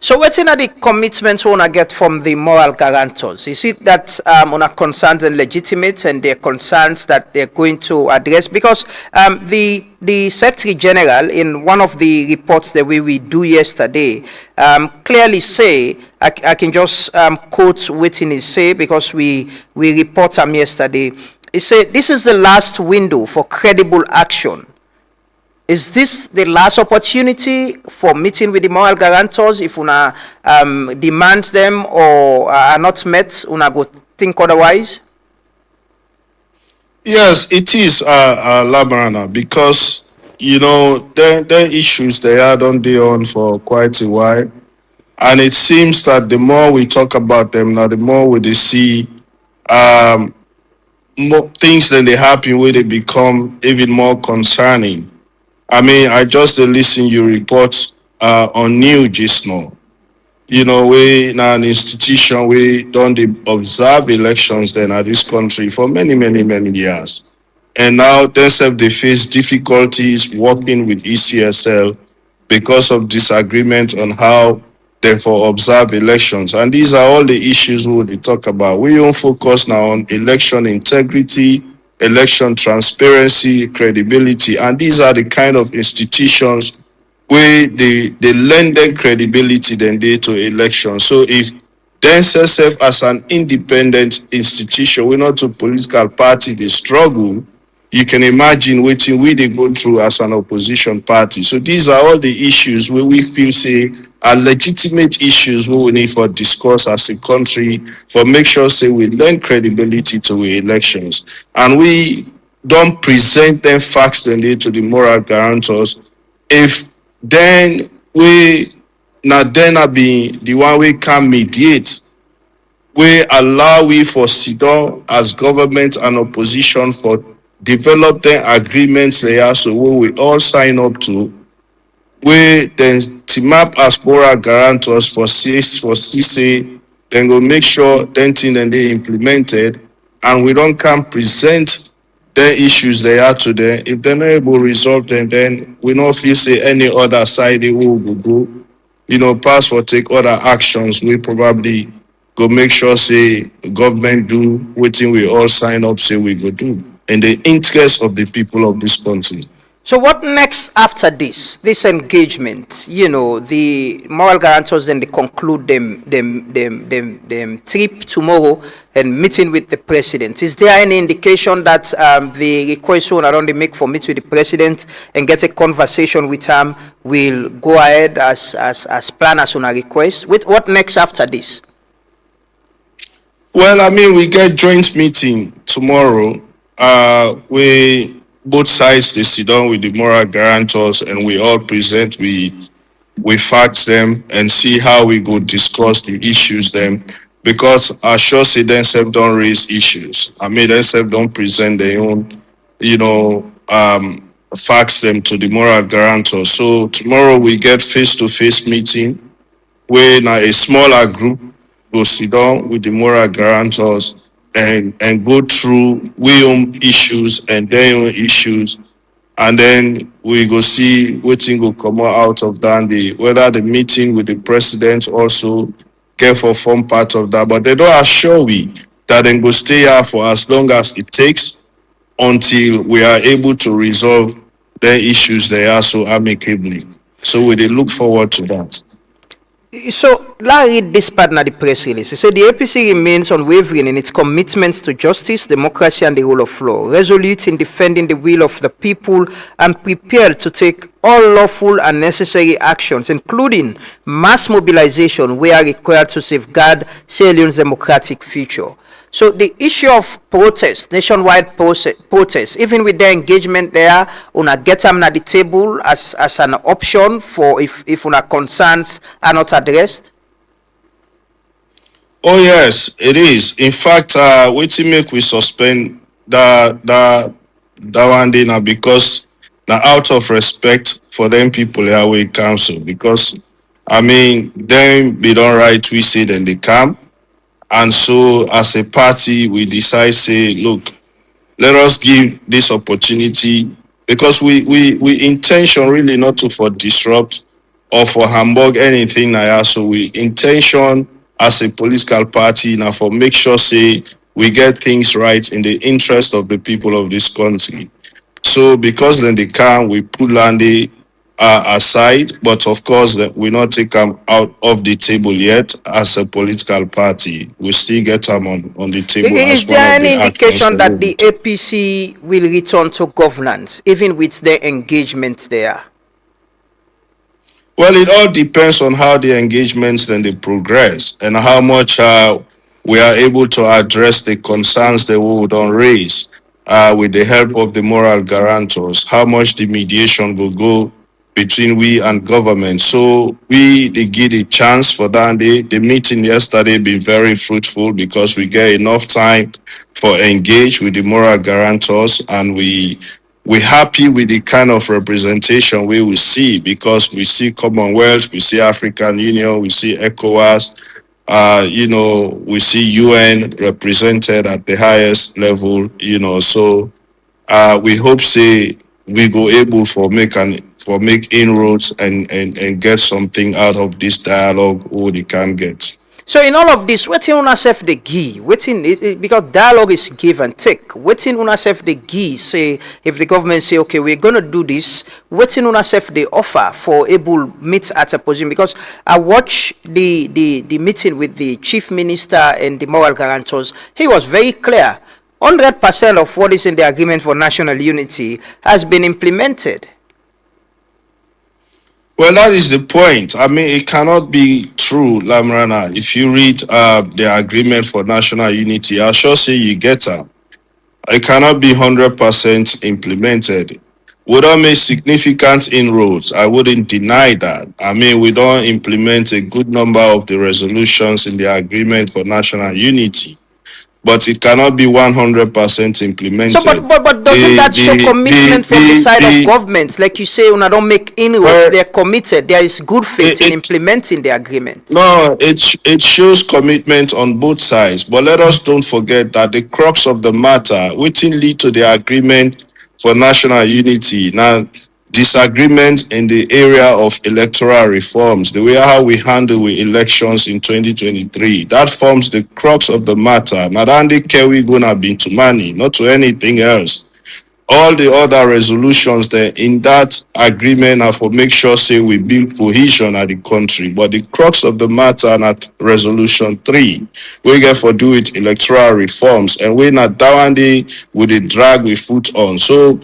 So what's in the commitments we want to get from the moral guarantors? Is it that on our concerns and legitimate and their concerns that they're going to address? Because the Secretary General in one of the reports that we do yesterday clearly say, I can just quote what he say because we report him yesterday. He said, this is the last window for credible action. Is this the last opportunity for meeting with the moral guarantors? If una demands them or are not met, una go think otherwise? Yes, it is, Lamarana, because, the issues they had on the on for quite a while. And it seems that the more we talk about them, now the more we see more things that they happen where they become even more concerning. I mean, I just listen your reports on new just now. We now an institution we don't observe elections then at this country for many, many, many years. And now they face difficulties working with ECSL because of disagreement on how they observe elections. And these are all the issues we will talk about. We don't focus now on election integrity, election transparency, credibility, and these are the kind of institutions where they lend their credibility then they to elections. So if themselves as an independent institution, we're not a political party, they struggle, you can imagine what we they go through as an opposition party. So these are all the issues where we feel say are legitimate issues we will need for discourse as a country for make sure say we lend credibility to the elections. And we don't present them facts and they to the moral guarantors. If then we then be the one we can mediate, we allow we for sit-down as government and opposition for developing agreements there so we all sign up to. We then team up as moral guarantors for CC, then go make sure then thing then they implemented and we don't come present the issues they are today. If they're not able to resolve them, then we don't feel say any other side they will go, pass for take other actions. We probably go make sure say government do what we all sign up say we go do in the interest of the people of this country. So what next after this engagement? The moral guarantors then they conclude them trip tomorrow and meeting with the president. Is there any indication that the request one around they make for meet with the president and get a conversation with him will go ahead as planned as on a request? What next after this? Well, I mean, we get joint meeting tomorrow. We both sides they sit down with the moral guarantors and we all present we facts them and see how we go discuss the issues them because I sure say themselves don't raise issues. I mean themselves don't present their own, facts them to the moral guarantors. So tomorrow we get face-to-face meeting where now a smaller group go sit down with the moral guarantors and go through we own issues and their own issues, and then we go see what thing will come out of that. Whether the meeting with the president also get for form part of that, but they don't assure we that they go stay here for as long as it takes until we are able to resolve their issues they are so amicably. So we look forward to that. So, let's read this part of the press release. It said the APC remains unwavering in its commitments to justice, democracy, and the rule of law, resolute in defending the will of the people, and prepared to take all lawful and necessary actions, including mass mobilization where required to safeguard Sierra Leone's democratic future. So the issue of protest, nationwide protest, even with their engagement there, una get them at the table as an option for if una concerns are not addressed? Oh yes, it is. In fact, what to make we suspend that one day now because now out of respect for them people here we council because I mean them they don't right we say then they come. And so as a party, we decide, say, look, let us give this opportunity because we intention really not to for disrupt or for Hamburg anything like so we intention as a political party now for make sure, say, we get things right in the interest of the people of this country. So because then they can, we put Landy aside, but of course that we not take them out of the table yet as a political party. We still get them on the table. Is there any indication that the APC will return to governance, even with their engagement there? Well, it all depends on how the engagements then they progress and how much we are able to address the concerns that we would raise with the help of the moral guarantors, how much the mediation will go between we and government. So they give a chance for that. The meeting yesterday been very fruitful because we get enough time for engage with the moral guarantors, and we happy with the kind of representation we will see because we see Commonwealth, we see African Union, we see ECOWAS, we see UN represented at the highest level, so we hope say we go able for make inroads and get something out of this dialogue what they can get. So in all of this, waiting on ourselves the give, because dialogue is give and take. Waiting on ourselves the give, say if the government say okay, we're gonna do this, waiting on ourselves the offer for able meet at a position. Because I watched the meeting with the chief minister and the moral guarantors, he was very clear. 100% of what is in the agreement for national unity has been implemented. Well, that is the point. I mean, it cannot be true, Lamrana. If you read the agreement for national unity, I'll sure say you get that. It cannot be 100% implemented. We don't make significant inroads. I wouldn't deny that. I mean, we don't implement a good number of the resolutions in the agreement for national unity, but it cannot be 100% implemented. So, but doesn't that show commitment from the side of government? Like you say, when I don't make inroads, they're committed. There is good faith in implementing the agreement. No, it shows commitment on both sides. But let us don't forget that the crux of the matter, which lead to the agreement for national unity, now disagreement in the area of electoral reforms, the way how we handle with elections in 2023, that forms the crux of the matter. Not only can we gonna be to money, not to anything else. All the other resolutions there in that agreement are for make sure say we build cohesion at the country. But the crux of the matter at resolution 3, we get for do it electoral reforms, and we're not down there with the drag we foot on. So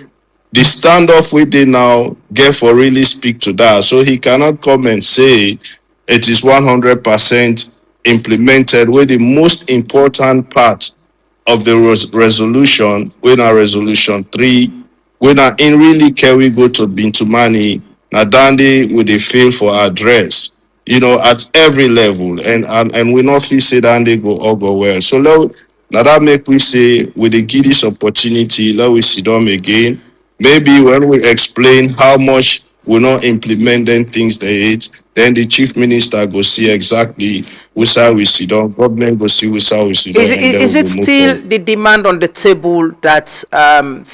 the standoff we did now get for really speak to that. So he cannot come and say it is 100% implemented, where the most important part of the resolution, when our resolution 3, when our in really can we go to Bintumani, Nadandi would they fail for address, you know, at every level, and we not feel say that they go all go well. So now that make we say with the give this opportunity, let we sit down again. Maybe when we explain how much we not implement them things they hate, then the chief minister go see exactly which side we sit down, government go see which side we sit down. Is it still the demand on the table that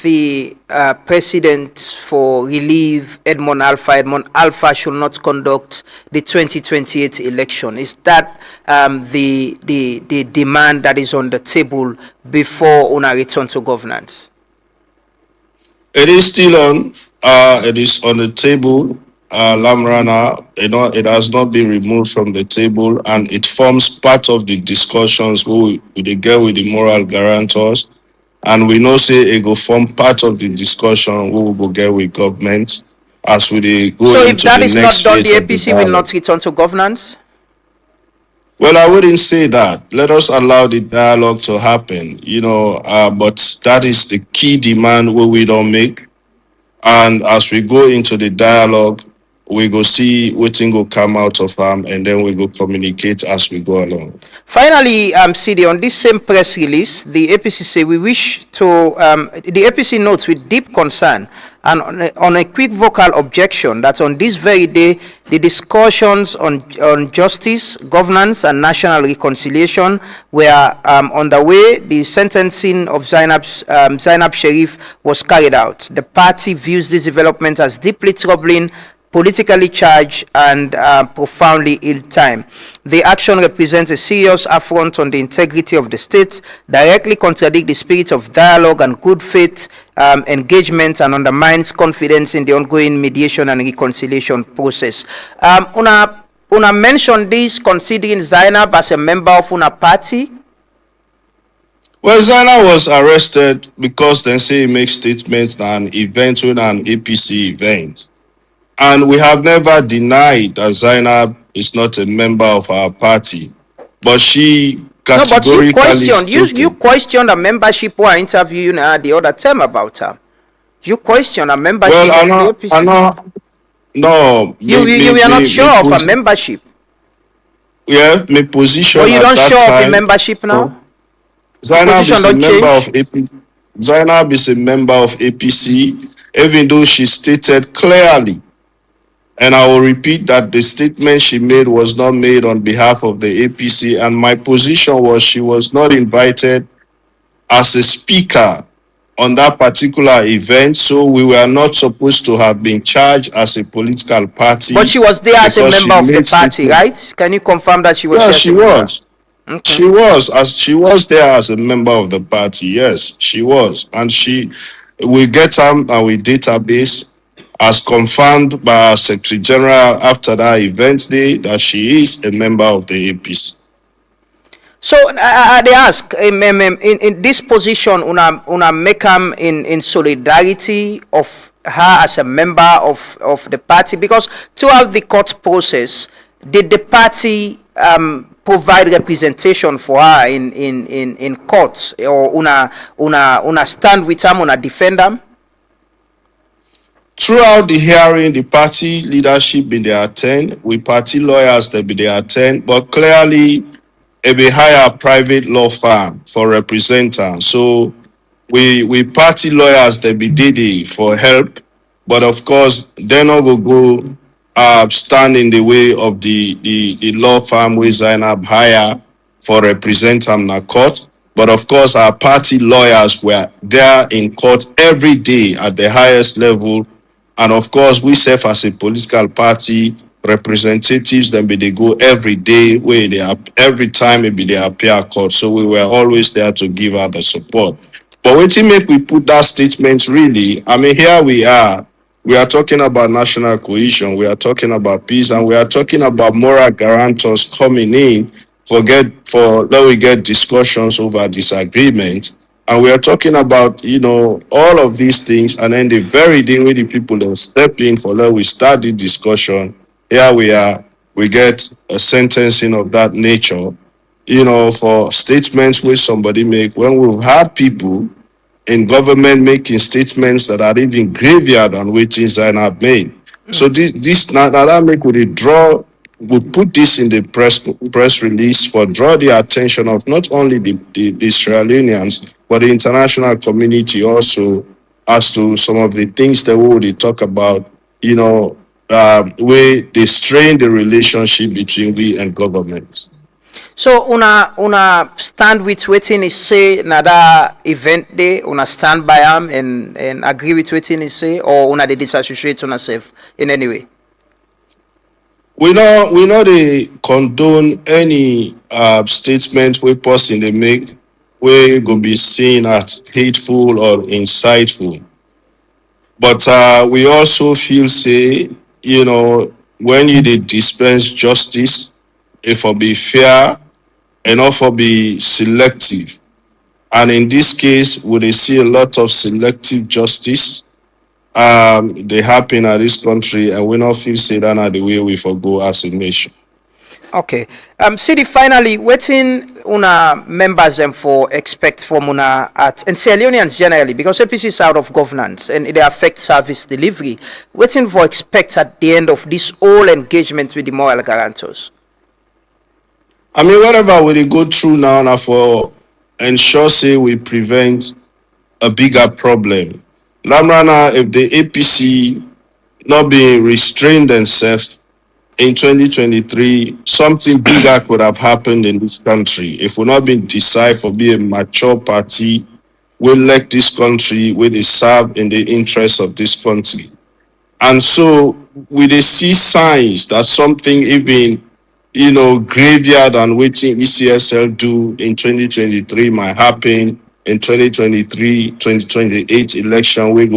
the president for relief, Edmond Alpha should not conduct the 2028 election? Is that the demand that is on the table before Una return to governance? It is still on. It is on the table. Lamrana, it has not been removed from the table, and it forms part of the discussions with the girl with the moral guarantors, and we know say it will form part of the discussion we will get with government as we go so into the next phase. So if that is not done, the APC will will not return to governance? Well, I wouldn't say that. Let us allow the dialogue to happen, you know, but that is the key demand where we don't make. And as we go into the dialogue, we go see what thing will come out of them, and then we go communicate as we go along. Finally, CD, on this same press release, the APC say we wish to, the APC notes with deep concern and on a quick vocal objection that on this very day, the discussions on justice, governance, and national reconciliation were underway. The sentencing of Zainab Sharif was carried out. The party views this development as deeply troubling, politically charged, and profoundly ill-timed. The action represents a serious affront on the integrity of the state, directly contradicts the spirit of dialogue and good faith engagement, and undermines confidence in the ongoing mediation and reconciliation process. Una mentioned this considering Zainab as a member of Una party? Well, Zainab was arrested because they say he makes statements on an event with an APC event. And we have never denied that Zainab is not a member of our party. But she categorically you questioned a membership or interview the other time about her. You questioned a membership of the APC. No. You are not sure of a membership. Yeah, my position. But you don't show of a membership now? Zainab is a member of APC. Zainab is a member of APC, even though she stated clearly, and I will repeat that the statement she made was not made on behalf of the APC, and my position was she was not invited as a speaker on that particular event, so we were not supposed to have been charged as a political party. But she was there as a member of the party, right? Can you confirm that she was there? Yeah, she was. Okay. She was there as a member of the party. Yes, she was, and we get our database as confirmed by our Secretary General after that event day that she is a member of the APC. So they ask in this position, una make am in solidarity of her as a member of the party, because throughout the court process, did the party provide representation for her in courts, or una stand with them, una defend them? Throughout the hearing, the party leadership be there attend, we party lawyers they be there attend, but clearly it be hire a private law firm for representation. So we party lawyers they be did for help, but of course they not go stand in the way of the law firm we Zainab hire for representation na court. But of course our party lawyers were there in court every day at the highest level. And of course, we serve as a political party representatives. Then they go every day where they are every time maybe they appear court. So we were always there to give her the support. But when you make we put that statement here we are. We are talking about national cohesion. We are talking about peace, and we are talking about moral guarantors coming in let we get discussions over disagreement. And we are talking about, all of these things. And then the very day when the people then step in for let we start the discussion, here we are, we get a sentencing of that nature, for statements which somebody make when we've had people in government making statements that are even graveyard on which Zainab made. So this now that make we put this in the press release for draw the attention of not only the Israelians but the international community also as to some of the things that we already talk about, where they strain the relationship between we and government. So una stand with waiting is say nada event day, una stand by him and agree with waiting is say, or una they disassociate una self in any way? We know they condone any statement we person they make where go be seen as hateful or insightful. But we also feel say, when you dey dispense justice, it for be fair and not for be selective. And in this case, we dey see a lot of selective justice they happen at this country, and we not feel say that are the way we forgo as a nation. Okay. City finally, waiting una members them for expect from una at and Sierra Leoneans generally, because APC is out of governance and it affects service delivery. Waiting for expect at the end of this whole engagement with the moral guarantors. Whatever we go through now for ensure say we prevent a bigger problem. Lamrana, if the APC not being restrained themselves in 2023, something bigger could have happened in this country. If we not been decided for be a mature party, we elect this country, we they serve in the interests of this country. And so we they see signs that something even graveyard and waiting ECSL do in 2023 might happen in 2023-2028 election. We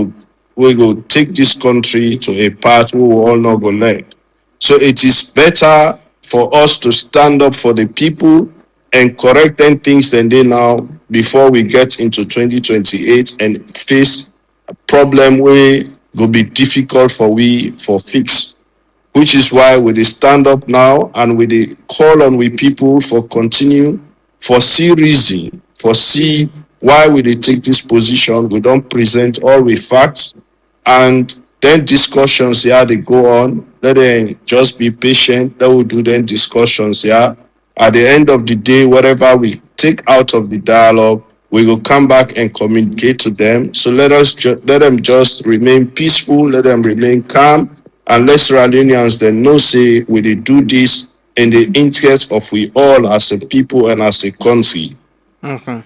go take this country to a path we will all not go left. So it is better for us to stand up for the people and correct them things than they now before we get into 2028 and face a problem where will be difficult for fix. Which is why we stand up now and we call on we people for continue, for see reason, for see why we take this position. We don't present all the facts, and then discussions they go on. Let them just be patient. They will do then discussions At the end of the day, whatever we take out of the dialogue, we will come back and communicate to them. So let them just remain peaceful. Let them remain calm. And let's Iranians then know say we do this in the interest of we all as a people and as a country. Mm-hmm.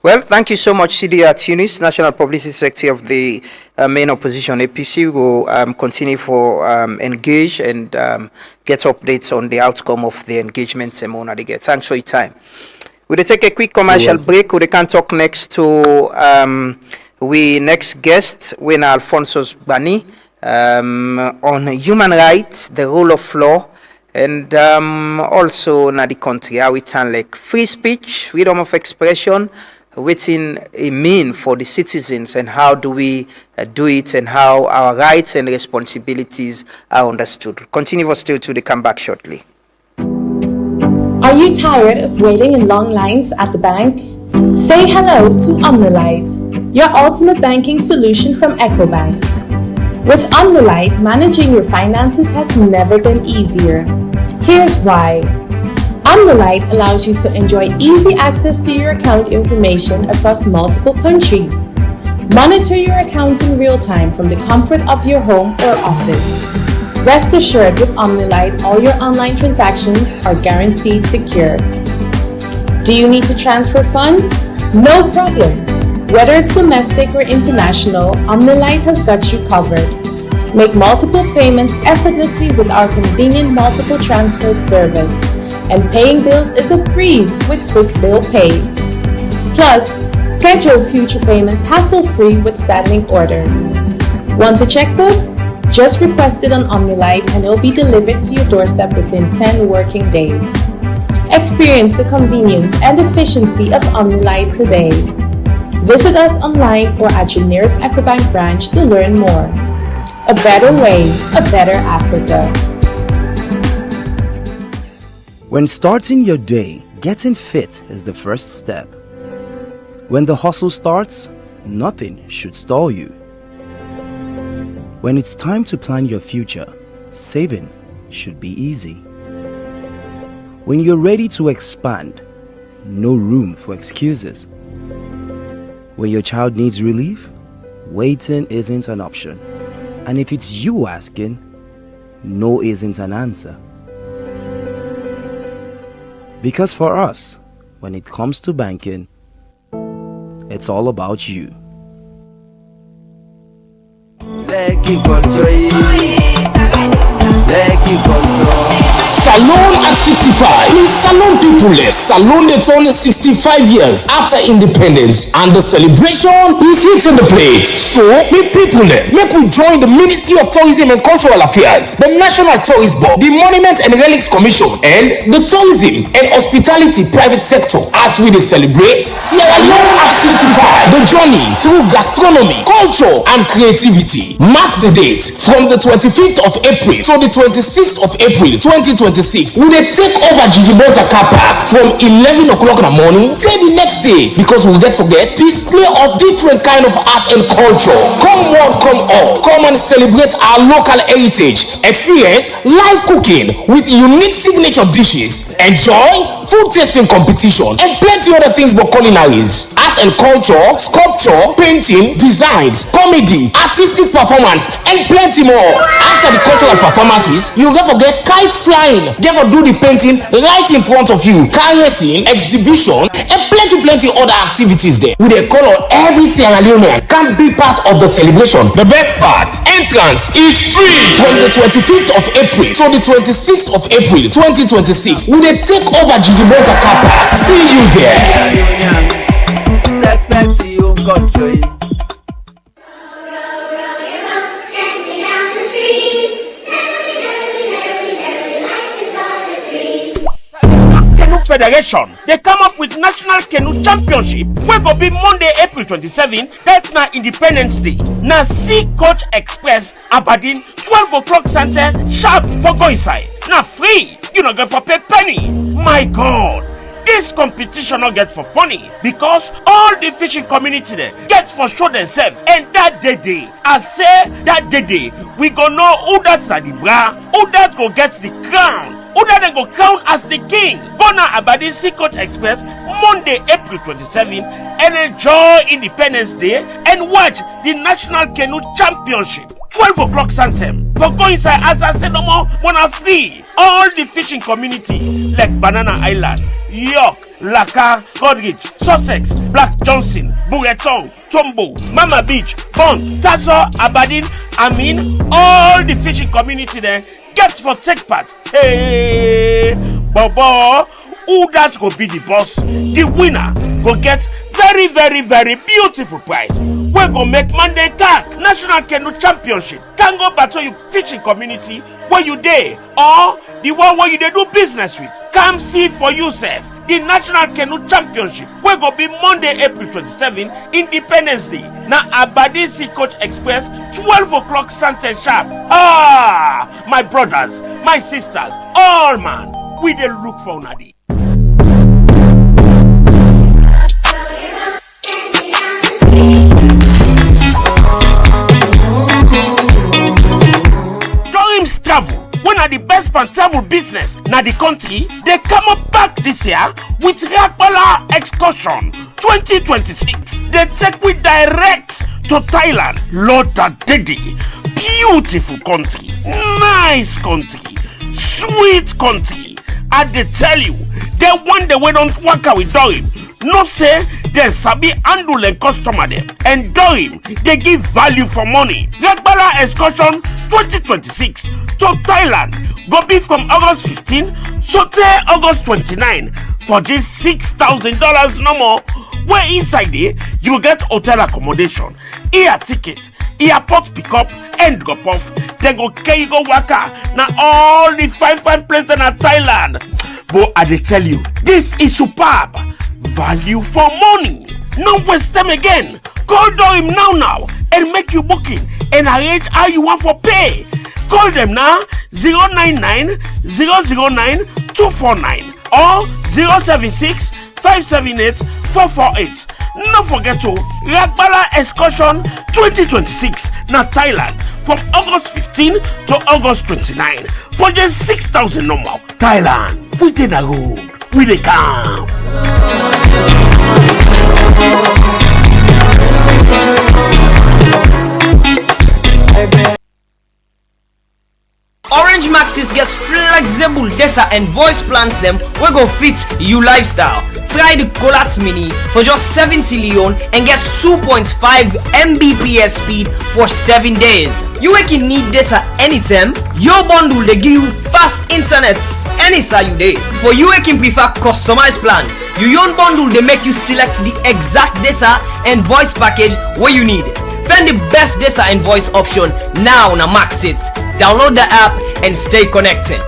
Well, thank you so much, CDR Tunis, National Publicity Secretary of the main opposition APC. We will continue for engage and get updates on the outcome of the engagement ceremony they get. Thanks for your time. We'll take a quick commercial break. We can talk next to we next guest, Wena Alfonso Bani. On human rights, the rule of law, And also na the country how it turn like free speech, freedom of expression, waiting a mean for the citizens, and how do we do it, and how our rights and responsibilities are understood. Continue for still to the come back shortly. Are you tired of waiting in long lines at the bank? Say hello to OmniLite, your ultimate banking solution from EcoBank. With OmniLite, managing your finances has never been easier. Here's why. OmniLite allows you to enjoy easy access to your account information across multiple countries. Monitor your accounts in real time from the comfort of your home or office. Rest assured, with OmniLite, all your online transactions are guaranteed secure. Do you need to transfer funds? No problem. Whether it's domestic or international, OmniLite has got you covered. Make multiple payments effortlessly with our convenient multiple transfer service. And paying bills is a breeze with Quick Bill Pay. Plus, schedule future payments hassle-free with standing order. Want a checkbook? Just request it on OmniLite and it will be delivered to your doorstep within 10 working days. Experience the convenience and efficiency of OmniLite today. Visit us online or at your nearest EcoBank branch to learn more. A better way, a better Africa. When starting your day, getting fit is the first step. When the hustle starts, nothing should stall you. When it's time to plan your future, saving should be easy. When you're ready to expand, no room for excuses. When your child needs relief, waiting isn't an option. And if it's you asking, no isn't an answer. Because for us, when it comes to banking, it's all about you. Salon at 65 means Salon people less. Salon they turn 65 years after independence, and the celebration is hitting the plate. So, we people there, make we join the Ministry of Tourism and Cultural Affairs, the National Tourist Board, the Monuments and Relics Commission, and the Tourism and Hospitality Private Sector as we celebrate Salon at 65. The journey through gastronomy, culture, and creativity. Mark the date from the 25th of April to the 26th of April 2026. We dey take over Jijibota car park from 11 o'clock in the morning till the next day, because we get forget display of different kind of art and culture. Come one, come all. Come and celebrate our local heritage. Experience live cooking with unique signature dishes. Enjoy food tasting competition and plenty other things for culinaries. Art and culture, sculpture, painting, designs, comedy, artistic performance, and plenty more. After the cultural performances, you don't forget kite flying. Therefore, do the painting right in front of you. Car racing, exhibition, and plenty other activities there. With a call on every Sierra Leonean can be part of the celebration. The best part, entrance is free from the 25th of April to the 26th of April 2026. We dey take over Jijibota car park. See you there. Let's see you country. Federation, they come up with National Canoe Championship wey go be Monday, April 27. That's na Independence Day. Na Sea Coach Express Aberdeen 12 o'clock center sharp for go inside. Na free, you no get for pay penny. My God, this competition not get for funny, because all the fishing community there get for show themselves. And that day, I say that day, we go know who that's the bra, who that go get the crown. Who then go crown as the king. Go now Aberdeen Sea Coach Express Monday, April 27, and enjoy Independence Day and watch the National Canoe Championship 12 o'clock Santem. For go inside, as I said, no more wanna free. All the fishing community like Banana Island, York, Laka, Godrich, Sussex, Black Johnson, Bureton, Tombo, Mama Beach, Font, Tasso, Aberdeen, all the fishing community there get for take part. Hey, Bobo, who that go be the boss? The winner go get very beautiful prize. we go make Monday CAC National Canoe Championship Kango Batoyu Fishing Community where you dey, or the one where you dey do business with. Come see for yourself the National Canoe Championship wey go be Monday, April 27, Independence Day. Na Aberdeen Sea Coach Express, 12 o'clock Santen sharp. Ah, my brothers, my sisters, all man, we dey look for una day. Dreams Travel, one of the best pan travel business na the country, they come up back this year with Rakbala Excursion 2026. They take we direct to Thailand. Lord Daddy, beautiful country, nice country, sweet country. And they tell you, they want the way don't work out with Dorim. No say they sabi handle and customer them. And Dorim, they give value for money. Rakbala Excursion 2026 to Thailand go be from August 15 to August 29 for just $6,000 no more. Where inside there you will get hotel accommodation, air ticket, airport pickup, and drop off. Then go carry go waka. Now all the fine places in Thailand. But I dey tell you, this is superb value for money. No waste time again. Call them now and make you booking and arrange how you want for pay. Call them now 099 009 249 or 076 578 448. No forget to Rakbala Excursion 2026 na Thailand from August 15 to August 29 for just 6,000 normal. Thailand, we did a road, we dey come. Orange Maxis gets flexible data and voice plans them we go fit you lifestyle. Try the Colat Mini for just 70 Leone and get 2.5 Mbps speed for 7 days. You can need data anytime. Your bundle they give you fast internet anytime you day. For you can prefer customized plan. Your own bundle they make you select the exact data and voice package where you need. Find the best data and voice option now on Maxit. Download the app and stay connected.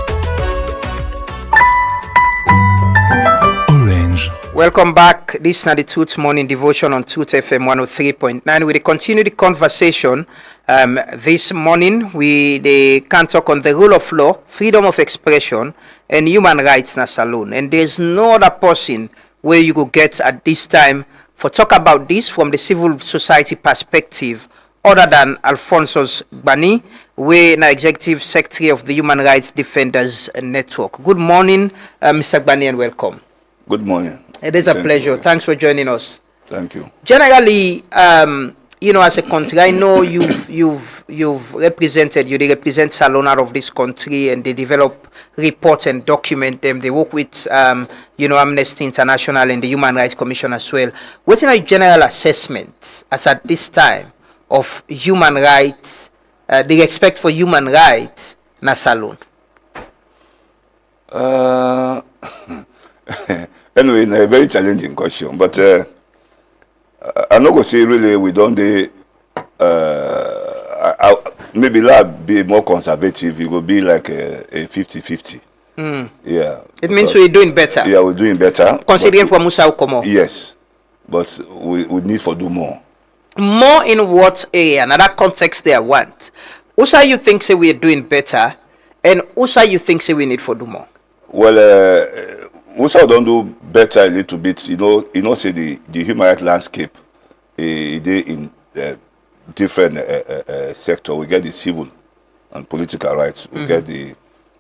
Orange. Welcome back. This is the Tooth Morning Devotion on Tooth FM 103.9. We continue the conversation. This morning, they can talk on the rule of law, freedom of expression, and human rights in a saloon. And there's no other person where you could get at this time for talk about this from the civil society perspective other than Alphonsus Gbani, where na Executive Secretary of the Human Rights Defenders Network. Good morning, Mr. Gbani, and welcome. Good morning. It is a pleasure. Thanks for joining us. Thank you. Generally, as a country, I know you've represented, they represent Salon out of this country, and they develop reports and document them. They work with, Amnesty International and the Human Rights Commission as well. What's a general assessment as at this time of human rights, the respect for human rights in a Salon? Anyway, a very challenging question, but I'm not going to say really we don't do, maybe that be more conservative. It will be like a 50-50. Yeah. It means we're doing better. Yeah, we're doing better. Considering for Musa Okomo. Yes, but we need to do more. More in what area? Another context there. What? Also, you think say we are doing better, and also you think say we need to do more. Well, also don't do better a little bit. Say the human rights landscape, they in different sector. We get the civil and political rights. We get the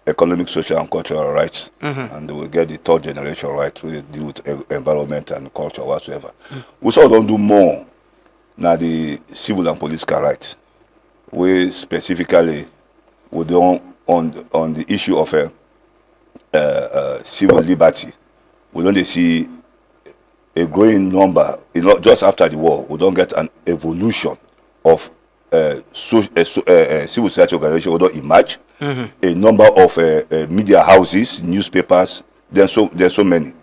economic, social, and cultural rights, and we get the third generation rights. We deal with environment and culture whatsoever. We also don't do more. Now the civil and political rights, we specifically we don't on the issue of civil liberty. We don't see a growing number. Just after the war, we don't get an evolution of civil society organization. We don't emerge. A number of media houses, newspapers. There's so many,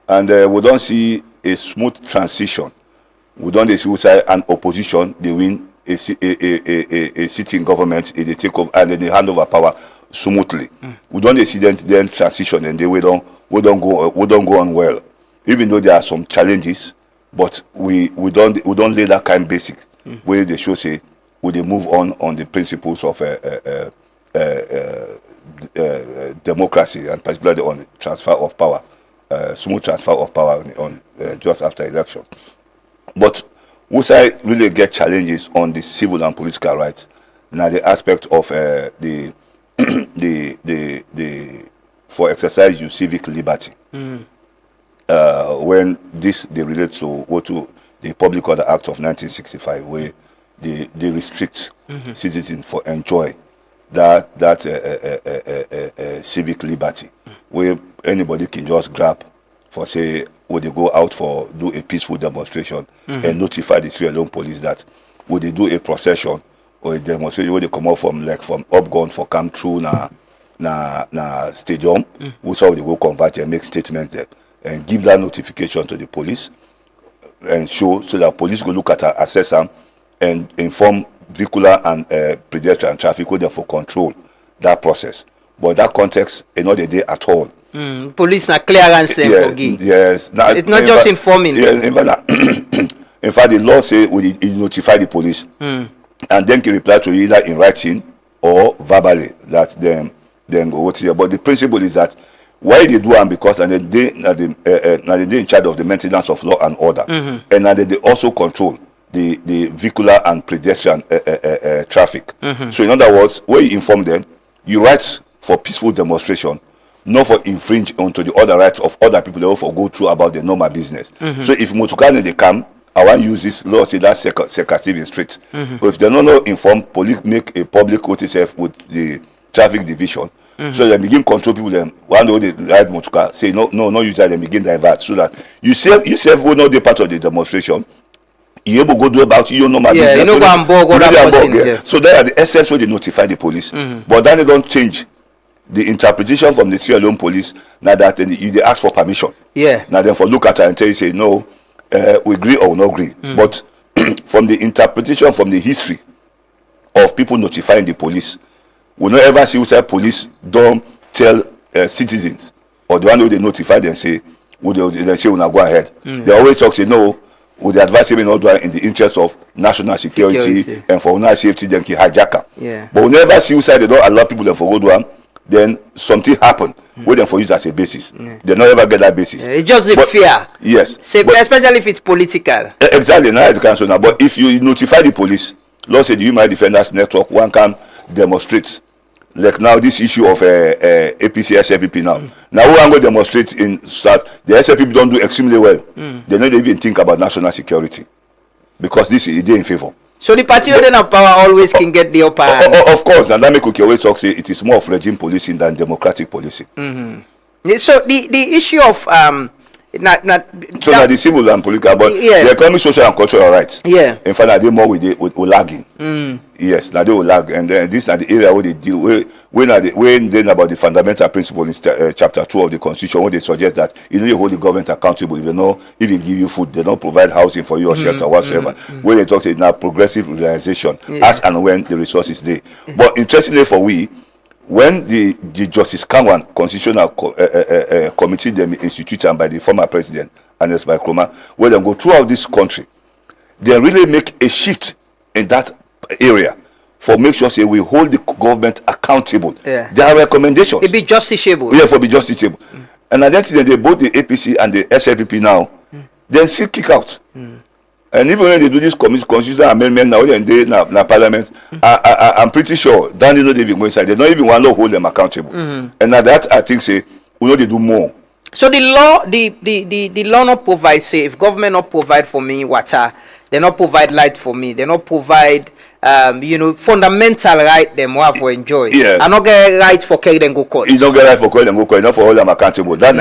and we don't see a smooth transition we don't see outside an opposition, they win a sitting government, they take over and then they hand over power smoothly. We don't see then transition and we don't go on well. Even though there are some challenges, but we don't lay that kind of basic where they show say we they move on the principles of democracy and particularly on the transfer of power, smooth transfer of power on just after election. But we really get challenges on the civil and political rights. Now the aspect of the for exercise your civic liberty. When they relate to the Public Order Act of 1965, where they restrict citizens for enjoy that civic liberty, where anybody can just grab for say would they go out for do a peaceful demonstration and notify the Sierra Leone police that would they do a procession or a demonstration where they come out from Upgun for come through na stadium, we saw they go convert and make statements there and give that notification to the police and show so that police go look at her, assess them and inform vehicular and pedestrian traffic with them for control that process. But that context is not a day at all. Police are clearance yes. Now, it's not just informing. Yes, in fact, the law say we notify the police and then can reply to either in writing or verbally that then go what here. But the principle is that why they do them because and they in charge of the maintenance of law and order and they also control the vehicular and pedestrian traffic. So in other words, when you inform them, you write for peaceful demonstration, not for infringe onto the other rights of other people that also go through about the normal business. So if Motukane they come, I want to use this law, say that's secretive street. But if they're not informed, police make a public notice with the traffic division. So they begin control people. Them one day they ride motorcar, say no use that. They begin divert so that you will not be part of the demonstration. You able go do about your normal business. You know go and bog other So that are the essence where they notify the police. But then they don't change the interpretation from the Sierra Leone police. Now that they ask for permission. Now then for look at her and tell you say no, we agree or we not agree. But from the interpretation from the history of people notifying the police, we not ever see who police don't tell citizens or the one who they notify them say they say we not go ahead. They always talk say no. Would advise him not do in the interest of national security and for national safety, then he hijacker. But we never see outside they don't allow people to go do them. Then something happen. Wait them for use as a basis. They not ever get that basis. It's just the fear. Yes. Especially if it's political. Exactly. Now it's cancelled now. But if you notify the police, law say the Human Defenders Network, one can demonstrate. Like now this issue of APC SLPP now. Now we are going to demonstrate in start the SLPP don't do extremely well. They don't even think about national security because this is in favor. So the party within our power always can get the upper hand. Of course, and that make we always talk say it is more of regime policing than democratic policing. So the issue of the civil and political, but the economic, social, and cultural rights. In fact, they more with lagging. Yes, now they will lag, and then this is the area where they deal when then about the fundamental principle in chapter 2 of the Constitution, where they suggest that you know you hold the government accountable. If they don't even give you food, they don't provide housing for you or shelter whatsoever. When they talk say now progressive realization as and when the resources there. But interestingly for we. When the Justice Kallon Constitutional Committee them instituted by the former president Ernest Bai Kroma, where they go throughout this country, they really make a shift in that area for make sure say we hold the government accountable. There are recommendations. It be justiciable. Yeah, for be justiciable. And I think they both the APC and the SLPP now, then still kick out. And even when they do this constitutional amendment now in the parliament, I'm pretty sure Danny not even go inside. They don't even want to hold them accountable. And now that I think say we know they do more. So the law not provide say if government not provide for me water, they not provide light for me, they not provide fundamental right them have for enjoy. I not get right for carry them go court. You don't get right for carry them go court, not for hold them accountable. That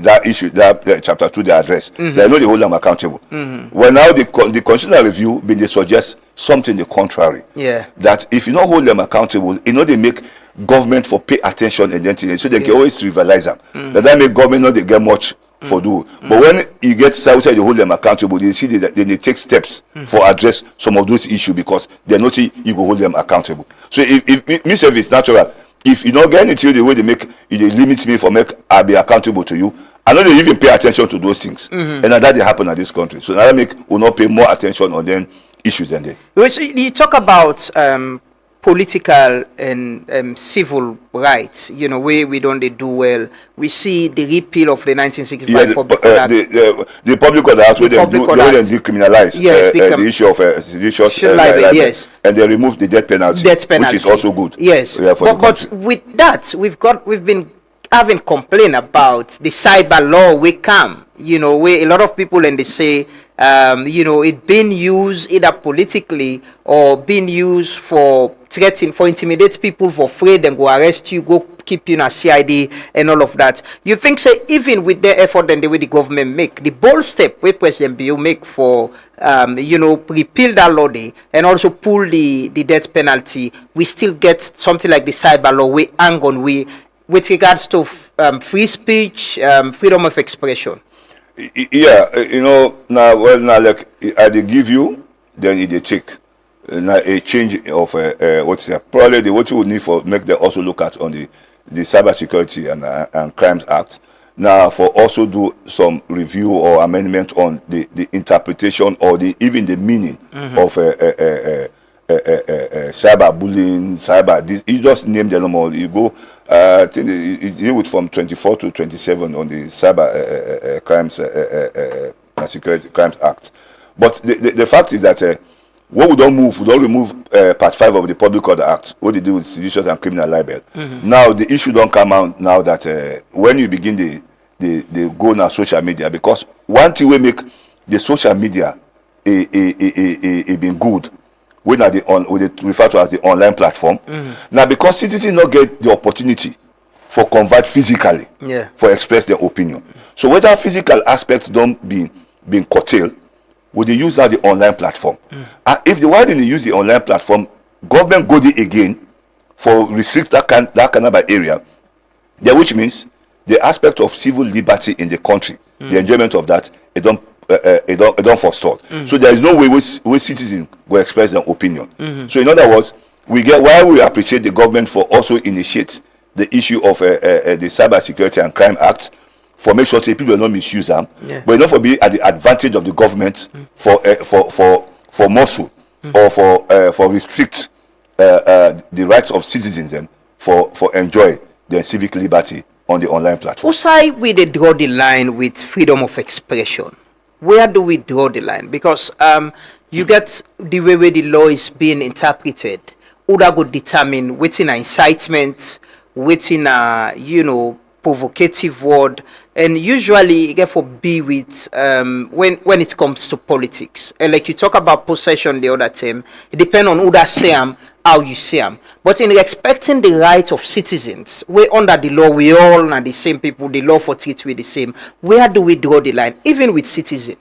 that issue that chapter 2 they address. They know they hold them accountable. Well now the constitutional review been they suggest something the contrary. That if you not hold them accountable, they make government for pay attention and then so they can always trivialize them. That make government not they get much for do. But when you get outside, you hold them accountable. They see that they take steps for address some of those issues because they know see you go hold them accountable. So if myself is natural, if you don't get anything the way they make, they limit me for make I be accountable to you. I know they even pay attention to those things, and that they happen in this country. So now make will not pay more attention on them issues than they. Which you talk about political and civil rights, you know, where we don't they do well. We see the repeal of the 1965 Public Order Act. The Public Order Act, where they decriminalize the issue of seditious libel, yes, and they remove the death penalty, which is also good. Yes, but with that, we've been having complaint about the cyber law we come, you know, where a lot of people and they say, you know, it being used either politically or being used for threatening, for intimidate people, for afraid them go arrest you, go keep you in a CID and all of that. You think, say, even with their effort and the way the government make, the bold step where President Bill make for, you know, repeal that law day and also pull the death penalty, we still get something like the cyber law we hang on with regards to free speech, freedom of expression. Yeah, you know, now like I they give you, then they take. Now a change of what's it? Probably what you would need for make them also look at on the Cyber Security and Crimes Act. Now for also do some review or amendment on the interpretation or even the meaning of cyberbullying, this. You just name them all. You go. I think it deal with from 24 to 27 on the Cyber Crimes Security Crimes Act. But the fact is that what we don't remove Part 5 of the Public Order Act. What they do with seditious and criminal libel. Now the issue don't come out now that when you begin the go now social media, because one thing we make the social media been good. When are they refer to as the online platform. Now because citizens not get the opportunity for convert physically, for express their opinion. So whether physical aspects don't being curtailed, would they use now the online platform? And if the why they use the online platform, government go there again for restrict that kind of area, then which means the aspect of civil liberty in the country, the enjoyment of that, it don't forestall. So there is no way where citizens will express their opinion. So in other words, we get why we appreciate the government for also initiate the issue of the Cyber Security and Crime Act for make sure people will not misuse them, but not for be at the advantage of the government for muscle or for restrict the rights of citizens and for enjoy their civic liberty on the online platform. Why we they draw the line with freedom of expression? Where do we draw the line? Because you get the way the law is being interpreted. Who that would determine within an incitement, within a provocative word, and usually get for be with when it comes to politics. And like you talk about possession the other time, it depends on who that say them, how you say them. But in respecting the rights of citizens, we under the law, we all are the same people. The law for treat we the same. Where do we draw the line, even with citizens?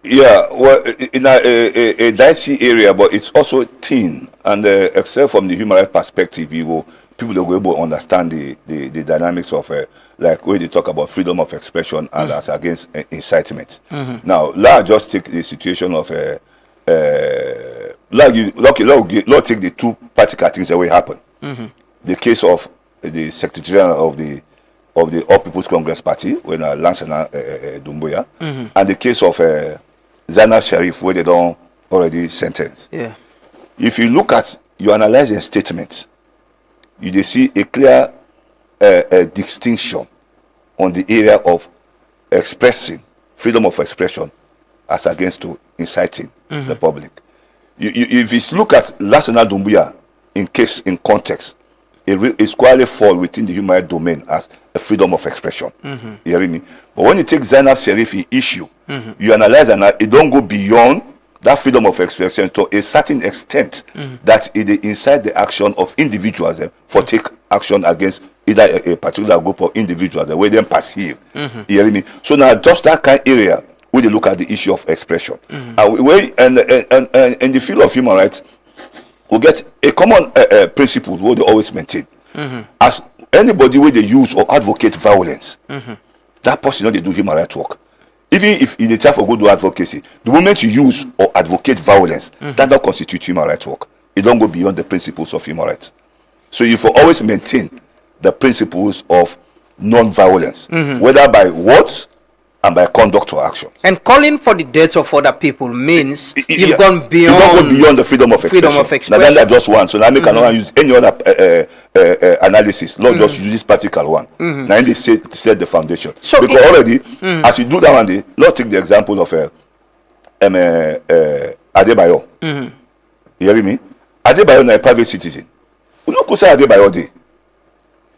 Yeah, well, in a dicey area, but it's also thin, and except from the human rights perspective, people will be able to understand the dynamics of like when they talk about freedom of expression and as against incitement. Now, let's just take the situation of let's take the two practical things that will happen. The case of the Secretary of the All People's Congress Party when Lansana Doumbouya, and the case of Zainab Sharif where they don't already sentenced. If you look at, you analyze their statements, you see a clear distinction on the area of expressing freedom of expression as against to inciting the public. If you look at Lansana Doumbouya in context, it squarely fall within the human rights domain as a freedom of expression. You hear me? But when you take Zainab Sharif issue, you analyze and it don't go beyond that freedom of expression to a certain extent that it incite the action of individuals for take action against either a particular group of individuals the way they perceive. You hear me? So now just that kind of area where they look at the issue of expression. And in the field of human rights, we get a common principle what they always maintain. As anybody where they use or advocate violence, that person they do human rights work. Even if in the time for go do advocacy, the moment you use or advocate violence, that don't constitute human rights work. It don't go beyond the principles of human rights. So you for always maintain the principles of non-violence, whether by words and by conduct or actions. And calling for the death of other people means you've gone beyond. You don't go beyond the freedom of expression. Now that's just one. So now I cannot use any other analysis. Not just use this particular one. Now they set the foundation. So because already, as you do that one day, let's take the example of Adebayo. You hear me? Adebayo is a private citizen. You know, because Adebayo dey,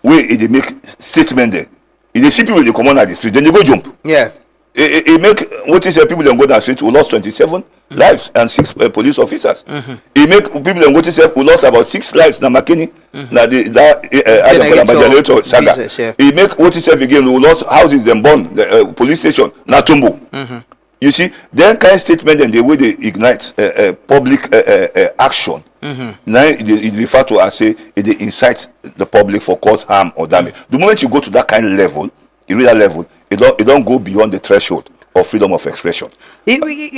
where they make statement there. If they see people they come on at the street, then they go jump. Yeah. It make what is people then go down the street who lost 27 lives and 6 police officers. It make people then go to who lost about 6 lives na Makeni. Na the generator saga. It make what is again who lost houses then burn the police station na Tumbo. You see, then kind of statement and the way they ignite public action. Now it refer to as say it incite the public for cause harm or damage. The moment you go to that kind of level, you reach that level, it don't go beyond the threshold of freedom of expression.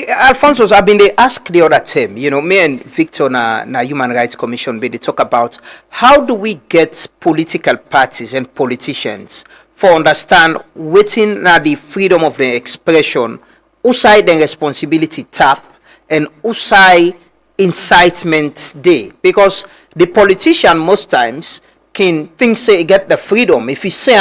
Alfonso, I've been they ask the other term, you know, me and Victor na Human Rights Commission, they talk about how do we get political parties and politicians for understand within the freedom of the expression, usai the responsibility tap and usai incitement day, because the politician most times can think say he get the freedom if he say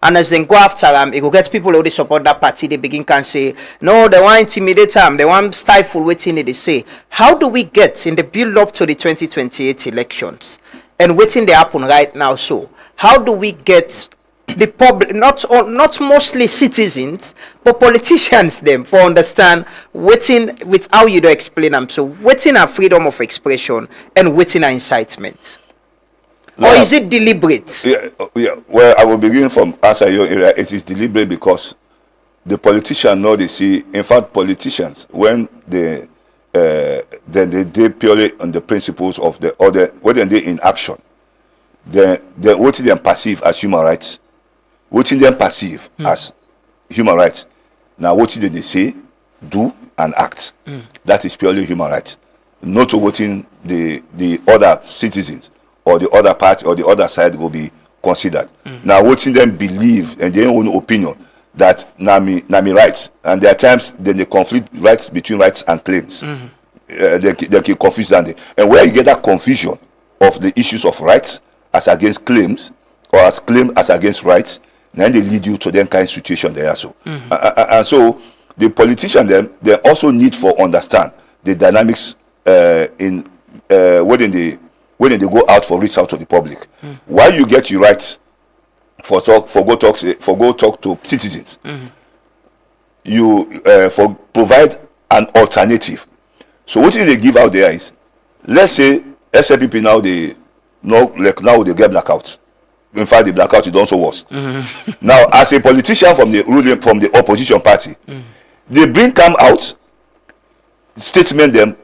and as they go after him, he go get people who they support that party. They begin can say no, they want intimidate him, they want stifle waiting they say. How do we get in the build up to the 2028 elections and waiting they happen right now? So how do we get the public, not mostly citizens, but politicians them for understand waiting with how you do explain them? So waiting a freedom of expression and waiting a incitement, or is it deliberate? Yeah. Well, I will begin from answer your area. It is deliberate because the politician know they see. In fact, politicians when they purely on the principles of the other, when they in action, then what they perceive as human rights. What them perceive as human rights. Now what did they say, do and act? That is purely human rights. Not to what in the other citizens or the other party or the other side will be considered. Now what in them believe and their own opinion that nami rights, and there are times then they conflict rights between rights and claims. They can confuse them. And where you get that confusion of the issues of rights as against claims or as claim as against rights, then they lead you to that kind of situation there also. And so the politician they also need for understand the dynamics in when they go out for reach out to the public. While you get your rights for go talk to citizens, you for provide an alternative. So what they give out there is, let's say SLPP now they get blackout. In fact, the blackout is also worse. Now, as a politician from the opposition party, they come out statement them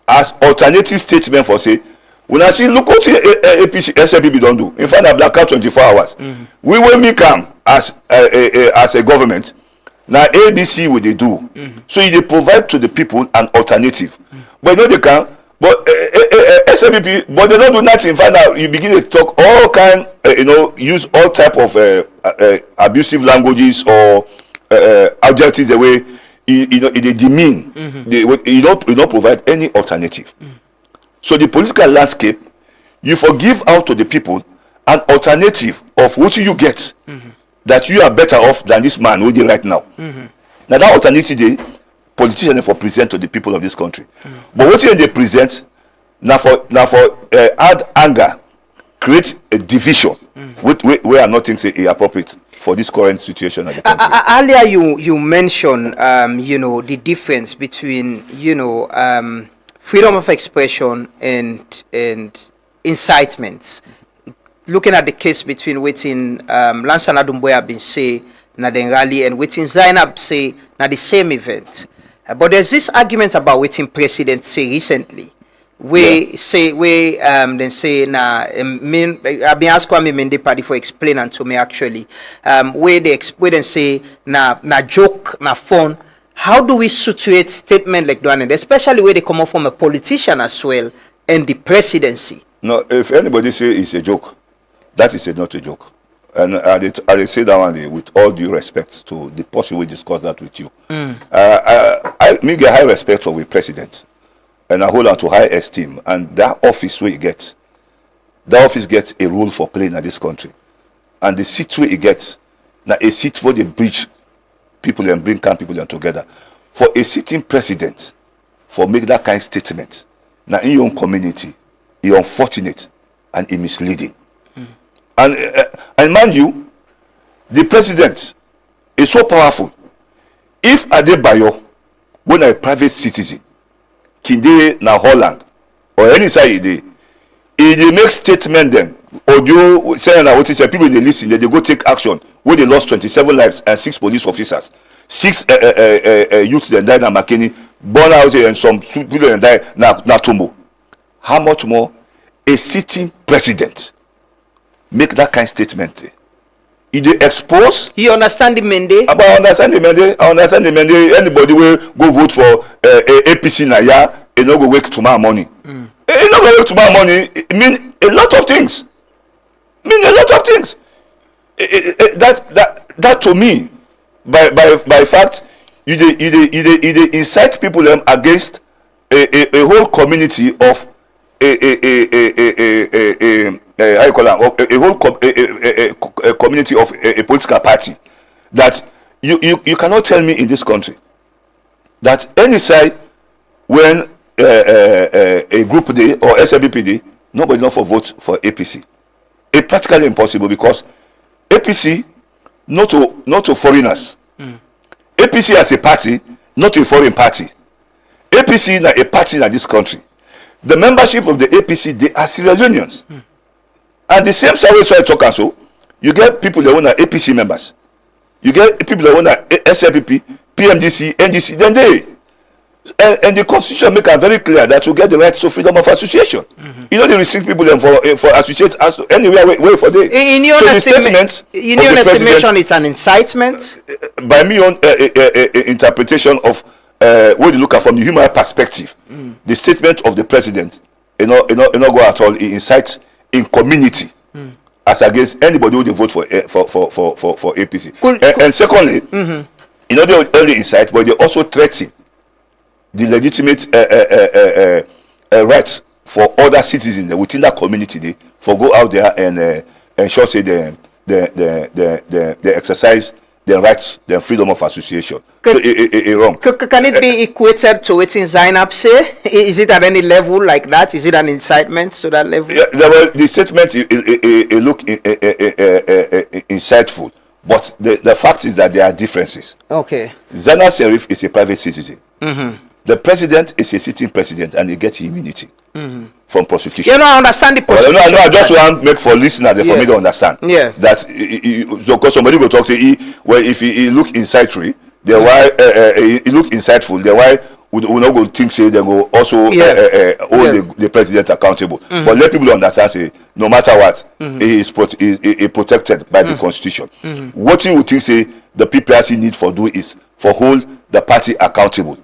as alternative statement for say, when I see look what APC SLPP don't do. In fact, a blackout 24 hours. We will me come as a government. Now ABC what they do. So they provide to the people an alternative. But they can. But SLPP, but they don't do nothing. In fact, now you begin to talk all kind, use all type of abusive languages or adjectives the way they demean. You don't provide any alternative. So the political landscape, you forgive out to the people an alternative of what you get that you are better off than this man who did right now. Now that alternative politicians for present to the people of this country. But what they present now for add anger, create a division where are not things appropriate for this current situation of the country. Earlier you mentioned the difference between freedom of expression and incitements. Looking at the case between waiting Lansana Dumboya been say na den rally and waiting Zainab say na the same event. But there's this argument about waiting president say recently We say then say na mean I've been asked me Mende party for explaining to me actually. Where they then say na joke na fun. How do we situate statement like that, and especially where they come up from a politician as well and the presidency? No, if anybody say it's a joke, that is not a joke. And I say that one with all due respect to the person who discuss that with you. I get high respect for the president, and I hold on to high esteem. And that office where he gets, that office gets a role for playing in this country. And the seat where he gets, now a seat for the bridge people and bring people together. For a sitting president, for make that kind of statement, now in your own community, it's unfortunate and it's misleading. And mind you, the president is so powerful. If Adebayo, when a private citizen, Kinde na Holland, or any side they make statement them, or you say na what is people they listen, they go take action. Where they lost 27 lives and 6 police officers, 6 youths that died in Makeni, born out and some people that died na Tumbo. How much more a sitting president make that kind of statement? He dey expose. You understand the Mende? I understand the Mende. Anybody will go vote for APC na ya, e no go wake tomorrow morning. E no go wake tomorrow morning. It mean a lot of things. That to me, by fact, you dey incite people against a whole community of how you call it, a whole community of a political party. That you cannot tell me in this country that any side when a group day or SLBP day, nobody not for vote for APC. It's practically impossible because APC not to foreigners. APC as a party, not a foreign party. APC is a party in this country. The membership of the APC, they are Sierra Leoneans. And the same way so I talk and so, you get people that want APC members. You get people that want SLPP, PMDC, NDC, then they. And the constitution make it very clear that you get the right to freedom of association. You know they restrict people for associate anywhere way for day. In your estimation, it's an incitement. By me own interpretation of what you look at from the human perspective, the statement of the president, you know go at all. It incites in community as against anybody who they vote for APC. And secondly, you know they only incite, but they also threaten the legitimate rights for other citizens within that community for go out there and ensure say they exercise their rights, their freedom of association. Wrong. Can it be equated to what Zainab say? Is it at any level like that? Is it an incitement to that level? Yeah, the statement look insightful, but the fact is that there are differences. Okay. Zainab Serif is a private citizen. The president is a sitting president and he gets immunity from prosecution. You know, I understand the prosecution. I just want to make for listeners for me to understand. Yeah. That because somebody go talk say if he look insightful, then why he look insightful, then why we not go think say they go also hold the president accountable. But let people understand say no matter what, he is protected by the constitution. What you would think say the PPRC need for do is for hold the party accountable.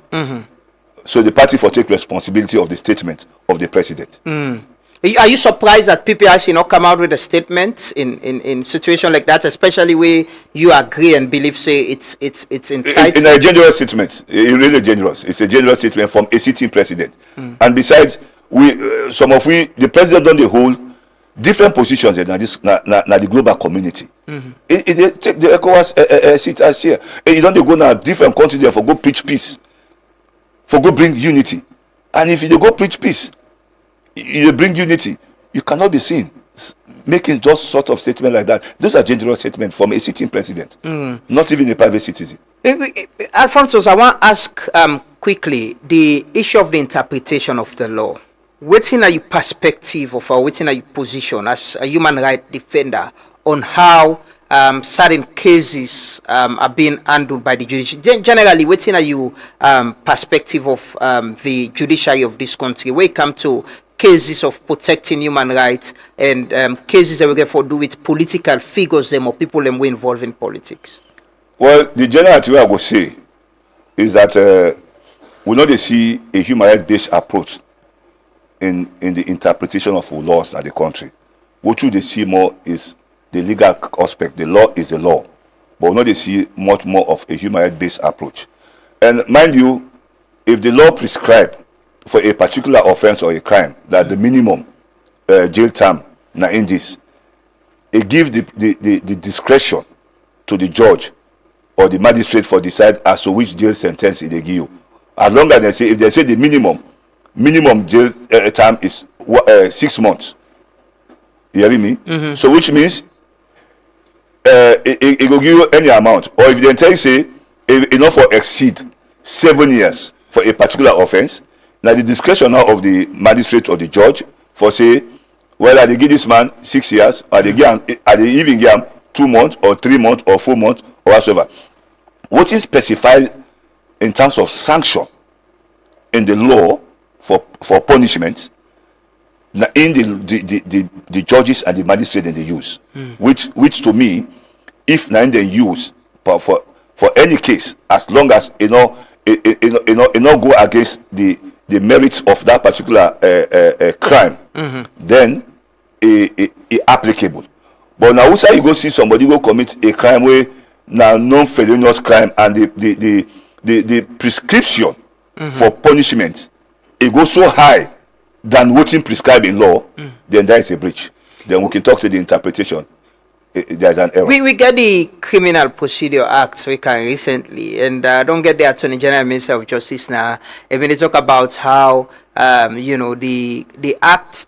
So the party for take responsibility of the statement of the president. Are you surprised that PPRC not come out with a statement in situation like that, especially where you agree and believe say it's insightful? In a generous statement, really generous. It's a generous statement from a sitting president. And besides, the president don't hold different positions in the global community. They take the ECOWAS seat as here. You don't go now different countries there for go preach peace, for go bring unity. And if you go preach peace, you bring unity, you cannot be seen making those sort of statement like that. Those are general statements from a sitting president, not even a private citizen. Alfonso, I want to ask quickly the issue of the interpretation of the law. What's in your perspective of what's in your position as a human rights defender on how certain cases are being handled by the judiciary. Generally, what's in your perspective of the judiciary of this country when it comes to cases of protecting human rights and cases that we get for do with political figures them or people them who involved in politics? Well, the general thing I go say is that we know they see a human rights based approach in the interpretation of laws in the country. What you they see more is the legal aspect. The law is the law, but we know they see much more of a human rights based approach. And mind you, if the law prescribe for a particular offense or a crime that the minimum jail term na in this, it gives the discretion to the judge or the magistrate for decide as to which jail sentence they give you. As long as they say, if they say the minimum jail term is 6 months, you hear me? So which means it will give you any amount. Or if they tell you say enough for exceed 7 years for a particular offense, now the discretion now of the magistrate or the judge for say, well, I they give this man 6 years, or they even give him 2 months or 3 months or 4 months or whatsoever. What is specified in terms of sanction in the law for punishment in the judges and the magistrate that they use, which to me, if now they use for any case, as long as it not go against the merits of that particular crime, then it applicable. But now also you go see somebody go commit a crime where now non-felonious crime and the prescription for punishment it goes so high than what's prescribed in law, then that is a breach. Then we can talk to the interpretation. There's an error. We get the Criminal Procedure Act recently, and don't get the Attorney General Minister of Justice now. I mean, they talk about how the act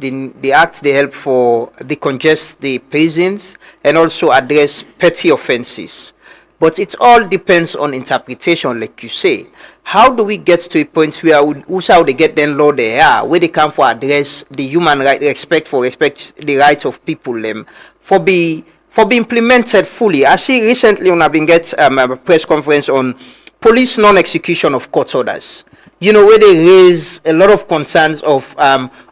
they help for decongest the prisons and also address petty offences. But it all depends on interpretation, like you say. How do we get to a point where also they get then law they are, where they come for address the human right, respect the rights of people for be implemented fully? I see recently when I've been get a press conference on police non-execution of court orders. Where they raise a lot of concerns of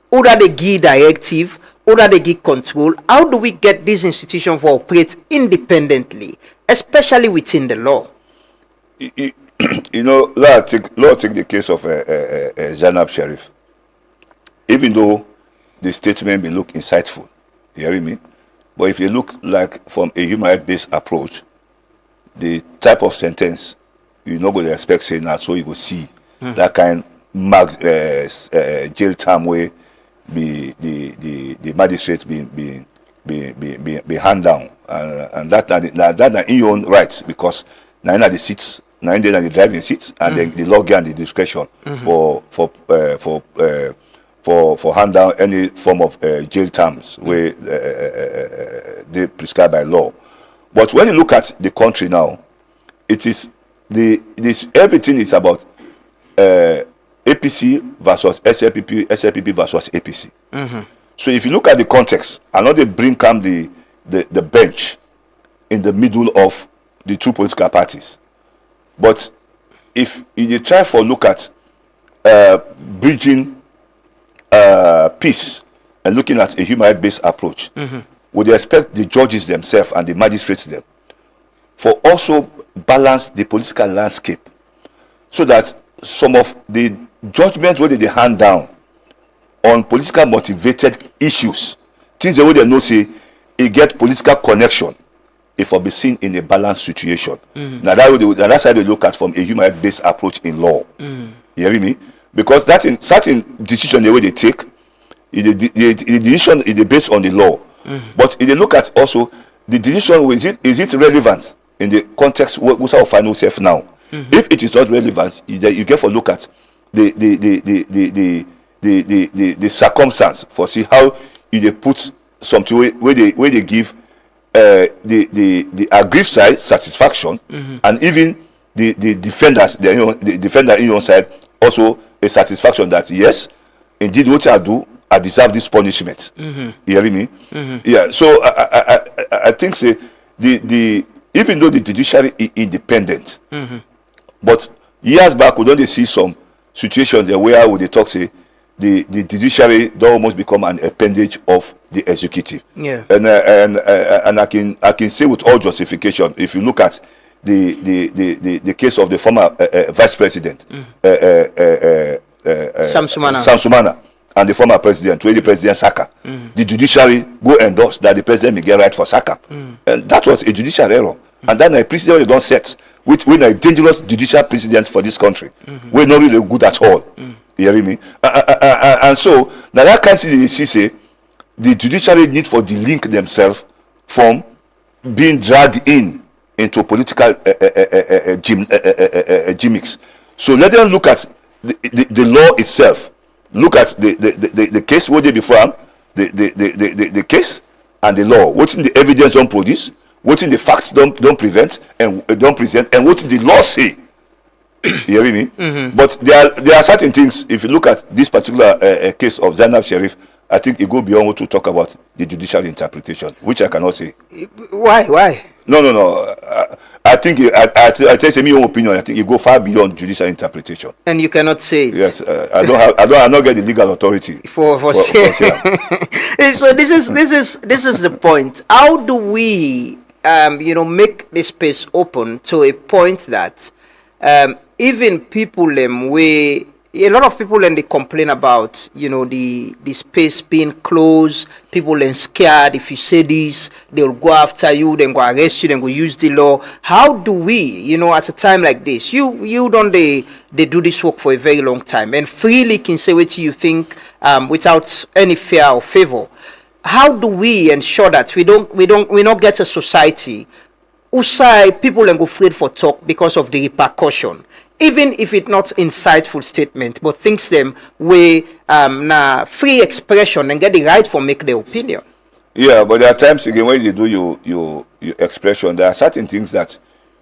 whether they give directive, whether they give control. How do we get these institutions to operate independently, especially within the law? Law take the case of Zainab Sheriff. Even though the statement may look insightful, you hear me? But if you look like from a human rights based approach, the type of sentence you're not going to expect saying that, so you will see that kind max jail term where the magistrates be hand down, and that in your own rights, because now the seats, now the driving seats, and then the law and the discretion for hand down any form of jail terms where they prescribed by law. But when you look at the country now, it is everything is about APC versus SLPP, SLPP versus APC. So if you look at the context, I know they bring come the bench in the middle of the two political parties. But if you try for look at bridging peace and looking at a human rights based approach, would they expect the judges themselves and the magistrates them for also balance the political landscape, so that some of the judgments where they hand down on political motivated issues, things the way they know say it get political connection, if will be seen in a balanced situation. Now that's how they look at from a human rights based approach in law. You hear me? Because that in certain decision the way they take, the decision is based on the law. But if they look at also the decision, is it relevant in the context where we find ourselves now? If it is not relevant, you get for look at the circumstance for see how they put something where they give the aggrieved side satisfaction, and even the defenders, the defender in your side also a satisfaction that yes, indeed what I do, I deserve this punishment. You hear me? Yeah. So I think say even though the judiciary is independent, Mm-hmm. but years back we don't see some situations there where we dey talk say the judiciary don almost become an appendage of the executive. Yeah. And I can say with all justification, if you look at the case of the former vice president, Sam Sumana. Sam Sumana, and the former president, where the president Saka, the judiciary go endorse that the president may get right for Saka, and that was a judicial error, and then a precedent you don't set with a dangerous judicial precedent for this country. We're not really good at all. You hear me? And so now that kind of see say the judiciary need for the link themselves from being dragged into political gimmicks. So let them look at the law itself. Look at the case what they before the case and the law. What's in the evidence don't produce, what's in the facts don't prevent and don't present, and what the law say. You hear me? But there are certain things. If you look at this particular case of Zainab Sheriff, I think it go beyond what to talk about the judicial interpretation, which I cannot say. Why? No. I think I say my own opinion. I think it go far beyond judicial interpretation. And you cannot say it. Yes, I don't get the legal authority for say. So this is the point. How do we make the space open to a point that even people a lot of people they complain about the space being closed, people scared. If you say this, they'll go after you, then go arrest you, then go use the law. How do we at a time like this, you don't they do this work for a very long time and freely can say what you think without any fear or favor? How do we ensure that we not get a society who say people go afraid for talk because of the repercussion? Even if it's not insightful statement, but thinks them way free expression and get the right for make their opinion. Yeah, but there are times again when you do your expression, there are certain things that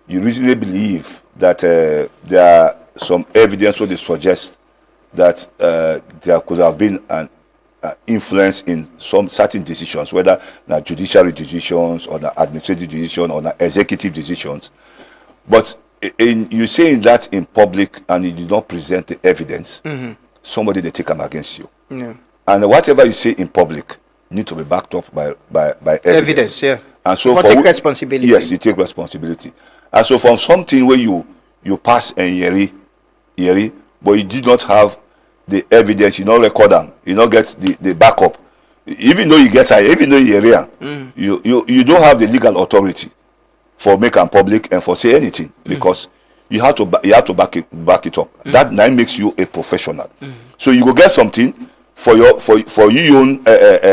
you reasonably believe that there are some evidence where they suggest that there could have been an influence in some certain decisions, whether judiciary decisions or administrative decisions or executive decisions, but you saying that in public and you do not present the evidence, somebody they take them against you. Yeah. And whatever you say in public need to be backed up by evidence. Yeah. And so for take responsibility. Yes, you take responsibility. And so from something where you pass and yeri, but you did not have the evidence, you not record them, you not get the backup. Even though you get even though you're area, you don't have the legal authority for make them public and for say anything, because you have to back it up. That now makes you a professional. So you go get something for your own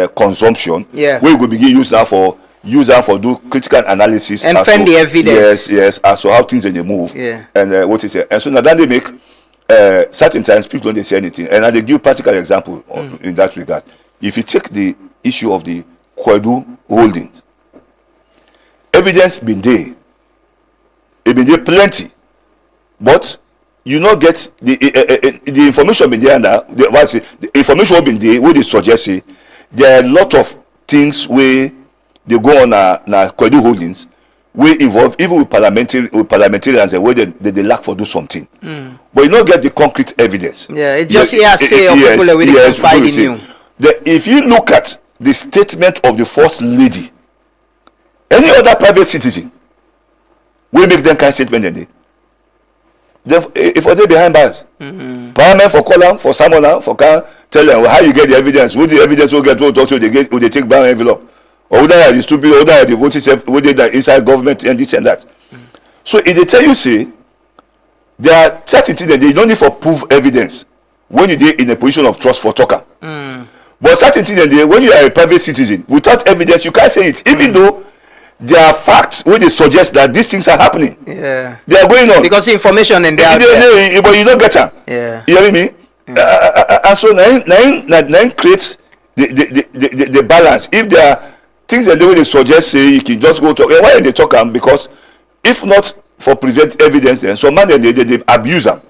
consumption, where you go begin use that for do critical analysis and find the evidence. Yes, as to how things they move. Yeah. And what is it? And so now then they make certain times people don't say anything, and they give practical example in that regard. If you take the issue of the Kwedu holdings, evidence been there. It been there plenty, but you not get the information been there. And the information been there where they suggest say there are a lot of things where they go on Kwedu holdings where involve even with parliamentarians and where they lack for do something. But you not get the concrete evidence. Yeah, it's just hearsay of people that will confide in you. If you look at the statement of the first lady, any other private citizen will make them kind of statement in if they behind bars, Parliament for Kallon, for Samola, for can tell them how you get the evidence, who the evidence will get, what also they get, who they take brown envelope, or whether they are stupid, or whether they vote itself, whether they are inside government and this and that. So if they tell you say there are certain things that they don't need for proof evidence when you're in a position of trust for talker. But certain things that when you are a private citizen without evidence you can't say it, even though there are facts where they suggest that these things are happening. Yeah, they are going on because the information and but you don't get them. Yeah, you hear me? And so nine creates the balance. If there are things that they suggest, say you can just go talk. Why they talk them? Because if not for prevent evidence, then some man they abuse them.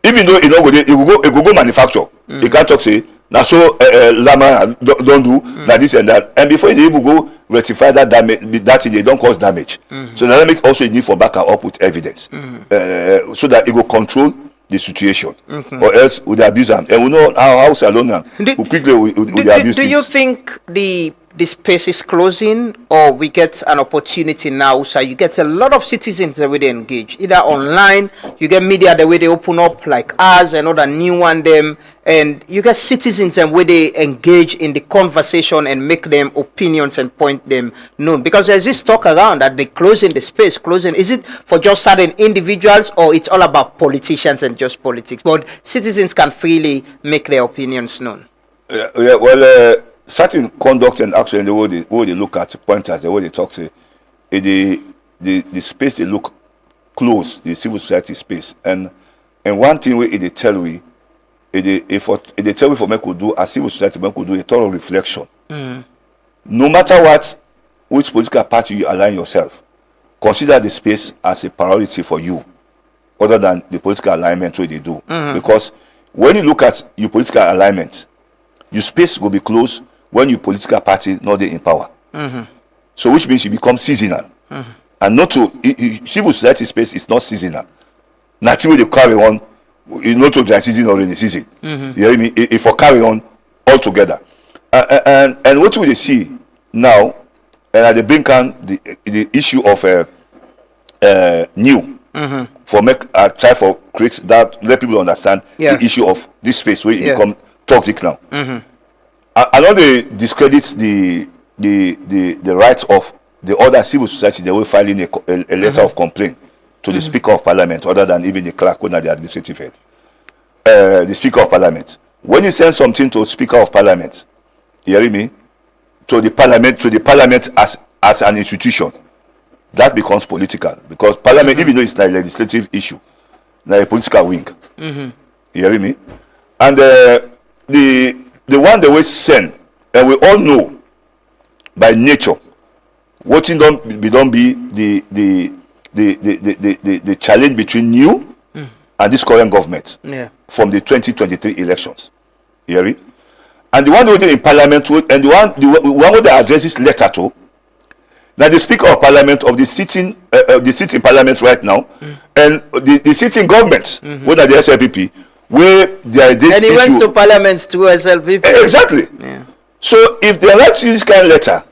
Even though it will go manufacture. You can't talk say Now so Lama don't do that, this and that, and before they even go rectify that damage, that thing, they don't cause damage. So that make also need for back and up with evidence, so that it will control the situation, or else would abuse them. And we know how Salon quickly would abuse. Do you think the space is closing, or we get an opportunity now? So you get a lot of citizens the way they engage, either online, you get media the way they open up like us, another new one them, and you get citizens and where they engage in the conversation and make them opinions and point them known. Because there's this talk around that they closing the space, closing. Is it for just certain individuals, or it's all about politicians and just politics? But citizens can freely make their opinions known. Certain conduct and action, the way they look at pointers, the way they talk, say, the space they look close, the civil society space, and one thing where they tell we, they tell we for me could do a civil society, me could do a thorough reflection. No matter which political party you align yourself, consider the space as a priority for you, other than the political alignment where they do. Because when you look at your political alignment, your space will be close when your political party not in power. So which means you become seasonal. And not to civil society space is not seasonal. Nothing will they carry on, it's not to dry season or rainy season. You hear me? If for carry on altogether. And what will they see now, and they bring on the issue of new for make try for create that, let people understand the issue of this space where it become toxic now. I know they discredit the rights of the other civil society. They will file in a letter of complaint to the Speaker of Parliament, other than even the clerk or the administrative head. The Speaker of Parliament. When you send something to the Speaker of Parliament, you hear me? To the Parliament as an institution, that becomes political, because Parliament, even though it's not a legislative issue, now a political wing. You hear me? And the one they will send, and we all know by nature what don't be the challenge between you and this current government from the 2023 elections. You hear me? And the one they in Parliament, and the one who they address this letter to, now the Speaker of Parliament of the sitting Parliament right now, and the sitting government, whether the SLPP, where there is this and he issue. went to Parliament through SLPP. Exactly. So if they write this kind of letter,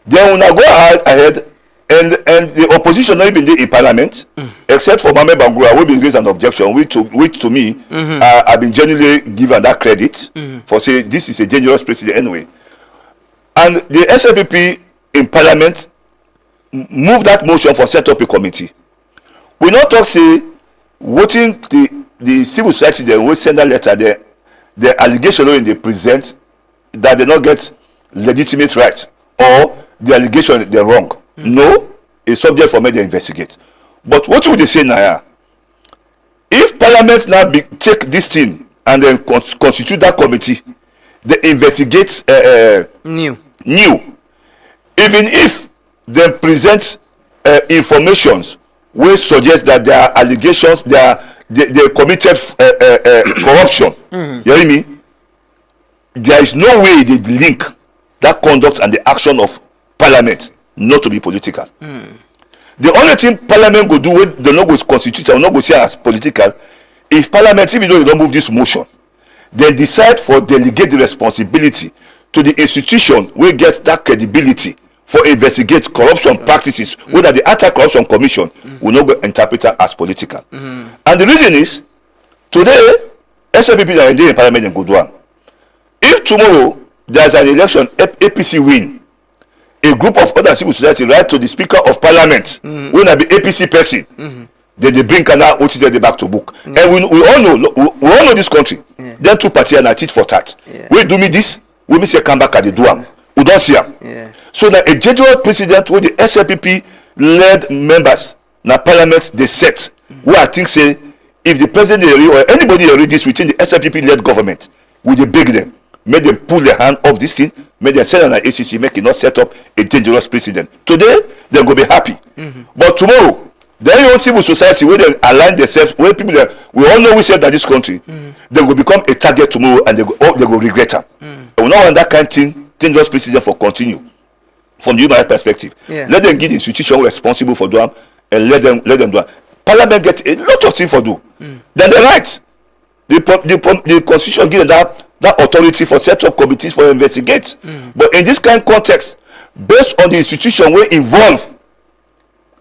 then when I go ahead and the opposition not even in Parliament, except for Mohamed Bangura, who been raised an objection, which to me I've been genuinely given that credit for saying this is a dangerous precedent anyway. And the SLPP in Parliament move that motion for set up a committee. We not talk say voting the civil society, they will send a letter, the allegation when they present that they not get legitimate rights, or the allegation they're wrong. No, it's subject for me to investigate. But what would they say now? If Parliament now take this thing and then constitute that committee, they investigate new. Even if they present informations which suggest that there are allegations, they committed corruption. You hear me? There is no way they link that conduct and the action of Parliament not to be political. The only thing Parliament go do when they not go constitute or not go see as political, if Parliament, even though they don't move this motion, they decide for delegate the responsibility to the institution will get that credibility for investigate corruption practices, whether the Anti-Corruption Commission will not go interpret as political. And the reason is, today, SLPP are in Parliament and good one. If tomorrow there is an election, APC win, a group of other civil society write to the Speaker of Parliament, when I be APC person, then they bring Kana what is there back to book. And we all know this country. Then two parties and I teach for that. We do me this, we me say come back at the do we don't see them. So that a general president with the SLPP led members na Parliament they set, who I think say if the president or anybody read this within the SLPP led government, we they beg them, make them pull their hand off this thing, make them send an ACC, make it not set up a dangerous precedent. Today they're gonna be happy, but tomorrow Then your civil society where they align themselves, where people that we all know we said that this country, they will become a target tomorrow and they will regret it. And we don't want that kind of thing, dangerous precedent for continue. From the human rights perspective. Let them give the institution responsible for them and let them do it. Parliament get a lot of things for do. Then the right. The constitution gives them that authority for set up committees for investigate. But in this kind of context, based on the institution we involve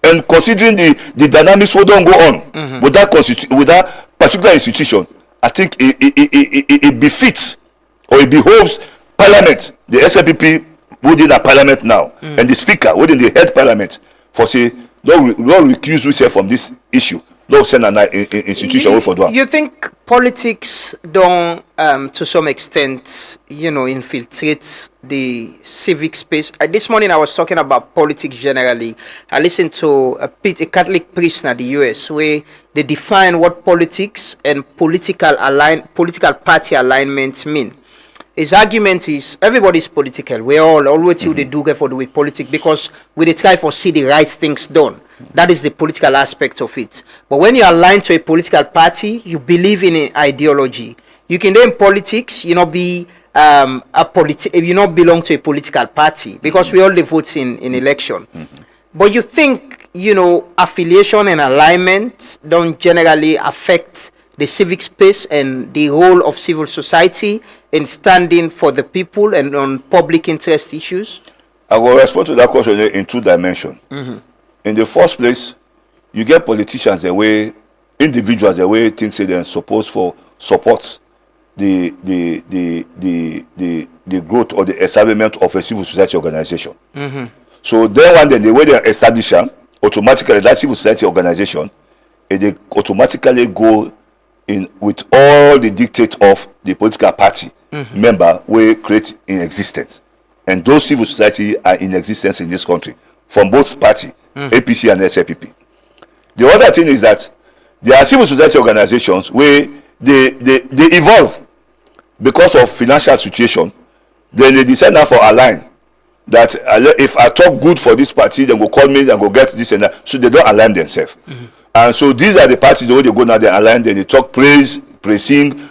and considering the dynamics we don't go on with that particular institution, I think it befits or it behoves Parliament, the SLPP within the Parliament now, and the Speaker within the head Parliament for say, Lord recuse yourself from this issue. Lord send an institution for that. You think politics don't, to some extent, infiltrate the civic space? This morning I was talking about politics generally. I listened to a Catholic priest in the US where they define what politics and political party alignments mean. His argument is everybody's political. We all always they do get for the with politics because we try for see the right things done. That is the political aspect of it. But when you align to a political party, you believe in an ideology. You can do in politics, you not be you not belong to a political party because we all vote in election. But you think affiliation and alignment don't generally affect the civic space and the role of civil society in standing for the people and on public interest issues? I will respond to that question in two dimensions. In the first place, you get politicians the way, individuals the way think say they're supposed for support the growth or the establishment of a civil society organization. So then one day the way they establish them, automatically that civil society organization, they automatically go in with all the dictate of the political party member we create in existence. And those civil society are in existence in this country from both party, APC and SLPP. The other thing is that there are civil society organizations where they evolve because of financial situation. Then they decide now for align that if I talk good for this party, then go call me and go get this and that. So they don't align themselves. And so these are the parties the way they go now, they align, then they talk praising,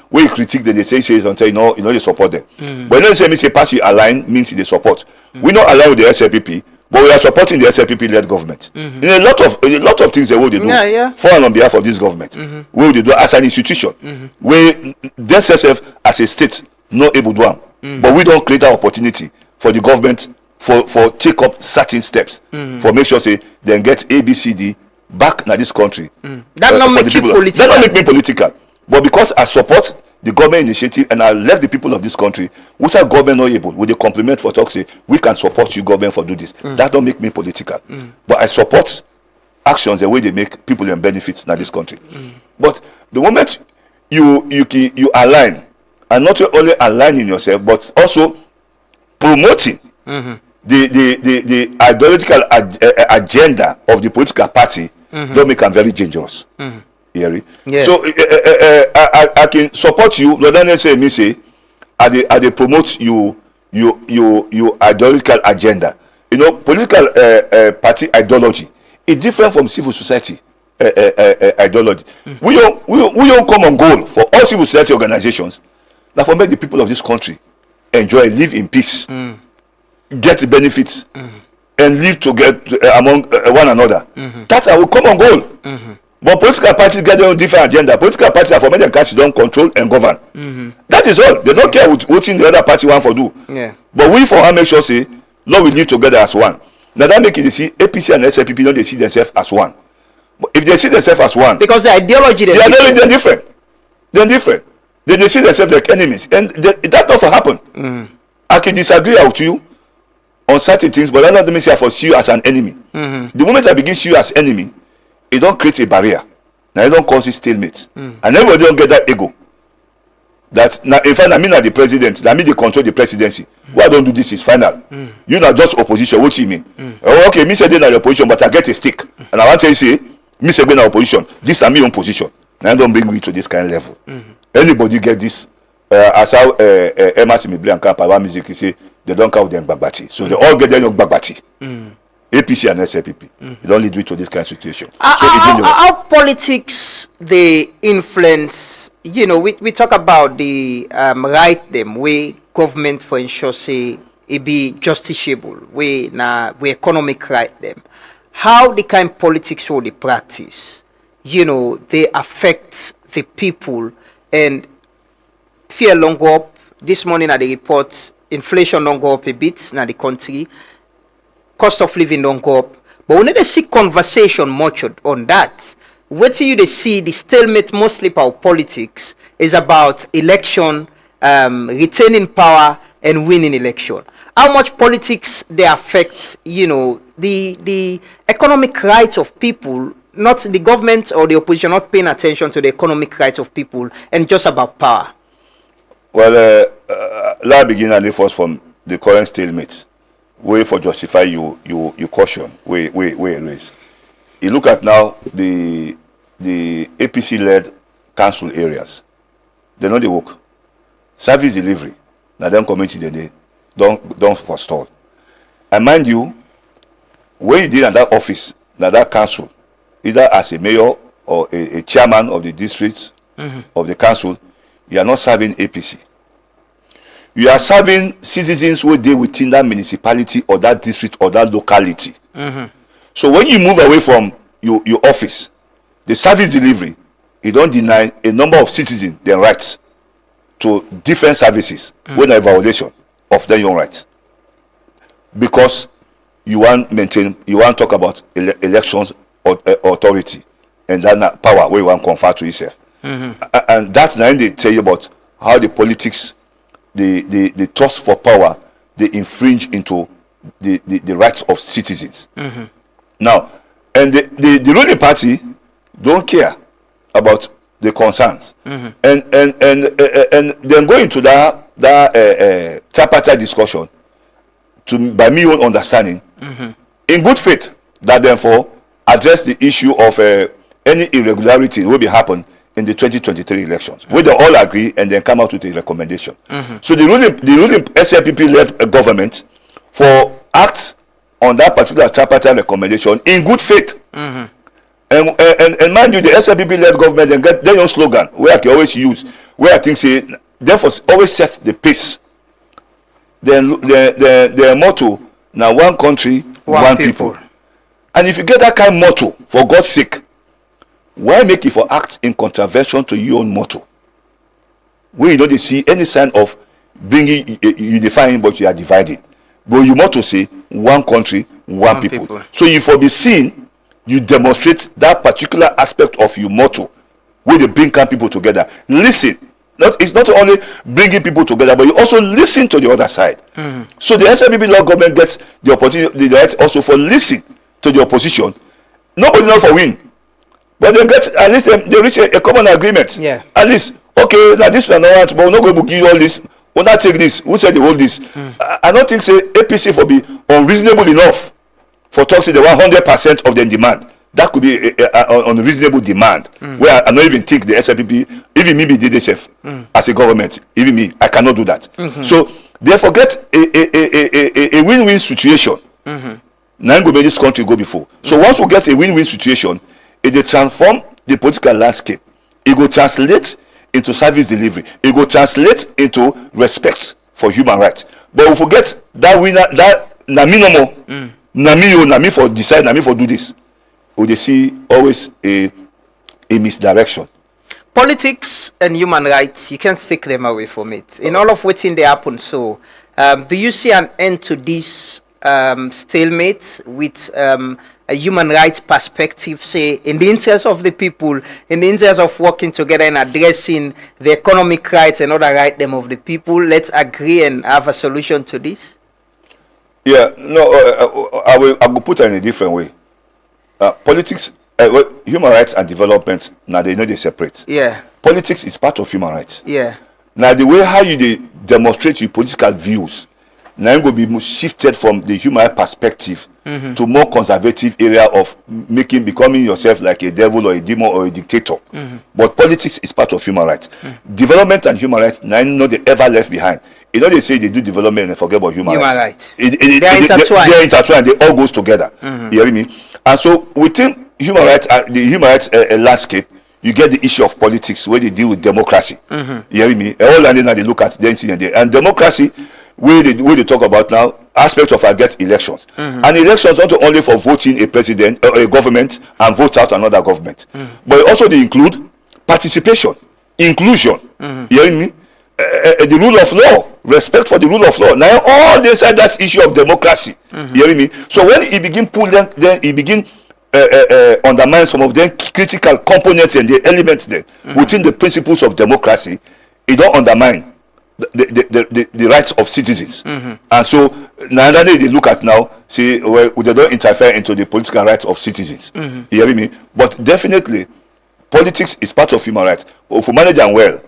when you critique, then they say until they support them. But when they say party align means they support. We don't align with the SLPP, but we are supporting the SLPP-led government. In a lot of things they will do for and on behalf of this government. Will they do as an institution? We themselves as a state not able to do. But we don't create an opportunity for the government for take up certain steps for make sure say then get ABCD back in this country. That not make you political. That not make me political. But because I support the government initiative and I left the people of this country, which are government not able, with the compliment for talk say we can support you government for do this. That don't make me political. But I support actions the way they make people and benefits in this country. But the moment you align, and not only aligning yourself, but also promoting the ideological agenda of the political party, don't make them very dangerous. So I can support you rather than say I they promote you ideological agenda. Political party ideology is different from civil society ideology. We don't come on goal for all civil society organizations that for make the people of this country enjoy, live in peace, get the benefits, and live together among one another. That's our common goal. But political parties get their own different agenda. Political parties are for many countries don't control and govern. That is all. They don't care what the other party want for do. But we for make sure say, Lord, we live together as one. Now that make it see APC and SLPP don't they see themselves as one. But if they see themselves as one, because the ideology they're different. They're different. They see themselves like enemies, and that doesn't happen. I can disagree with you on certain things, but that doesn't mean I foresee you as an enemy. The moment I begin to see you as enemy, it don't create a barrier. Now it don't cause a stalemate, and everybody don't get that ego. That now, in fact, I mean, the president, I mean, they control the presidency. Why don't do this? Is final. You not just opposition. What you mean? Okay, me say they not the opposition, but I get a stick, and I want to say, me say they not opposition. This is my own position. Now I don't bring me to this kind of level. Anybody get this? As how Emma Simibli and Kampawa music say they don't count them bagbati, so they all get their young bagbati. APC and SLPP. It don't lead to this kind of situation. How politics they influence, you know, we talk about the right them way government for ensure say it be justiciable, we economic right them. How the kind of politics will they practice, you know, they affect the people and fear long go up. This morning at the report, inflation don't go up a bit in the country. Cost of living don't go up. But we need to see conversation much on that. What do you see the stalemate mostly about politics is about election, retaining power and winning election. How much politics they affect, you know, the economic rights of people, not the government or the opposition not paying attention to the economic rights of people and just about power. Well, let's begin and first from the current stalemate. Way for justify you caution. We raise. You look at now the APC-led council areas. They know they work. Service delivery. Now them community they don't forestall. And mind you, when you did in that office, now that council, either as a mayor or a chairman of the district of the council, you are not serving APC. You are serving citizens who deal within that municipality or that district or that locality. So when you move away from your office, the service delivery, you don't deny a number of citizens their rights to different services when a violation of their own rights. Because you want to talk about elections or authority and that power where you want to confer to yourself. And that's now they tell you about how the politics, the thirst for power, they infringe into the rights of citizens. Now, and the ruling party don't care about the concerns, and then go into that tripartite discussion by me own understanding, in good faith, that therefore address the issue of any irregularity will be happen in the 2023 elections. We don't all agree and then come out with a recommendation. So the ruling SLPP-led government for acts on that particular tripartite recommendation in good faith. And mind you, the SLPP-led government then get their own slogan, where I can always use, where I think say, therefore always set the pace. Then their motto, now one country, one people. And if you get that kind of motto, for God's sake, why make it for act in contravention to your own motto? Where you don't see any sign of bringing unifying, but you are divided. But you motto say one country, one people. So you for be seen, you demonstrate that particular aspect of your motto, where they bring people together. Listen. It's not only bringing people together, but you also listen to the other side. So the SLPP law government gets the opportunity, the right also for listen to the opposition. Nobody knows for win, but they get at least they reach a common agreement. Yeah. At least okay, now this one but we're not going to give you all this. We'll not take this. Who said they hold this? I don't think say APC for be unreasonable enough for talk say the 100% of the demand. That could be an unreasonable demand. Where I don't even think the SLPP, even me be DDSF as a government, even me, I cannot do that. So they forget a win-win situation. Now go make this country go before. So once we get a win-win situation, it will transform the political landscape. It will translate into service delivery. It will translate into respect for human rights. But we forget that winner, that na me no more, na me for decide, na me for do this. They see always a misdirection. Politics and human rights, you can't take them away from it. In all of what's in the happen, so do you see an end to this stalemate with a human rights perspective, say, in the interest of the people, in the interest of working together and addressing the economic rights and other rights of the people? Let's agree and have a solution to this. Yeah, no, I will put it in a different way. Politics, human rights and development, now they know they separate. Yeah. Politics is part of human rights. Yeah. Now the way how you demonstrate your political views, now it will be shifted from the human rights perspective to more conservative area of becoming yourself like a devil or a demon or a dictator. But politics is part of human rights. Development and human rights, no, they ever left behind. You know, they say they do development and forget about human rights. They are intertwined. They are intertwined. They all goes together. You hear me? And so within human rights, the human rights landscape, you get the issue of politics where they deal with democracy. You hear me? All and then they look at the and democracy, where they talk about now, aspect of get elections. And elections not only for voting a president or a government and vote out another government, but also they include participation, inclusion. You hear me? The rule of law, respect for the rule of law. Now all they said that's issue of democracy. You hear me? So when he begin pull them, then he begin undermine some of the critical components and the elements there within the principles of democracy. It don't undermine the rights of citizens. And so now they look at now, say, well, they don't interfere into the political rights of citizens. You hear me? But definitely, politics is part of human rights. If we manage them well,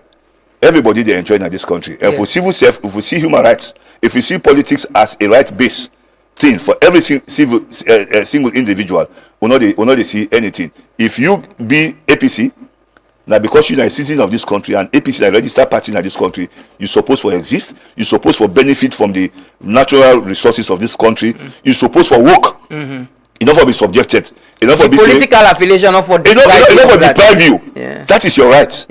everybody they enjoy in this country. And for civil self, if we see human rights, if we see politics as a right-based thing for every single individual, we know they see anything. If you be APC, now because you're a citizen of this country and APC is a registered party in this country, you're supposed to exist, you're supposed to benefit from the natural resources of this country, you're supposed to work. Enough for be subjected. Enough for be political affiliation of what enough for deprive you. That is your right.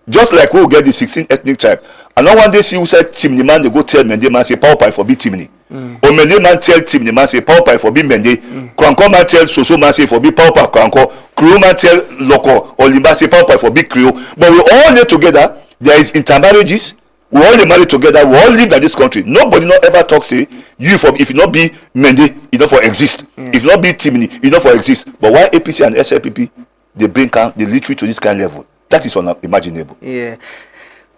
Just like we will get the 16 ethnic tribe. And now one day see who said Timni man, they go tell Mende man say power pie for be Timni. Or Mende man tell Timni man say power pie for be Mende. Kranko man tell Soso man say for be power pie Kranko. Creole man tell Loko or Limba say power pie for be Creole. But we all live together. There is intermarriages. We all marry together. We all live in this country. Nobody not ever talk say you for if you not be Mende, you not for exist. If not be Timni, you not for exist. But why APC and SLPP they bring the literary to this kind of level? That is unimaginable.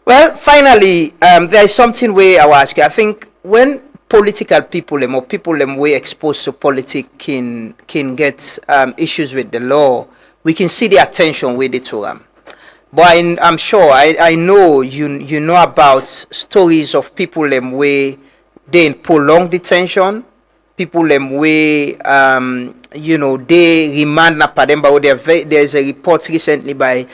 Well, finally, there is something where I will ask you. I think when political people or people way exposed to politics can get issues with the law, we can see the attention with it to them. But I'm sure I know you know about stories of people way they in prolonged detention, people way they remand na Pademba. There's a report recently by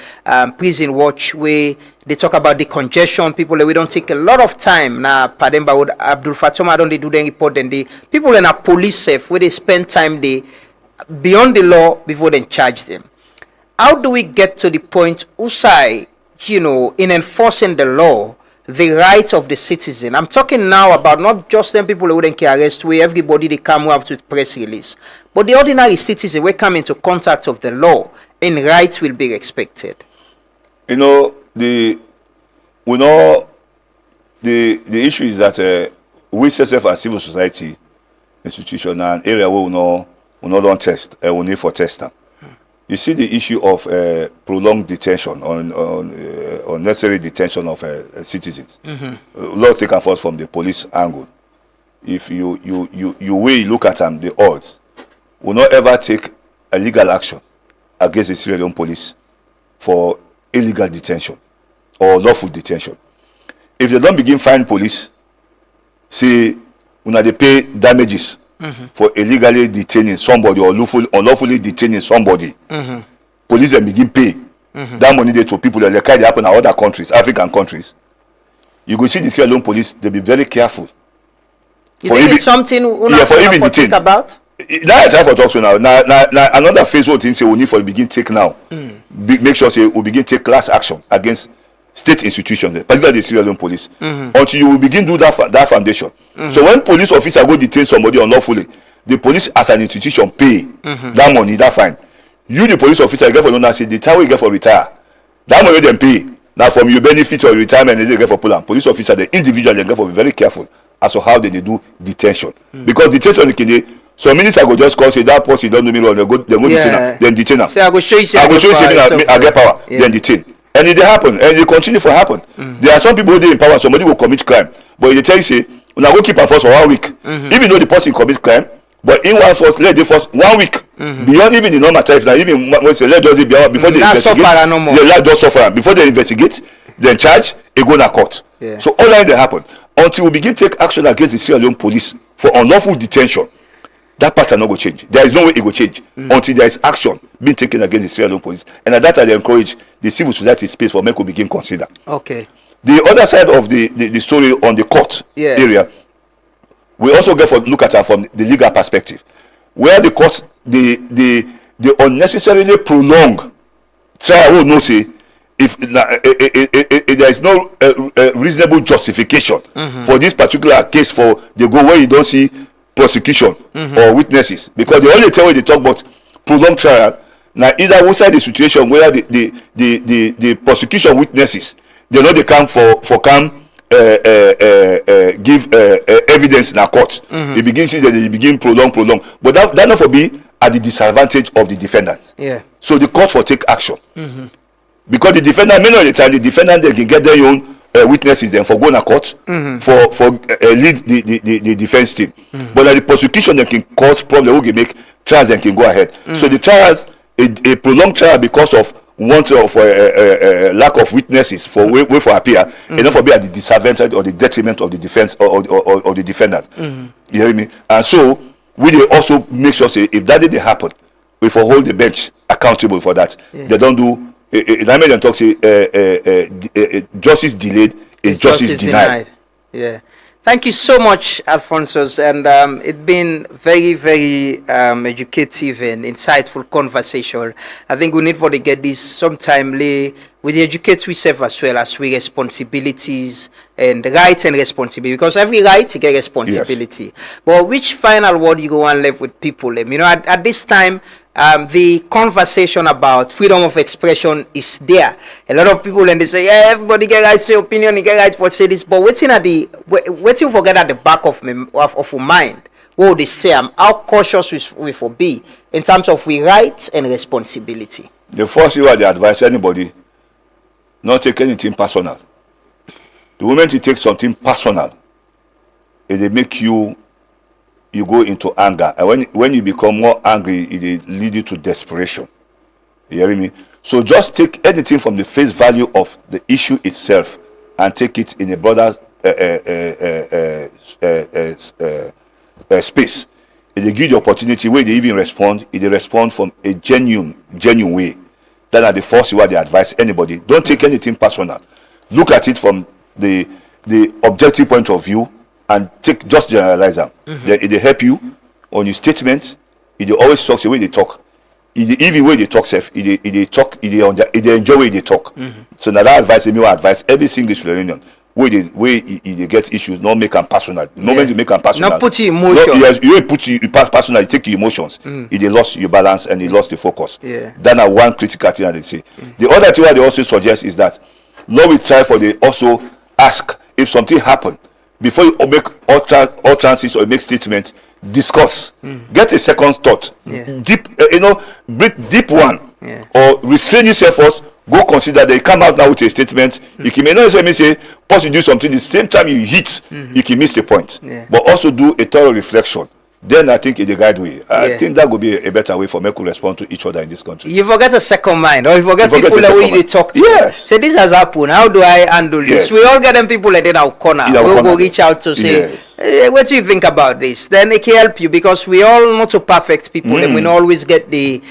Prison Watch where they talk about the congestion. People we don't take a lot of time na Pademba. Abdul Fatoma don't they do the report, and the people in a police safe where they spend time beyond the law before they charge them. How do we get to the point, Usai, in enforcing the law, the rights of the citizen? I'm talking now about not just them people who wouldn't care arrest, where everybody they come out with press release, but the ordinary citizen will come into contact of the law and rights will be respected. The issue is that we self as civil society institution and area where we don't test, we need for testing. You see the issue of prolonged detention on unnecessary detention of citizens. A lot taken first from the police angle. If you look at them, the odds will not ever take a legal action against the Sierra Leone police for illegal detention or lawful detention. If they don't begin fine police, say they pay damages for illegally detaining somebody or unlawfully detaining somebody, police then begin pay that money there to people that they happen in other countries, African countries. You go see the Sierra Leone police, they be very careful. You think it's something for even detain about? Now I try for talk to now. Now another phase what things say we need for begin take now. Make sure say we begin take class action against state institutions, particularly the Sierra Leone police, until you will begin do that foundation. So when police officer go detain somebody unlawfully, the police as an institution pay that money, that fine. You the police officer you get for say the time you get for retire, that money them pay. Now from your benefit or retirement they get for pull. Police officer the individual they get for be very careful as to how they do detention. Because detention some minister go just call say that person don't do me wrong, they go detain her, then detain her. So I go show you I get power, then detain. And it happen, and it continue to happen. There are some people who they in power, somebody will commit crime, but they tell you say, "Una go keep her first for 1 week," even though the person commit crime. But in one first, let the first 1 week beyond even the normal time. Now even when say let just be before they investigate, let just suffer before they investigate, then charge, it go to court. So all that they happen until we begin take action against the Sierra Leone police for unlawful detention. that pattern not go change. There is no way it go change until there is action being taken against the Sierra Leone police. And at that time, they encourage the civil society space for make we begin consider. Okay. The other side of the story on the court area, we also get for look at it from the legal perspective, where the court the unnecessarily prolong trial will not say if there is no reasonable justification for this particular case for the go where you don't see prosecution or witnesses, because the only time when they talk about prolonged trial now either outside the situation where the prosecution witnesses they know they come give evidence in a court. They begin prolong, but that not for be at the disadvantage of the defendant. Yeah. So the court for take action because the defendant many of the time the defendant they can get their own witnesses then for go to court for lead the defense team, but at the prosecution they can cause problem who can make trials and can go ahead. So the trials a prolonged trial because of want of lack of witnesses for way for appear and not for be at the disadvantage or the detriment of the defense or the defendant. You hear me? And so we dey also make sure say if that did happen, we for hold the bench accountable for that. They don't do I made them talk say justice delayed is justice denied. Yeah. Thank you so much, Alphonsus, and it's been very, very educative and insightful conversation. I think we need for to get this sometime with the educate ourselves as well as we responsibilities and rights and responsibility, because every right you get responsibility. Yes. But which final word you go and live with people? You know, at this time, the conversation about freedom of expression is there. A lot of people and they say, yeah, everybody get right to say opinion, you get right for say this, but waiting you forget at the back of our mind, what would they say? How cautious we for be in terms of we rights and responsibility. The first you are the advice anybody not take anything personal. The moment you take something personal, it make you go into anger, and when you become more angry, it lead you to desperation. You hear me? So just take anything from the face value of the issue itself and take it in a broader space. It give the opportunity where they even respond. They respond from a genuine way. That are the first you are the advice anybody. Don't take anything personal. Look at it from the objective point of view and just generalize them. It help you on your statements. It always talks the way they talk. Even way they talk, it enjoy way they talk. So now that advice, me advice every single Slovenian where they get issues, not make them personal. The moment you make them personal, not put your emotions. You put you personal, you take your emotions. It lost your balance and it lost the focus. Yeah. Then one critical thing they say. The other thing they also suggest is that law will try for they also ask if something happened before you make utterances or make statements. Discuss. Get a second thought. Deep, breathe deep one, or restrain yourself first. Go consider. They come out now with a statement. You can may not necessarily say, possibly do something the same time you hit, you can miss the point. But also do a thorough reflection. Then I think in the guide way, I think that would be a better way for me to respond to each other in this country. You forget a second mind, or you forget people the way they talk to. Yes. Say this has happened. How do I handle this? We all get them people like in our corner. We'll go reach out to say, hey, what do you think about this? Then it can help you, because we all not so perfect people, and we don't always get the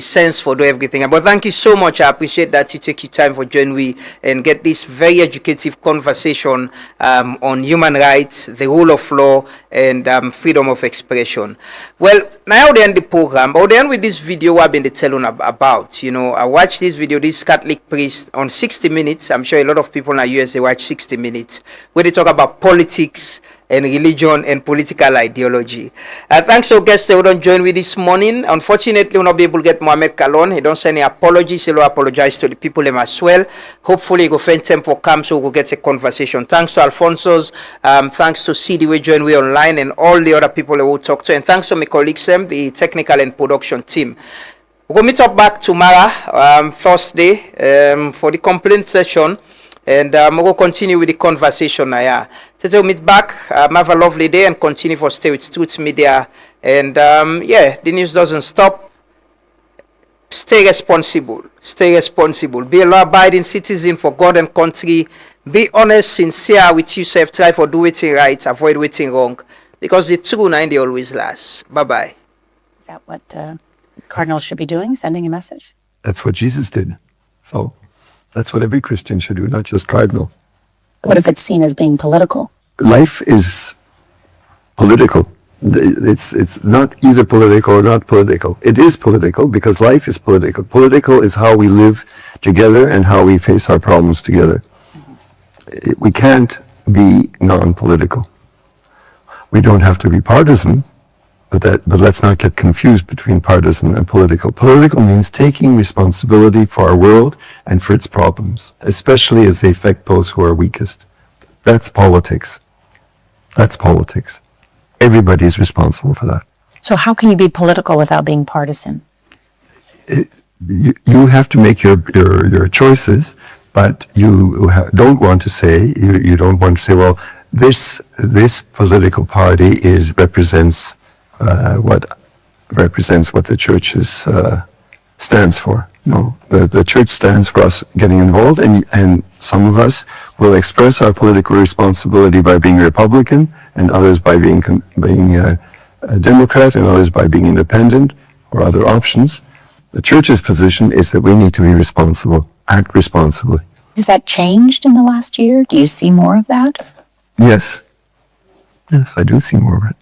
sense for do everything. But thank you so much. I appreciate that you take your time for joining me and get this very educative conversation on human rights, the rule of law, and freedom of expression. Well, now they end the program, but they end with this video I've been telling about. You know, I watched this video, this Catholic priest on 60 Minutes. I'm sure a lot of people in the US, they watch 60 Minutes, where they talk about politics and religion and political ideology. Thanks to guests who don't join me this morning. Unfortunately, we'll not be able to get Mohamed Kallon. He don't send any apologies. He'll apologize to the people as well. Hopefully, he go find time for come so we'll get a conversation. Thanks to Alphonsus. Thanks to CD who join me online and all the other people who talk to. And thanks to my colleagues, the technical and production team. We'll meet up back tomorrow, Thursday, for the complaint session. And we'll continue with the conversation now. So we'll meet back. Have a lovely day and continue for stay with Stoots Media. And the news doesn't stop. Stay responsible. Stay responsible. Be a law-abiding citizen for God and country. Be honest, sincere with yourself. Try for do it right. Avoid waiting wrong. because the true 90 always lasts. Bye-bye. Is that what cardinals should be doing, sending a message? That's what Jesus did. So that's what every Christian should do, not just cardinal. What if it's seen as being political? Life is political. It's not either political or not political. It is political because life is political. Political is how we live together and how we face our problems together. We can't be non-political. We don't have to be partisan, but let's not get confused between partisan and political. Political means taking responsibility for our world and for its problems, especially as they affect those who are weakest. That's politics. That's politics. Everybody is responsible for that. So how can you be political without being partisan? You have to make your choices, but you don't want to say, you don't want to say, well, this political party represents what the church stands for. No, the church stands for us getting involved, and some of us will express our political responsibility by being Republican, and others by being a Democrat, and others by being independent, or other options. The church's position is that we need to be responsible, act responsibly. Has that changed in the last year? Do you see more of that? Yes. Yes, I do see more of it.